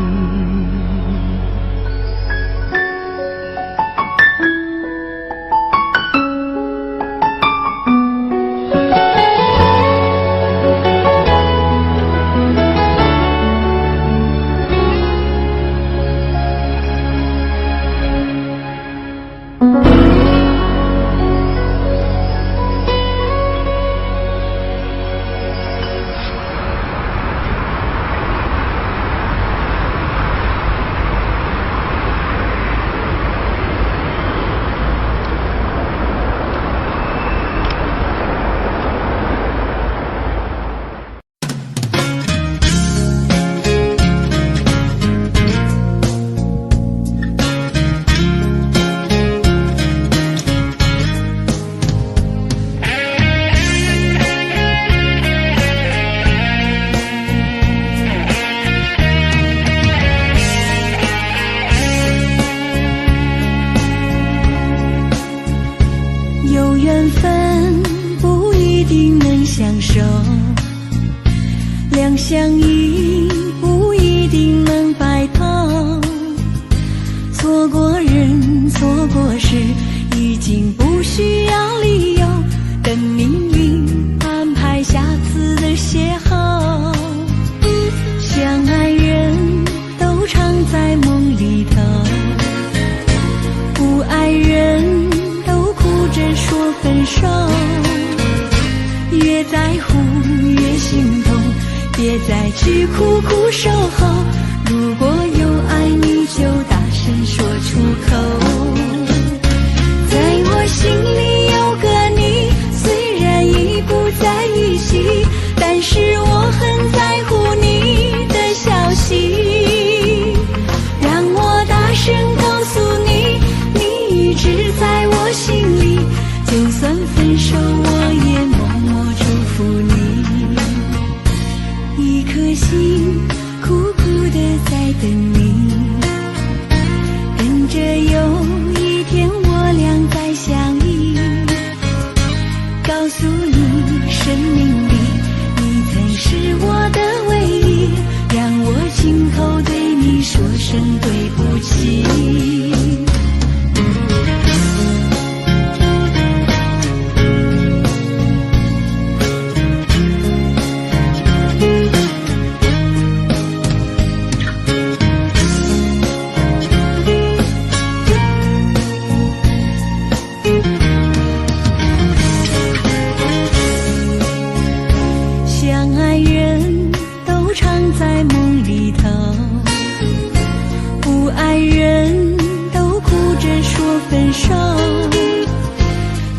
缘分不一定能相守，两相依不一定能白头。错过人，错过事，已经不需要理由，等命运安排下次的邂逅。相爱人都常在梦里头，不爱人都哭着说分手。越在乎越心痛，别再去苦苦守候。如果有爱你就大声说出口。在我心里有个你，虽然已不在一起，但是我很在乎你的消息。让我大声告诉你，你一直在我心里，就算分手我也默默祝福你。一颗心苦苦地在等你，等着有一天我俩再相依。告诉你生命里你曾是我的唯一，让我今后对你说声对不起。相爱人都常在梦里头，不爱人都哭着说分手。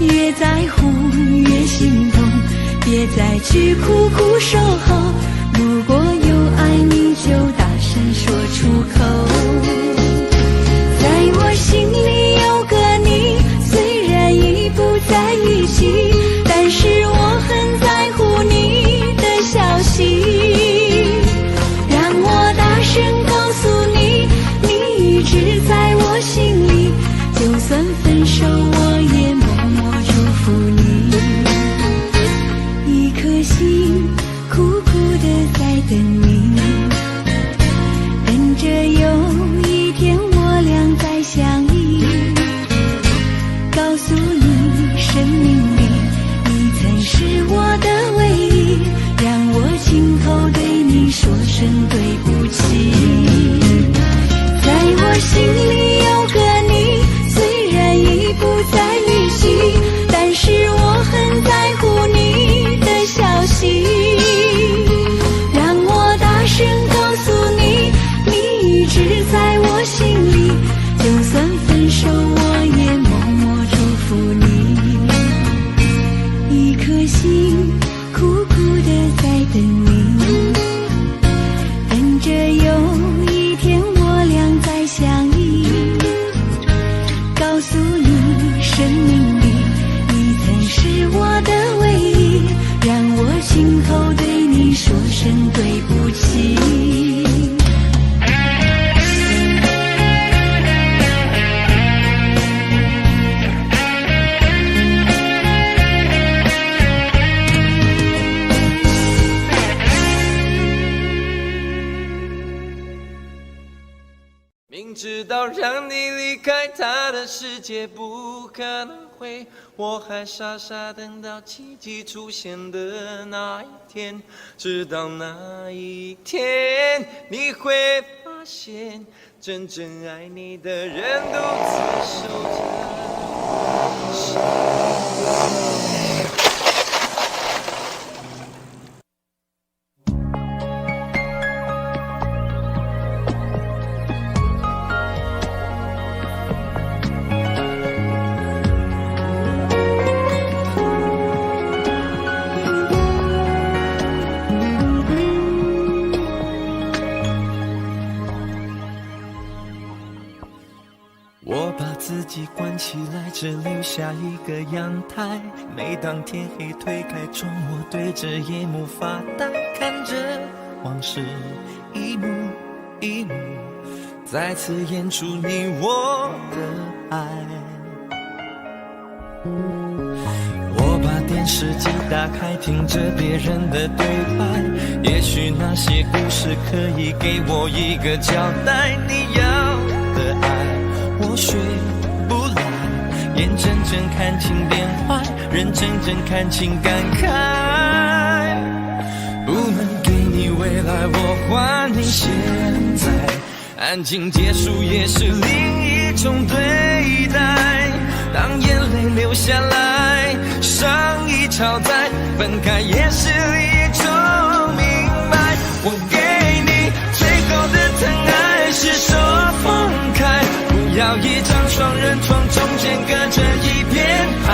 越在乎越心痛，别再去苦苦守候。如果有爱你就大声说出口。在我心里有个你，虽然已不在一起，但是我很在乎你的消息。让我大声告诉你，你一直在我心里，就算分手我也默默祝福你。一颗心苦苦地在等你，等着有一天我俩再相依。告诉你生命里你曾是我的唯一，让我今后对你说声对不起。在我心里有个你，虽然已不在一起，但是我很在乎你的消息。让我大声告诉你，你一直在我心里，就算分手我也默默祝福你。一颗心苦苦地在等你，等着有一天我俩再相依。告诉你生命里你曾是我的唯一，让我今后对你说声对不起。明知道让你离开他的世界不可能会，我还傻傻等到奇迹出现的那一天。直到那一天，你会发现，真正爱你的人独自守着。我把自己关起来，只留下一个阳台。每当天黑推开窗，我对着夜幕发呆，看着往事一幕一幕，再次演出你我的爱。视机打开，听着别人的对白，也许那些故事可以给我一个交代。你要的爱我学不来，眼睁睁看情变坏，人睁睁看情感慨。不能给你未来，我还你现在，安静结束也是另一种对待。当眼泪流下来，伤已超载，分开也是一种明白。我给你最后的疼爱是手放开，不要一张双人床，中间隔着一片海。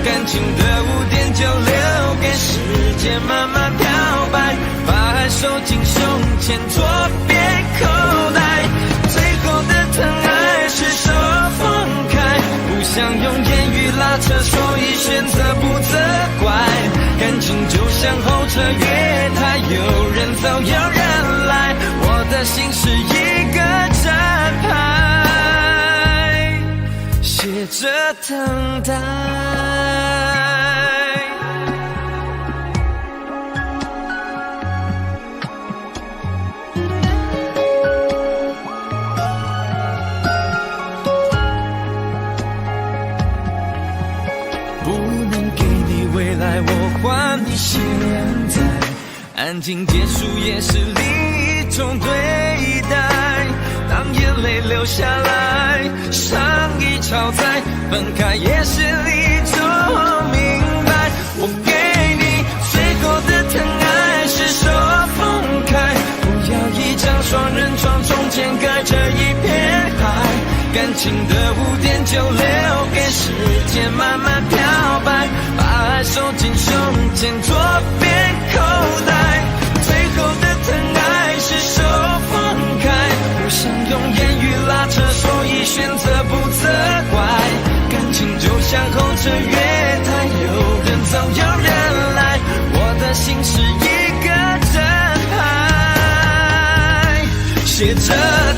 感情的污点就留给时间慢慢漂白，把爱收进胸前左边口袋。最后的疼爱是手放开，不想用言语拉扯，所以选择不责怪。感情就像候车月台，有人走有人来，我的心是一个站牌，写着等待。我还你现在，安静结束也是另一种对待。当眼泪流下来，伤已超载，分开也是一种明白。我给你最后的疼爱是手放开，不要一张双人床，中间隔着一片海。感情的污点就留给时间慢慢漂白，把爱收进胸前左边口袋。最后的疼爱是手放开，不想用言语拉扯，所以选择不责怪。感情就像候车月台，有人走有人来，我的心是一个站牌，写着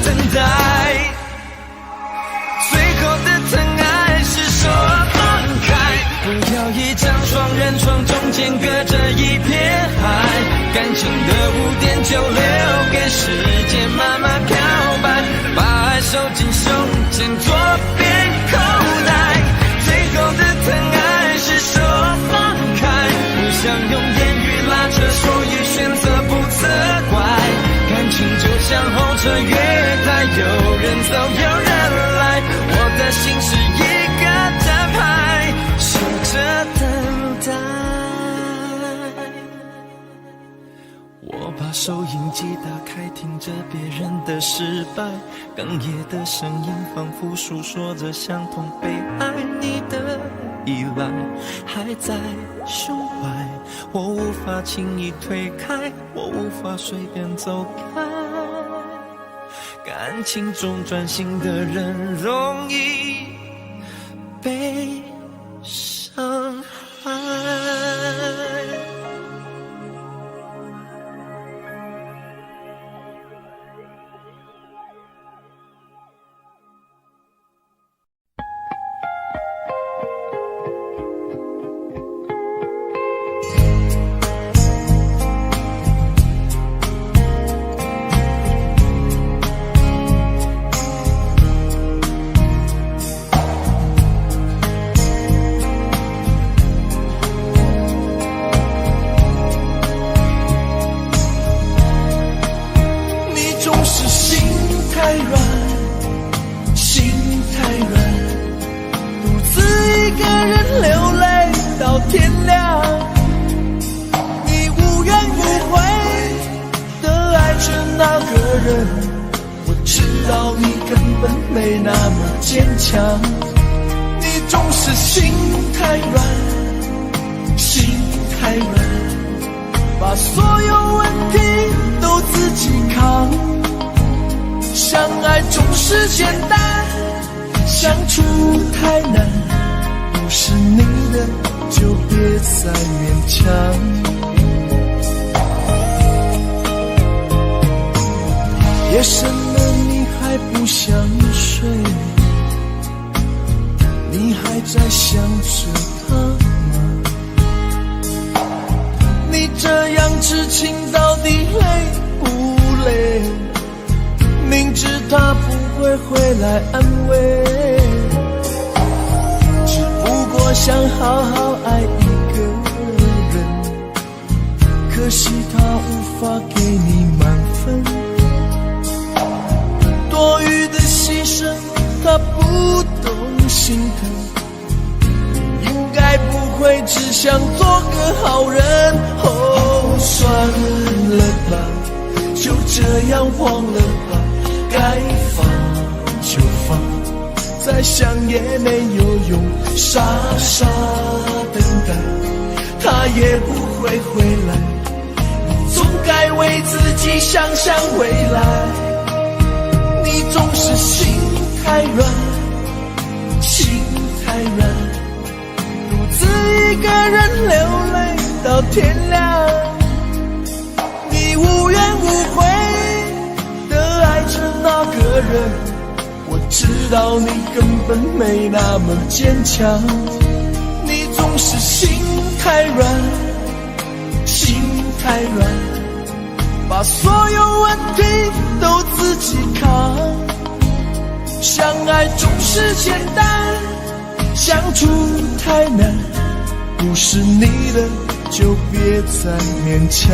等待。最后的疼爱是手放开，不要一张双人床，中间隔着一片海。感情的污点就留给时间慢慢漂白，把爱收进胸前左边口袋。最后的疼爱是手放开，不想用言语拉扯，所以选择不责怪。感情就像候车月台，有人走有人来，我的心是一个站牌，守着等待。我把收音机打开，听着别人的失败，哽咽的声音仿佛诉说着相同悲哀。你的依赖还在胸怀，我无法轻易推开，我无法随便走开。感情中专心的人容易被伤害。夜深了你还不想睡，你还在想着他吗？这样痴情到底累不累？明知他不会回来安慰，只不过想好好爱一个人，可惜他无法给你满分，多余的牺牲他不懂心疼，应该不会只想做个好人。哦，算了吧，就这样忘了吧，该放就放，再想也没有用，傻傻等待，他也不会回来，你总该为自己想想未来。你总是心太软，心太软，独自一个人流泪到天亮，你无怨无悔的爱着那个人，我知道你根本没那么坚强，你总是心太软，心太软，把所有问题都自己扛，相爱总是简单，相处太难，不是你的就别再勉强。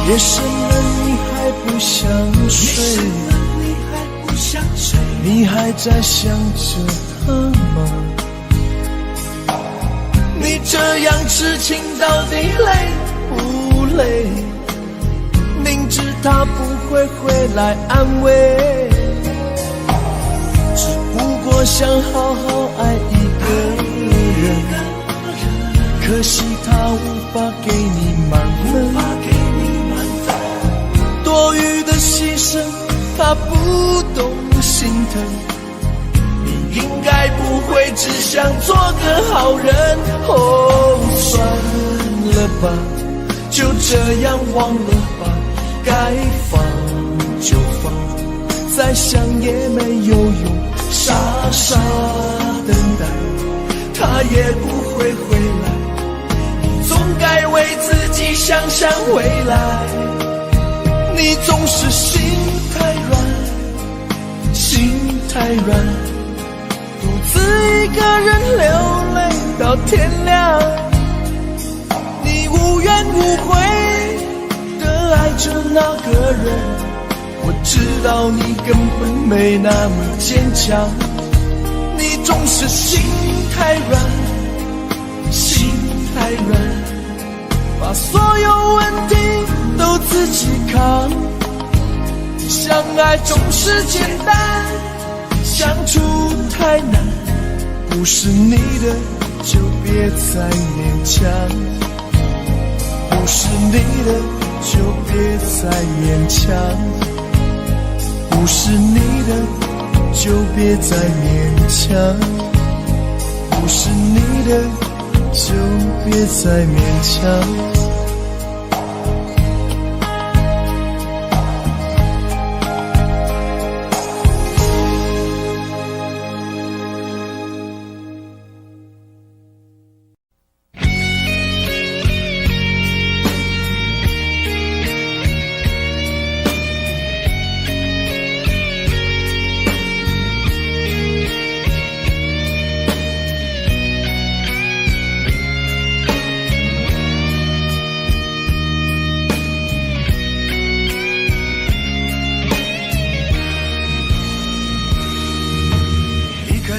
夜深了你还不想睡，你还在想着他吗？你这样痴情到底累不累？明知他不会回来安慰，只不过想好好爱一个人，可惜他无法给你满分，多余的牺牲他不懂心疼，你应该不会只想做个好人。哦，算了吧，就这样忘了吧，该放就放，再想也没有用，傻傻等待，他也不会回来，你总该为自己想想未来。你总是心太软，心太软，独自一个人流泪到天亮，你无怨无悔的爱着那个人，我知道你根本没那么坚强，你总是心太软，心太软，把所有问题都自己扛，相爱总是简单，相处太难，不是你的就别再勉强，不是你的就别再勉强，不是你的就别再勉强，不是你的就别再勉强。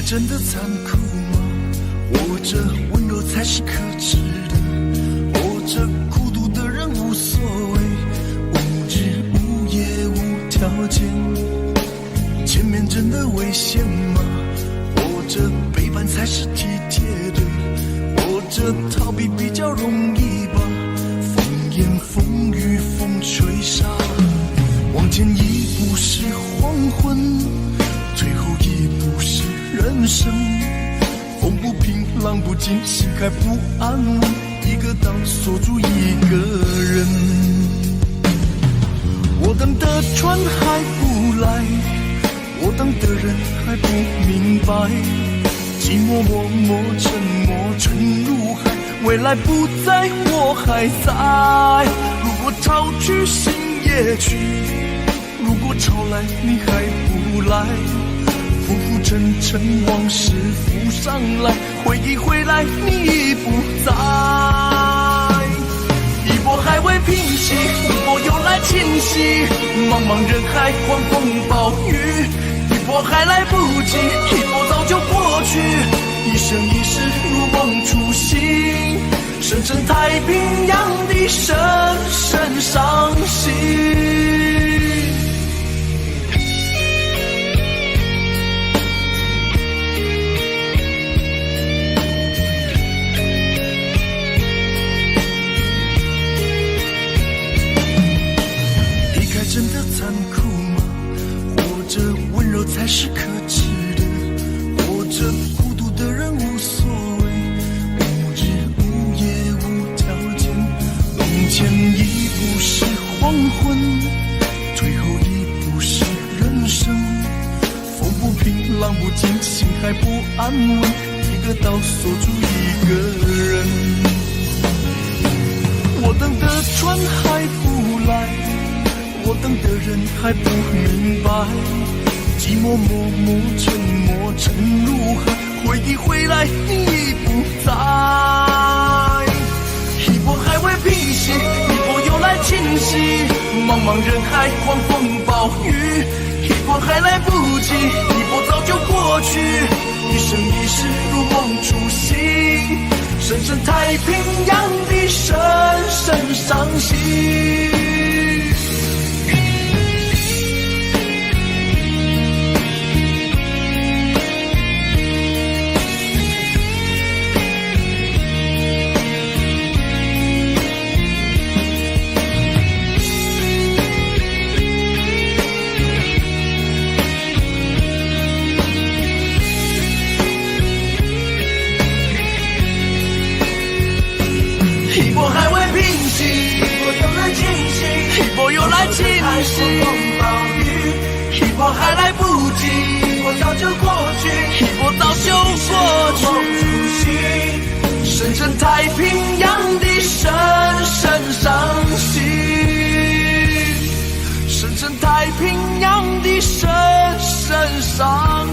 真的残酷吗？活着温柔才是可耻的，活着孤独的人无所谓，真的危险吗？活着背叛才是体贴的，活着逃避比较容易吧。风言风语风吹沙，往前一步是黄昏，退后一步是人生。风不平浪不静，心还不安稳，一个岛锁住一个人。我等的船还不来，我等的人还不明白，寂寞默默沉默沉入海，未来不在我还在。如果潮去心也去，如果潮来你还不来，浮浮沉沉往事浮上来，回忆回来你已不在。一波还未平息，一波又来侵袭，茫茫人海狂风暴雨，一波还来不及，一波早就过去。一生一世如梦初醒，深深太平洋的深深伤心。真的残酷吗？活着温柔才是可耻的，活着孤独的人无所谓，无日无夜无条件。往前一步是黄昏，退后一步是人生。风不平浪不静，心还不安稳，一个岛锁住一个人。我等的船还不来，我等的人还不明白，寂寞默默沉默沉入海，回忆回来你已不在。一波还未平息，一波又来侵袭，茫茫人海狂风暴雨，一波还来不及，一波早就过去。一生一世如梦初醒，深深太平洋的深深伤心。一波还未平息，一波又来侵袭，一波又来侵袭，一波还来不及，一波早就过去，一波早就过去。深深太平洋的深深伤心，深深太平洋的深深伤心。